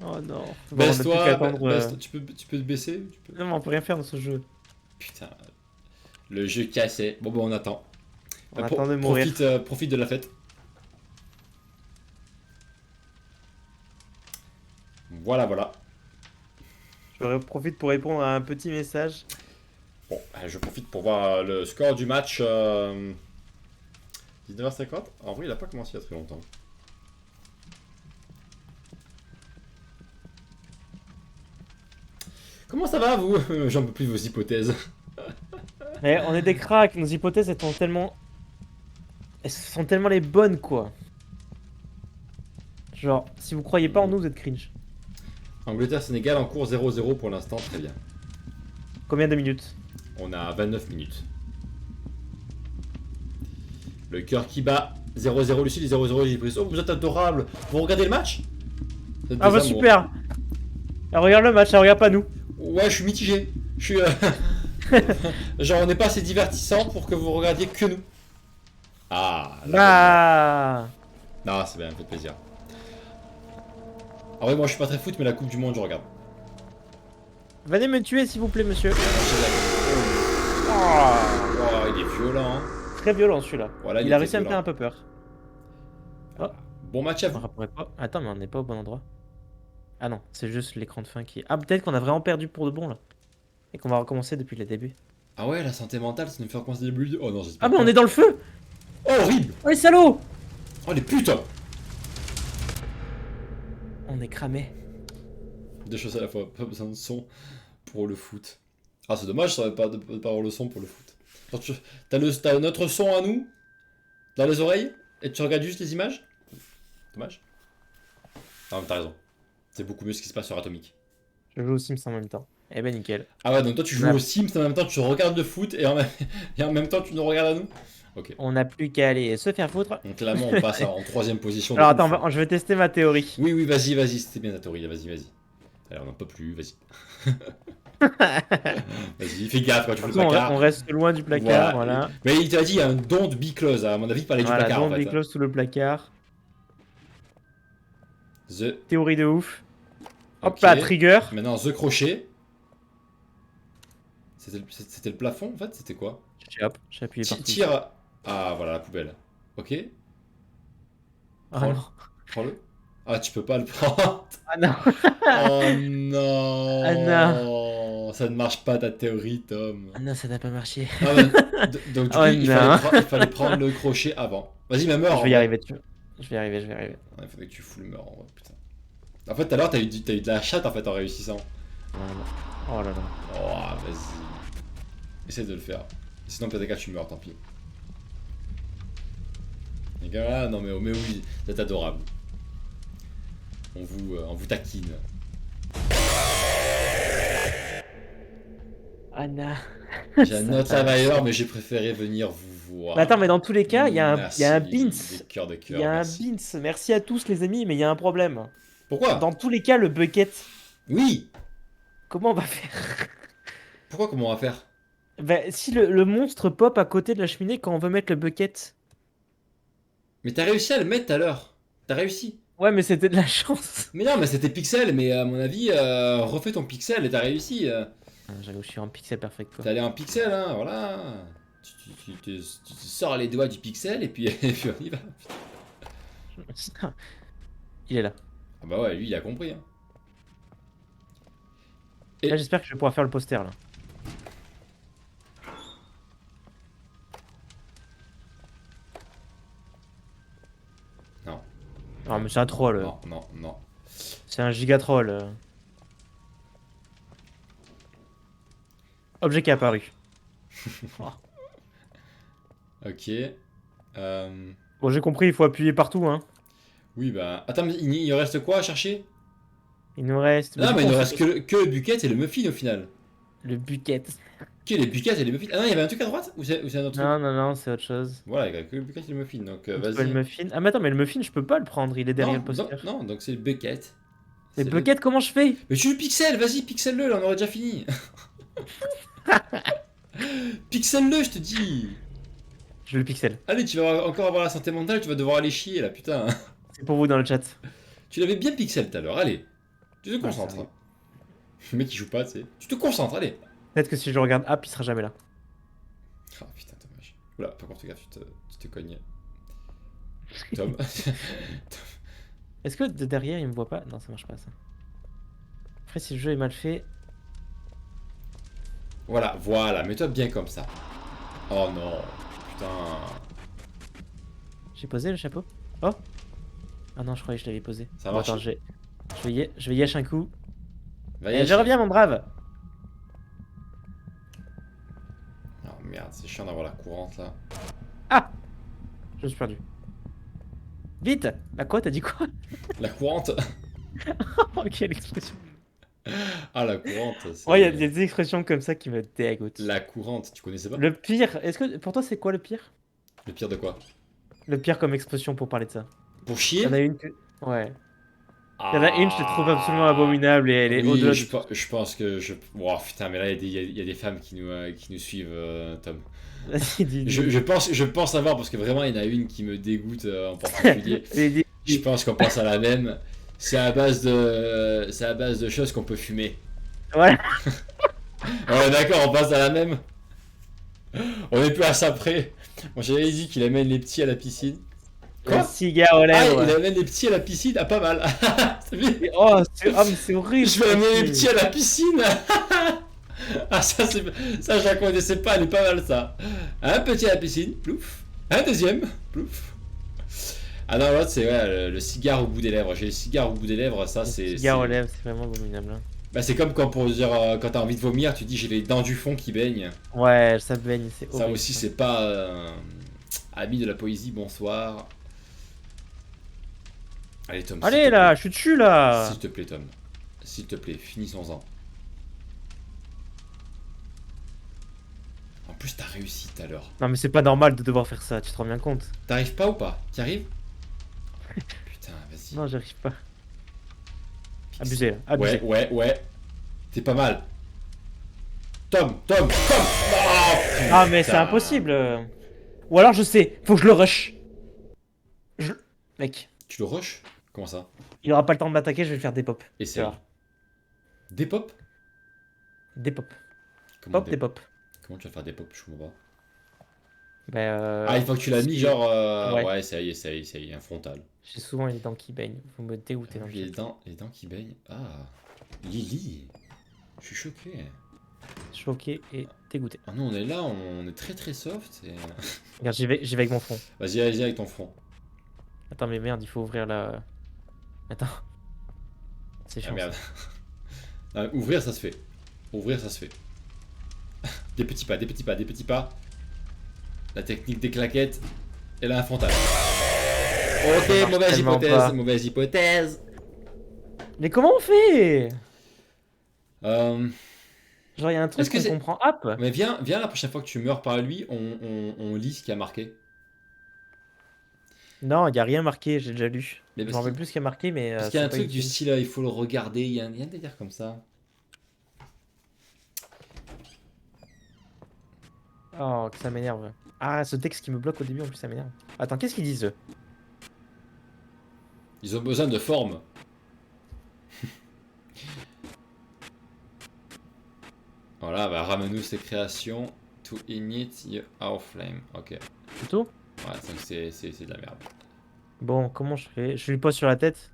Oh non. Bon, on a plus Baisse-toi, qu'à attendre, baisse-toi. Tu peux te baisser? Non, mais on peut rien faire dans ce jeu. Putain, le jeu cassé. Bon, on attend. On attend de mourir. Profite de la fête. Voilà. Je profite pour répondre à un petit message. Bon, je profite pour voir le score du match. 19h50. En vrai, il a pas commencé il y a très longtemps. Comment ça va, vous? J'en peux plus de vos hypothèses. Mais on est des cracks, nos hypothèses elles sont tellement. Elles sont tellement les bonnes quoi. Genre, si vous croyez pas en nous, vous êtes cringe. Angleterre-Sénégal en cours 0-0 pour l'instant, très bien. Combien de minutes? On a 29 minutes. Le cœur qui bat 0-0 Lucille, 0-0 j'ai pris. Oh, vous êtes adorable. Vous regardez le match? Vous êtes Ah des bah amours. super. Elle regarde le match, elle regarde pas nous. Ouais, je suis mitigé. Je suis. Genre, on n'est pas assez divertissant pour que vous regardiez que nous. Ah, là. Bah. Non, c'est bien, ça me fait plaisir. En vrai, moi je suis pas très foot, mais la Coupe du Monde, je regarde. Venez me tuer s'il vous plaît, monsieur. Oh, il est violent. Hein. Très violent celui-là. Voilà, Il a était réussi à me faire violent. un peu peur. Bon match à Je me vous. rappellerai pas. Attends, mais on n'est pas au bon endroit. Ah non, c'est juste l'écran de fin qui est. Ah, peut-être qu'on a vraiment perdu pour de bon là. Et qu'on va recommencer depuis le début. Ah ouais, la santé mentale, ça nous fait recommencer le début. Oh non, j'espère Ah, mais pas. on est dans le feu. Oh, horrible. Oh les salauds. Oh les putains. On est cramé. Deux choses à la fois, pas besoin de son pour le foot. Ah, c'est dommage, ça va pas de pas avoir le son pour le foot. T'as notre son à nous, dans les oreilles, et tu regardes juste les images. Dommage. Non, mais t'as raison. C'est beaucoup mieux ce qui se passe sur Atomic. Je joue aux Sims en même temps. Eh ben nickel. Ah ouais, donc toi tu joues Ouais. aux Sims, en même temps tu regardes le foot, et en même temps tu nous regardes à nous. Ok. On n'a plus qu'à aller se faire foutre. Donc clairement on passe en troisième position. de Alors ouf. attends, je vais tester ma théorie. Oui, vas-y, c'était bien ta théorie, vas-y. Alors on n'en peut plus, vas-y. Vas-y, fais gaffe quand tu fais le On placard. reste loin du placard, voilà. Mais il t'a dit, il y a un don de be close, à mon avis, il parlait du Voilà, placard en don't fait. be close sous le placard. The... Théorie de ouf. Hop Ok. là, trigger. Maintenant, The crochet. C'était le plafond en fait, c'était quoi? Hop, j'ai appuyé partout. Tire. Ah voilà, la poubelle. Ok, Ah non. prends-le. Ah, tu peux pas le prendre. Ah non. Oh non. Ah Ça ne marche pas ta théorie, Tom. Ah non, ça n'a pas marché. Ah ouais, donc du coup, Oh il non. fallait prendre le crochet avant. Vas-y, mais meurs. Je vais y arriver, tu vois. Je vais y arriver. Il faudrait que tu fous le meurs en vrai, putain. En fait, tout à l'heure, t'as eu de la chatte en fait en réussissant. Oh là là. Oh, vas-y. Essaye de le faire. Sinon, peut-être que tu meurs, tant pis. Les gars, non mais oui, vous êtes adorable. On vous taquine. Ah Anna. J'ai un autre Survivor, mais j'ai préféré venir vous voir. Mais attends, mais dans tous les cas, il y a un Merci, Beans. des cœurs de Il cœur, y a un merci. Beans. Merci à tous les amis, mais il y a un problème. Pourquoi? Dans tous les cas, le bucket, Oui! comment on va faire? Pourquoi, comment on va faire? Bah, si le monstre pop à côté de la cheminée quand on veut mettre le bucket. Mais t'as réussi à le mettre tout à l'heure. T'as réussi. Ouais, mais c'était de la chance. Mais non, mais c'était pixel, mais à mon avis, refais ton pixel et t'as réussi. Ah, j'avoue, je suis en pixel perfect quoi. T'es allé en pixel, hein, voilà. Tu te sors les doigts du pixel et puis, et puis on y va. Il est là. Ah bah ouais, lui il a compris. Hein. Là, j'espère que je vais pouvoir faire le poster là. Non. Non, mais c'est un troll. Non, non, non. C'est un giga troll. Objet qui est apparu. Ok. Bon, j'ai compris, il faut appuyer partout, hein. Oui, bah. Attends, mais il reste quoi à chercher? Il nous reste. Non, du mais coup, il ne on reste fait que le bucket et le muffin au final. le bucket. Que les buckets et les muffins. Ah non, il y avait un truc à droite? Ou c'est un autre truc? Non, non, non, c'est autre chose. Voilà, il y a que le bucket et le muffin, donc On trouve le vas-y. muffin. Ah, mais attends, mais le muffin, je peux pas le prendre, il est derrière Non, le poster. non, non, donc c'est le bucket. Mais C'est bucket, comment je fais? Mais tu le pixel, vas-y, pixel-le, là, on aurait déjà fini. Pixel-le, je te dis. Je le pixel. Allez, tu vas encore avoir la santé mentale, tu vas devoir aller chier là, putain. C'est pour vous dans le chat. Tu l'avais bien pixel tout à l'heure, allez. Tu te Ah, concentres. ça arrive. Le mec il joue pas, tu sais. Tu te concentres, allez. Peut-être que si je le regarde up, il sera jamais là. Ah putain, dommage. Oula, par contre, gaffe, tu te cognes. Tom. Est-ce que de derrière, il me voit pas? Non, ça marche pas ça. Après, si le jeu est mal fait. Voilà, voilà, mets-toi bien comme ça. Oh non, putain. J'ai posé le chapeau? Oh! Ah non, je croyais que je l'avais posé. Ça Bon, marche. attends, je vais yesh un coup. Va Et y je reviens, mon brave! Oh merde, c'est chiant d'avoir la courante là. Ah! Je me suis perdu. Vite! Bah quoi, t'as dit quoi? La courante. Oh, quelle expression! Ah, la courante. c'est- Ouais, il y a des expressions comme ça qui me dégoûtent. La courante, tu connaissais pas? Le pire, est-ce que pour toi c'est quoi le pire? Le pire de quoi? Le pire comme expression pour parler de ça. Pour Il chier? y en a une que. Ouais. Il y en a une, je la trouve absolument abominable et elle est Oui, au-delà je, de. je pense que je. Wow, putain, mais là, il y a des femmes qui nous suivent, Tom. Vas-y, dis. Je pense savoir, parce que vraiment, il y en a une qui me dégoûte en particulier. Je pense qu'on pense à la même. C'est à base de choses qu'on peut fumer. Ouais. Ouais, d'accord, on passe à la même. On est plus à ça près. Moi, j'avais dit qu'il amène les petits à la piscine. Quoi? Un cigare aux Ah, lèvres. il amène les petits à la piscine, ah, pas mal. C'est bien. Oh, mais c'est horrible. Je vais amener les petits à la piscine. Ah, ça, je la connaissais pas, elle est pas mal ça. Un petit à la piscine, plouf. Un deuxième, plouf. Ah non, l'autre c'est ouais, le cigare au bout des lèvres. J'ai le cigare au bout des lèvres, ça c'est. Cigare aux lèvres, c'est vraiment abominable. Hein. Bah, c'est comme quand pour dire quand t'as envie de vomir, tu dis j'ai les dents du fond qui baignent. Ouais, ça baigne, c'est horrible. Ça aussi, c'est pas. Ami de la poésie, bonsoir. Allez, Tom. Allez là, je suis dessus là. S'il te plaît, Tom. S'il te plaît, finissons-en. En plus, t'as réussi tout à l'heure. Non, mais c'est pas normal de devoir faire ça, tu te rends bien compte? T'arrives pas ou pas? T'y arrives? Putain, vas-y. Non, j'arrive pas. Pix. Abusé là, abusé. Ouais. T'es pas mal. Tom. Oh, Ah, mais c'est putain. impossible. Ou alors je sais, faut que je le rush. Mec, Tu le rushes? Comment ça? il aura pas le temps de m'attaquer, je vais le faire des pop. Essaye. Des pop? Des pop. Comment Pop, des pop. Comment tu vas faire des pop? Je comprends pas. Bah, Ah, il faut que tu l'as mis genre. Ouais. Ouais, ça y est, un frontal. J'ai souvent les dents qui baignent, vous me dégoûtez dans le Les chat. dents qui baignent. Ah, Lily. Je suis choqué. Choqué et dégoûté. Ah non, on est là, on est très très soft. Et... Regarde, j'y vais avec mon front. Vas-y avec ton front. Attends, mais merde, il faut ouvrir la. Attends. C'est Ah chiant. merde. Ah, ouvrir ça se fait. Ouvrir ça se fait. Des petits pas. La technique des claquettes. Et là un frontal. Ok, marche tellement pas. mauvaise hypothèse. Mais comment on fait? Genre, il y a un truc Est-ce que qu'on c'est- comprend. Hop! Mais viens la prochaine fois que tu meurs par lui, on lit ce qui a marqué. Non, il y a rien marqué, j'ai déjà lu. Mais Je me parce rappelle qu'il plus ce qu'il y a marqué, mais parce qu'il y a c'est un pas truc du utile. style, il faut le regarder, il y a un délire comme ça. Oh, que ça m'énerve. Ah, ce texte qui me bloque au début, en plus, ça m'énerve. Attends, qu'est-ce qu'ils disent eux? Ils ont besoin de forme. Voilà, bah ramène-nous ces créations to init your flame. Ok. C'est tout? Ouais, donc c'est de la merde. Bon, comment je fais? Je lui pose sur la tête?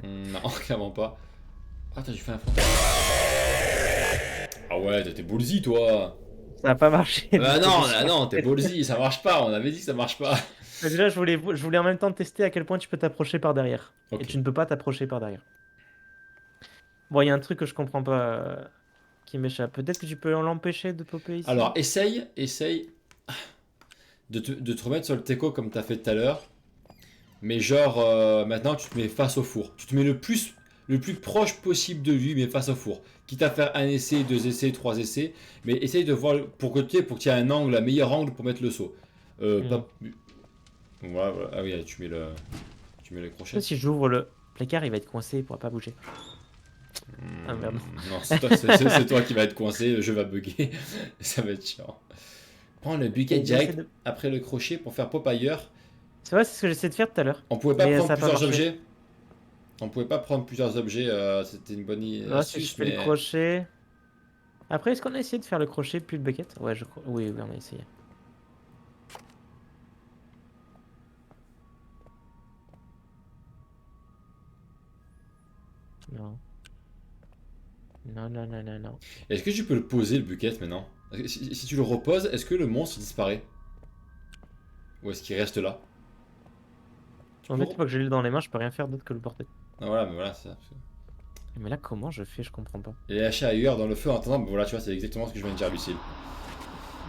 Non, clairement pas. Ah, t'as dû faire un fond. Ah ouais, t'es ballsy toi. Ça n'a pas marché. Bah de non, poser sur là, la non, t'es tête. ballsy, ça marche pas. On avait dit que ça marche pas. Mais déjà, je voulais en même temps tester à quel point tu peux t'approcher par derrière. Ok. Et tu ne peux pas t'approcher par derrière. Bon, il y a un truc que je comprends pas qui m'échappe. Peut-être que tu peux l'empêcher de popper ici. Alors, essaye de te remettre sur le teco comme t'as fait tout à l'heure. Mais genre, maintenant, tu te mets face au four. Tu te mets le plus proche possible de lui, mais face au four. Quitte à faire un essai, 2 essais, 3 essais. Mais essaye de voir pour que tu aies un angle, un meilleur angle pour mettre le saut. Pas... Voilà, voilà. Ah oui, tu mets le crochet. Si j'ouvre le placard, il va être coincé, il pourra pas bouger. Ah merde. Non, c'est toi qui va être coincé, le jeu va bugger. Ça va être chiant. Prends le bucket Et j'essaie direct de- après le crochet pour faire pop ailleurs. C'est vrai, c'est ce que j'essaie de faire tout à l'heure. On pouvait pas Mais prendre ça a pas plusieurs marché. objets. On pouvait pas prendre plusieurs objets, c'était une bonne Là, si je astuce, fais mais le crochet. Après, est-ce qu'on a essayé de faire le crochet puis le bucket? Ouais, je crois. Oui, oui, on a essayé. Non. Non, non, non, non, non. est-ce que tu peux le poser le bucket maintenant? Si tu le reposes, est-ce que le monstre disparaît? Ou est-ce qu'il reste là? Tu En peux fait, une fois que j'ai le dans les mains, je peux rien faire d'autre que le porter. Ah, voilà, mais voilà, c'est ça. Mais là, comment je fais? Je comprends pas. Et lâcher ailleurs dans le feu en attendant, mais voilà, tu vois, c'est exactement ce que je viens de dire, Lucille.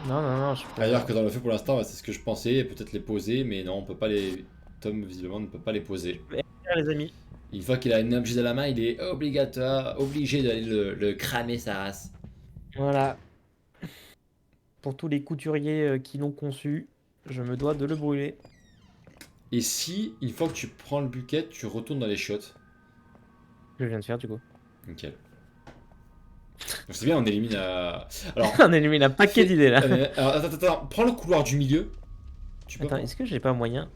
Non, non, non, je peux Ailleurs que dans le feu pour l'instant, c'est ce que je pensais, peut-être les poser, mais non, on peut pas les. Tom, visiblement, ne peut pas les poser. pas, les amis. Une fois qu'il a un objet dans la main, il est obligé d'aller le cramer sa race. Voilà. Pour tous les couturiers qui l'ont conçu, je me dois de le brûler. Et si, une fois que tu prends le bucket, tu retournes dans les chiottes. Je viens de faire du coup. Nickel. Donc c'est bien, on élimine. Alors, On élimine un paquet d'idées là. alors, attends, prends le couloir du milieu. Tu peux Attends, prendre- est-ce que j'ai pas moyen?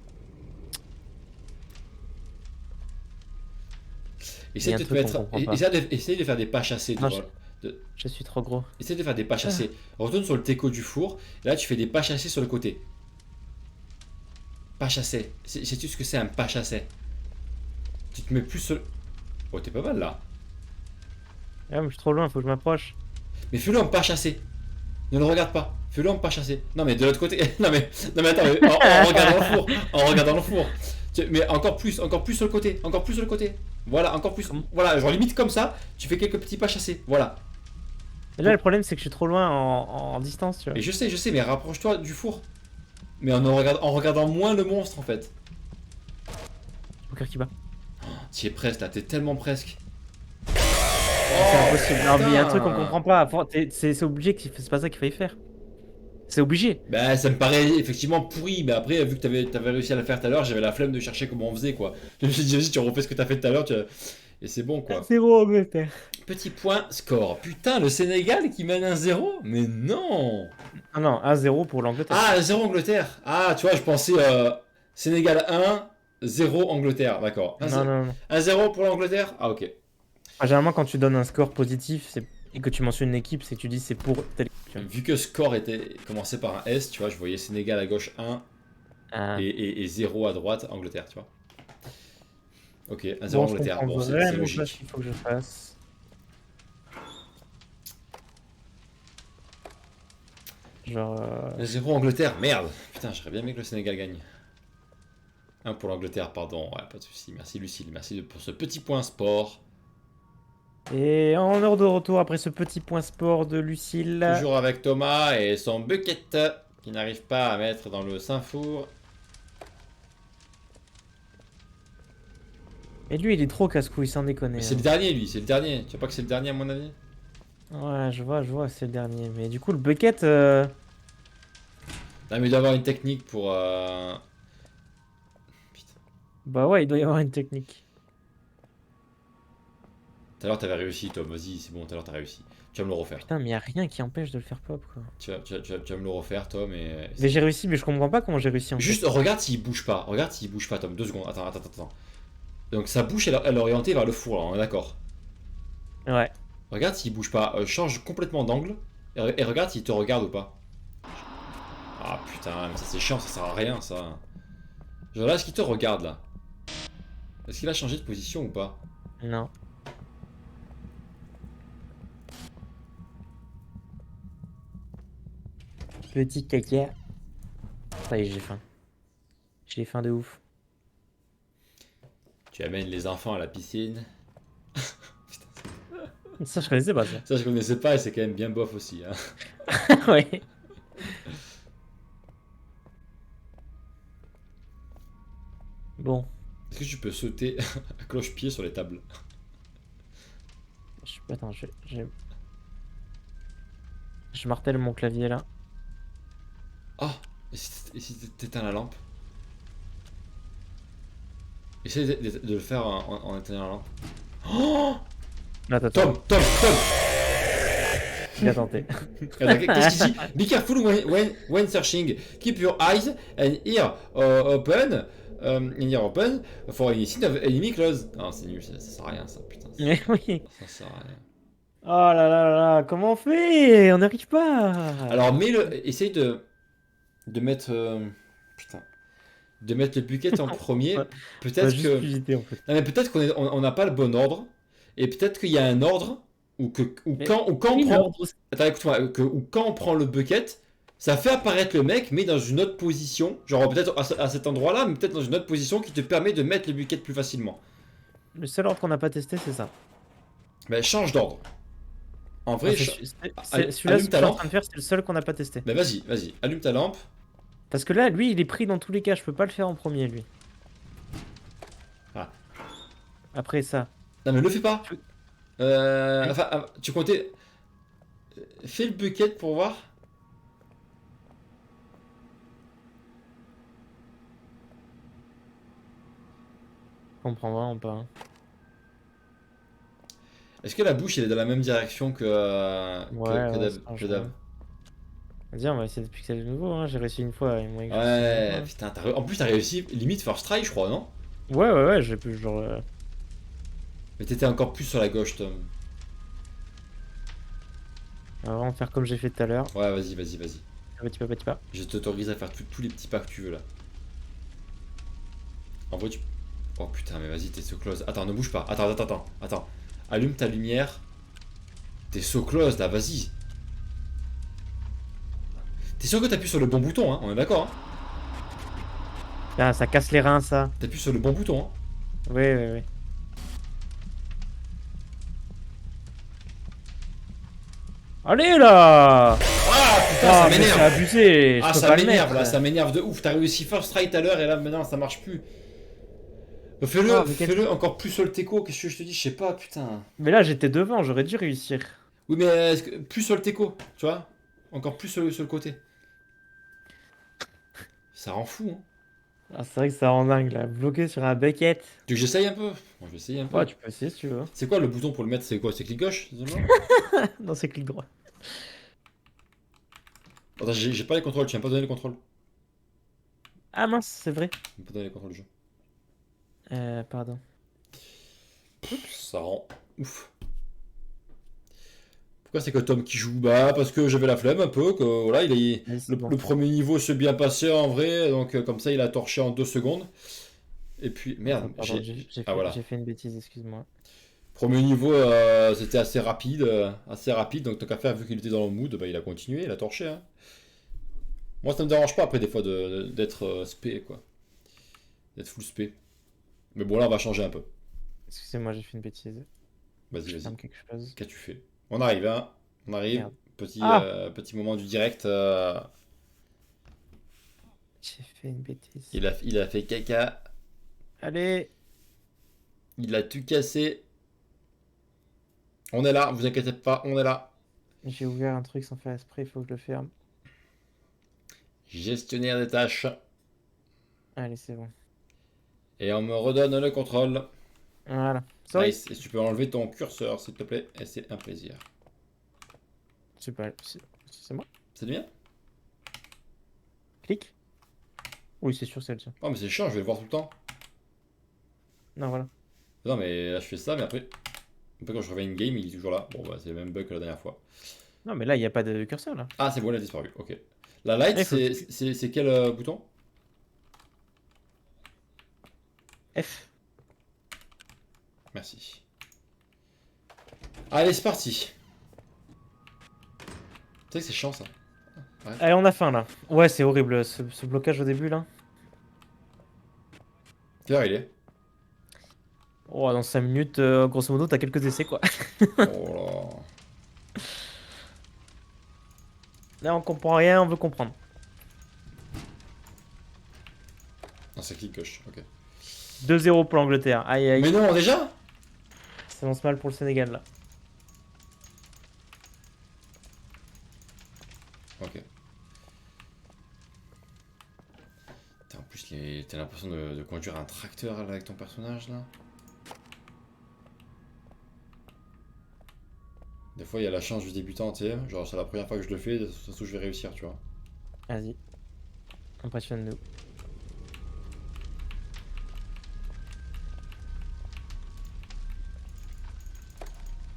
Essaye y a de un te truc mettre. qu'on comprend pas. Essaye de faire des pas chassés. Non, devant- Je suis trop gros. Essaye de faire des pas chassés. Ah. Retourne sur le teco du four. Et là, tu fais des pas chassés sur le côté. Pas chassé. Sais-tu ce que c'est un pas chassé? Tu te mets plus sur. Oh, t'es pas mal là. Ah, mais je suis trop loin, faut que je m'approche. Mais fais-le en pas chassé. Ne le regarde pas. Fais-le en pas chassé. Non, mais de l'autre côté. Non, mais attends, mais en regardant le four. En regardant le four. Mais encore plus sur le côté. Encore plus sur le côté. Voilà, encore plus. Voilà, genre limite comme ça. Tu fais quelques petits pas chassés. Voilà. Mais là, le problème, c'est que je suis trop loin en distance, tu vois. Et je sais, mais rapproche-toi du four. Mais en regardant moins le monstre en fait. Au cœur qui bat. Tu es presque là, t'es tellement presque. C'est impossible. Non, mais il y a un truc qu'on putain. comprend pas. C'est obligé que c'est pas ça qu'il fallait faire. C'est obligé. Bah ça me paraît effectivement pourri, mais après vu que t'avais réussi à le faire tout à l'heure, j'avais la flemme de chercher comment on faisait quoi. Je me suis dit vas-y tu refais ce que t'as fait tout à l'heure et c'est bon quoi. C'est bon, Angleterre. Petit point score. Putain le Sénégal qui mène 1-0. Mais non. Ah non, 1-0 pour l'Angleterre. Ah 0 Angleterre. Ah tu vois je pensais Sénégal 1, 0 Angleterre, d'accord. Non, non, non. 1-0 pour l'Angleterre. Ah ok. Généralement, quand tu donnes un score positif et que tu mentionnes une équipe, c'est que tu dis c'est pour telle équipe. tu vois. Vu que score était commencé par un S, tu vois, je voyais Sénégal à gauche 1 Ah. et 0 à droite, Angleterre, tu vois. Ok, 1-0 Bon, je Angleterre, comprends bon, c'est vraiment pas ce logique. qu'il faut que je fasse. 0 Angleterre, merde. Putain, j'aurais bien aimé que le Sénégal gagne. 1 pour l'Angleterre, pardon, ouais, pas de soucis. Merci Lucille, merci pour ce petit point sport. Et en heure de retour après ce petit point sport de Lucille. Toujours avec Thomas et son bucket qui n'arrive pas à mettre dans le Saint-Four. Et lui, il est trop casse-couille, sans déconner. Mais c'est le dernier, lui, c'est le dernier. Tu vois pas que c'est le dernier à mon avis? Ouais, je vois, c'est le dernier. Mais du coup, le bucket. Non, mais il doit avoir une technique pour. Putain. Bah ouais, il doit y avoir une technique. Tout à l'heure, t'avais réussi, Tom. Vas-y, c'est bon, tout à l'heure, t'as réussi. Tu vas me le refaire. Putain, mais y a rien qui empêche de le faire pop, quoi. Tu vas me le refaire, Tom, et Mais c'est j'ai bon. réussi, mais je comprends pas comment j'ai réussi en fait. Juste regarde s'il bouge pas. Regarde s'il bouge pas, Tom. 2 secondes. Attends. Donc sa bouche, elle est orientée vers le four, là, on est d'accord. Ouais. Regarde s'il bouge pas. Change complètement d'angle. Et regarde s'il te regarde ou pas. Ah putain, mais ça c'est chiant, ça sert à rien, ça. Genre là, est-ce qu'il te regarde, là? Est-ce qu'il a changé de position ou pas? Non. Petit caca. Ça y est, j'ai faim. J'ai faim de ouf. Tu amènes les enfants à la piscine. Ça, je connaissais pas ça. Ça, je connaissais pas et c'est quand même bien bof aussi, hein. Ouais. Bon. Est-ce que tu peux sauter à cloche-pied sur les tables? Attends, je martèle mon clavier là. Ah! Et si t'éteins la lampe? Essaye de le faire en éteignant la lampe. Oh! Attends, attends. Tom! Bien tenté. Attends, qu'est-ce qu'il dit? Be careful when searching. Keep your eyes and ear open for any sign of enemy close. Non, c'est nul, ça sert à rien ça, putain. Mais oui. Ça sert à rien. Oh là là là là, comment on fait? On n'arrive pas. Alors, essaye de mettre. Putain. De mettre le bucket en premier. Ouais, on va Peut-être juste que. plus vite en fait. Non, mais peut-être on n'a pas le bon ordre. Et peut-être qu'il y a un ordre ou Mais quand on oui, prend. l'ordre, Attends, écoute-moi. Ou quand on prend le bucket, ça fait apparaître le mec, mais dans une autre position. Genre peut-être à cet endroit-là, mais peut-être dans une autre position qui te permet de mettre le bucket plus facilement. le seul ordre qu'on n'a pas testé, c'est ça. Mais change d'ordre. En vrai, Enfin, celui-là, ce que allume je ta suis en lampe. train de faire, c'est le seul qu'on n'a pas testé. Mais vas-y, allume ta lampe. Parce que là, lui, il est pris dans tous les cas. Je peux pas le faire en premier, lui. Ah. Après ça. Non, mais le fais pas. Oui. Enfin, tu comptais. Fais le bucket pour voir. Je comprends vraiment pas. Hein. Est-ce que la bouche elle est dans la même direction Ouais, que ouais, que d'hab? Vas-y, on va essayer de pixel de nouveau. Hein. J'ai réussi une fois. Et moi, que j'ai Ouais, réussi putain, en plus t'as réussi limite first try, je crois, non? une fois. Ouais, j'ai pu genre. Mais t'étais encore plus sur la gauche, Tom. On va vraiment faire comme j'ai fait tout à l'heure. Ouais, vas-y. Petit pas. Je t'autorise à faire tous les petits pas que tu veux là. En vrai, tu. Oh putain, mais vas-y, t'es so close. Attends, ne bouge pas. Attends. Allume ta lumière. T'es so close là, vas-y. T'es sûr que t'appuies sur le bon bouton, hein? On est d'accord, hein? Ah, ça casse les reins, ça. T'appuies sur le bon bouton, hein? Oui. Allez là! Ah putain, Ah, ça mais c'est m'énerve! abusé! Ah, Je peux ça pas le m'énerve mettre. là, ça m'énerve de ouf. T'as réussi first try tout à l'heure et là maintenant ça marche plus. Ah, Fais-le, mais fais-le encore plus sur le teco. Qu'est-ce que je te dis? Je sais pas, putain. Mais là, j'étais devant, j'aurais dû réussir. Oui, mais plus sur le teco, tu vois? Encore plus sur le côté. Ça rend fou, hein. Ah, c'est vrai que ça rend dingue là, bloqué sur un bucket. Tu veux que j'essaye un peu? Bon, je vais essayer un peu. Ouais, tu peux essayer si tu veux. C'est quoi le bouton pour le mettre? C'est quoi? C'est clic gauche? Non, c'est clic droit. Attends, j'ai pas les contrôles, tu m'as pas donné les contrôles. Ah mince, c'est vrai. Tu m'as pas donné les contrôles du jeu. Pardon. Ça rend ouf. Pourquoi c'est que Tom qui joue? Bah parce que j'avais la flemme un peu, que voilà, Ouais, c'est le, bon. le premier niveau s'est bien passé en vrai, donc comme ça il a torché en 2 secondes. Et puis, merde, Attends, pardon, j'ai ah voilà. fait une bêtise, excuse-moi. Premier niveau, c'était assez rapide, donc tant qu'à faire, vu qu'il était dans le mood, bah, il a continué, il a torché, hein. Moi ça me dérange pas après des fois d'être spé quoi. D'être full spé. Mais bon là on va changer un peu. Excusez-moi, j'ai fait une bêtise. Je Vas-y. ferme quelque chose. Qu'as-tu fait? On arrive, hein. On arrive. Merde. Petit, Ah petit moment du direct. J'ai fait une bêtise. Il a fait caca. Allez! Il a tout cassé. On est là, vous inquiétez pas, on est là. J'ai ouvert un truc sans faire exprès, il faut que je le ferme. Gestionnaire des tâches. Allez, c'est bon. Et on me redonne le contrôle. Voilà. Sorry. Nice. Et tu peux enlever ton curseur, s'il te plaît. Et c'est un plaisir. C'est pas... C'est moi. C'est bien? Clique. Oui, c'est sûr, c'est le tien. Oh, mais c'est chiant, je vais le voir tout le temps. Non, voilà. Non, mais là, je fais ça, mais après quand je reviens une game, il est toujours là. Bon, bah, c'est le même bug que la dernière fois. Non, mais là, il n'y a pas de curseur, là. Ah, c'est bon, il a disparu. Ok. La light, Ah, il faut- c'est quel bouton? F. Merci. Allez, c'est parti. Tu sais que c'est chiant, ça. Allez, on a faim, là. Ouais, c'est horrible, ce blocage au début, là. Quelle heure il est? Oh, dans 5 minutes, grosso modo, t'as quelques essais, quoi. Oh là. Là, on comprend rien, on veut comprendre. Non, c'est clic gauche, ok. 2-0 pour l'Angleterre. Aïe, aïe. Mais non, déjà? Ça s'annonce mal pour le Sénégal, là. Ok. Putain, en plus, t'as l'impression de conduire un tracteur là, avec ton personnage là. Des fois, il y a la chance du débutant, tu sais. Genre, c'est la première fois que je le fais, ça se trouve, je vais réussir, tu vois. Vas-y. Impressionne-nous.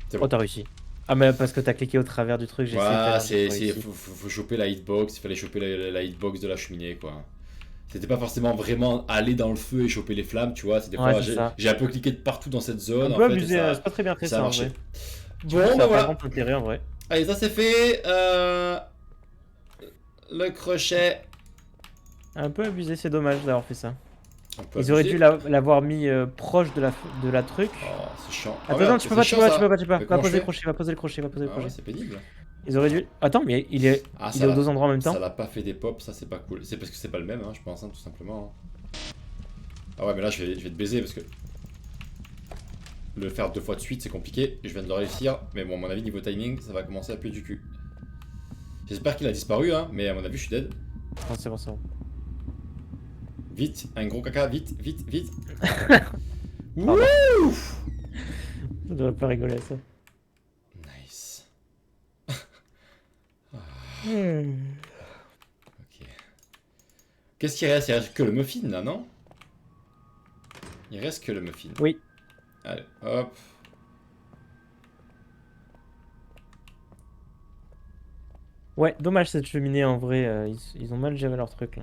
C'est Oh, bon. t'as réussi. Ah, mais parce que t'as cliqué au travers du truc, j'ai essayé de Voilà, faire, j'ai pas réussi. faut choper la hitbox, il fallait choper la hitbox de la cheminée, quoi. C'était pas forcément vraiment aller dans le feu et choper les flammes, tu vois. C'est des Ouais, fois, c'est ça. j'ai un peu cliqué de partout dans cette zone, Un en peu fait, et abusé, c'est pas très bien fait ça a ça, en marché. vrai. Bon, Ça bah a pas voilà. grand intérêt, en vrai. Allez, ça c'est fait. Le crochet. Un peu abusé, c'est dommage d'avoir fait ça. On peut Ils auraient abuser. dû l'avoir mis proche de la truc. Oh, c'est chiant. Ah, Attends, merde, non, tu peux c'est pas, chiant, ça. tu peux pas. Mais Va comment je poser le fais? crochet, va poser le crochet, va poser le Ah ouais, crochet. c'est pénible. Ils auraient dû... Attends, mais il est Ah, aux deux endroits en même temps. Ça l'a pas fait des pops, ça c'est pas cool. C'est parce que c'est pas le même, hein, je pense, hein, tout simplement. Hein. Ah ouais, mais là je vais te baiser parce que le faire 2 fois de suite c'est compliqué. Je viens de le réussir, mais bon, à mon avis, niveau timing, ça va commencer à puer du cul. J'espère qu'il a disparu, hein, mais à mon avis, je suis dead. Non, c'est bon, c'est bon. Vite, un gros caca, vite, vite, vite. Pardon. Wouh! Je devrais pas rigoler à ça. Nice. Ok. Qu'est-ce qu'il reste? Il reste que le muffin là, non? Il reste que le muffin. Oui. Allez, hop. Ouais, dommage cette cheminée en vrai, ils ont mal géré leur truc là.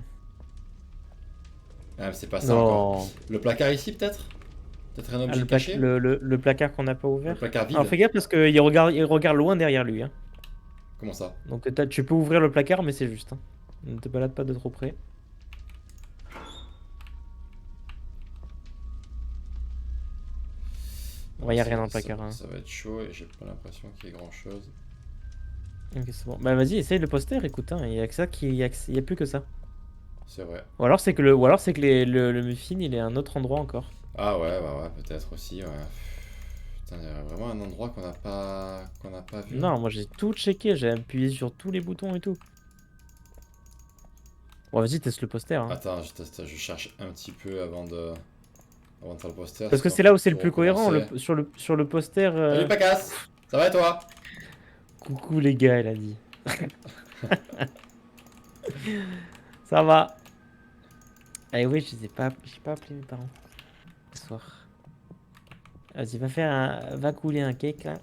Ah, mais c'est pas ça encore. Non. Le placard ici peut-être? Peut-être un Ah, objet le, caché? le placard qu'on n'a pas Le ouvert. placard vide? Alors fais gaffe parce qu'il il regarde loin derrière lui. Hein. Comment ça? Donc tu peux ouvrir le placard mais c'est juste. Hein. Ne te balade pas de trop près. Ouais, y a rien dans le placard. Hein. Ça va être chaud et j'ai pas l'impression qu'il y ait grand chose. Ok, c'est bon. Bah vas-y, essaye le poster, écoute, hein. Il y a que ça y a plus que ça. C'est vrai. Ou alors c'est que le muffin il est à un autre endroit encore. Ah ouais, bah ouais, peut-être aussi, ouais. Putain, il y a vraiment un endroit qu'on n'a pas vu. Non, moi j'ai tout checké, j'ai appuyé sur tous les boutons et tout. Bon, vas-y, teste le poster. Hein. Attends, je cherche un petit peu avant de faire le poster. Parce que c'est là où c'est le pour plus cohérent. recommencer. Sur le poster. Salut Pacas! Ça va et toi? Coucou les gars, elle a dit. Ça va. Eh oui, j'ai pas appelé mes parents ce soir. Vas-y, va couler un cake là.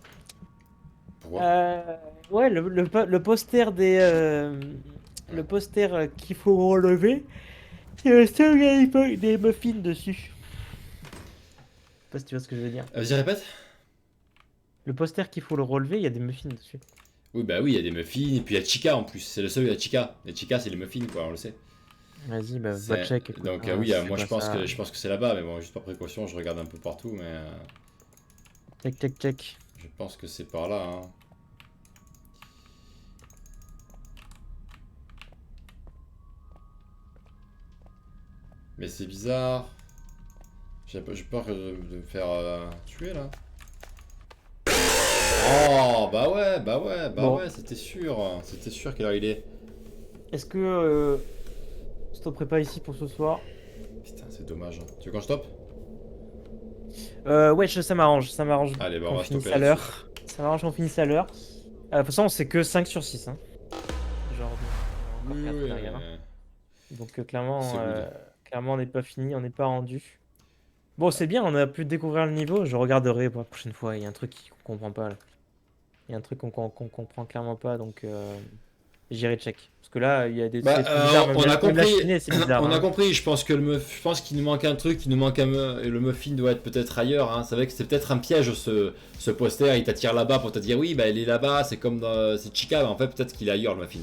Pourquoi? Ouais, le poster le poster qu'il faut relever, c'est le seul où il y a des muffins dessus. Je sais pas si tu vois ce que je veux dire. Vas-y, répète. Le poster qu'il faut le relever, il y a des muffins dessus. Oui, bah oui, il y a des muffins, et puis il y a Chica en plus. C'est le seul où il y a Chica. Et Chica, c'est les muffins, quoi, on le sait. Vas-y, bah va check. Écoute. Donc Ah, oui, c'est moi pas ça. je pense que c'est là-bas, mais bon, juste par précaution, je regarde un peu partout, mais Check. je pense que c'est par là. Hein. Mais c'est bizarre. J'ai peur de me faire tuer là. Oh, bah ouais, Bon. c'était sûr. C'était sûr quelle heure il est. Est-ce que je stopperai pas ici pour ce soir? Putain, c'est dommage. Tu veux qu'on stoppe? Ouais, ça m'arrange Allez, bah on qu'on va finisse stopper à là-dessus. l'heure. Ça m'arrange qu'on finisse à l'heure. De toute façon, c'est que 5 sur 6. Hein. Genre, on a Oui, encore 4 oui, derrière. Hein. Donc c'est clairement, good. clairement, on n'est pas fini, on n'est pas rendu. Bon, c'est bien, on a pu découvrir le niveau. Je regarderai pour la prochaine fois. Il y a un truc qu'on comprend pas là. Il y a un truc qu'on comprend clairement pas, donc j'irai check. Parce que là, il y a des Bah, trucs bizarres. Même on a même la compris. cheminée, c'est bizarre. On a Hein. compris. Je pense que je pense qu'il nous manque un truc. Il nous manque et le muffin doit être peut-être ailleurs. Hein. C'est vrai que c'est peut-être un piège ce poster. Il t'attire là-bas pour te dire oui, bah il est là-bas. C'est comme c'est Chica. Mais en fait, peut-être qu'il est ailleurs le muffin.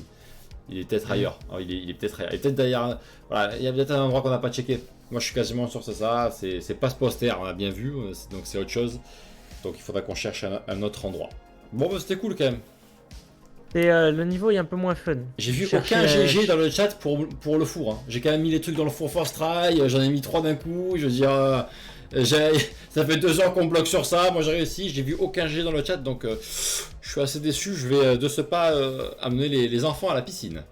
Il est peut-être ailleurs. Oh, il est peut-être ailleurs. Il est peut-être derrière. Voilà, il y a peut-être un endroit qu'on n'a pas checké. Moi, je suis quasiment sûr que c'est ça. C'est pas ce poster. On a bien vu. Donc c'est autre chose. Donc il faudra qu'on cherche un autre endroit. Bon, bah c'était cool quand même. Et le niveau est un peu moins fun. J'ai vu Chercher, aucun GG dans le chat pour le four. Hein. J'ai quand même mis les trucs dans le four first try, j'en ai mis 3 d'un coup. Je veux dire, ça fait 2 heures qu'on bloque sur ça. Moi j'ai réussi, j'ai vu aucun GG dans le chat donc je suis assez déçu. Je vais de ce pas amener les enfants à la piscine.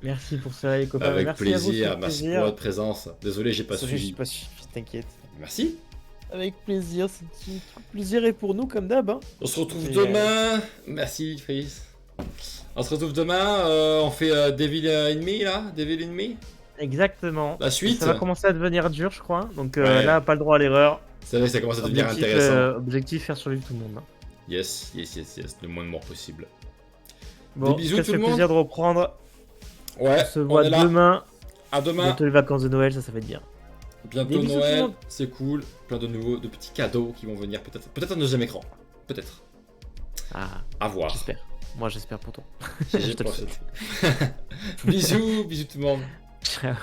Merci pour ça, les copains. Avec Merci à vous, plaisir, c'est merci plaisir. pour votre présence. Désolé, j'ai pas Désolé, suivi. j'ai pas suivi, t'inquiète. Merci. Avec plaisir, c'est tout plaisir et pour nous comme d'hab. Hein. On se retrouve Et, demain. Merci, Fris. On se retrouve demain. On fait Devil in Me là, Devil in Me. Exactement. La suite. Ça va commencer à devenir dur, je crois. Donc Ouais. là, pas le droit à l'erreur. C'est vrai, ça commence à devenir intéressant. Objectif, faire survivre tout le monde. Hein. Yes, le moins de morts possible. Bon, bisous ça tout fait le monde. plaisir de reprendre. Ouais, On se on voit est là. demain. À demain. Bientôt les vacances de Noël, ça va être bien. Bientôt Des bisous tout le Noël, monde. c'est cool. Plein de petits cadeaux qui vont venir. Peut-être un deuxième écran. Peut-être. Ah, À voir. j'espère. Moi, j'espère pour toi. J'ai Je te le pensé. Bisous tout le monde. Ciao.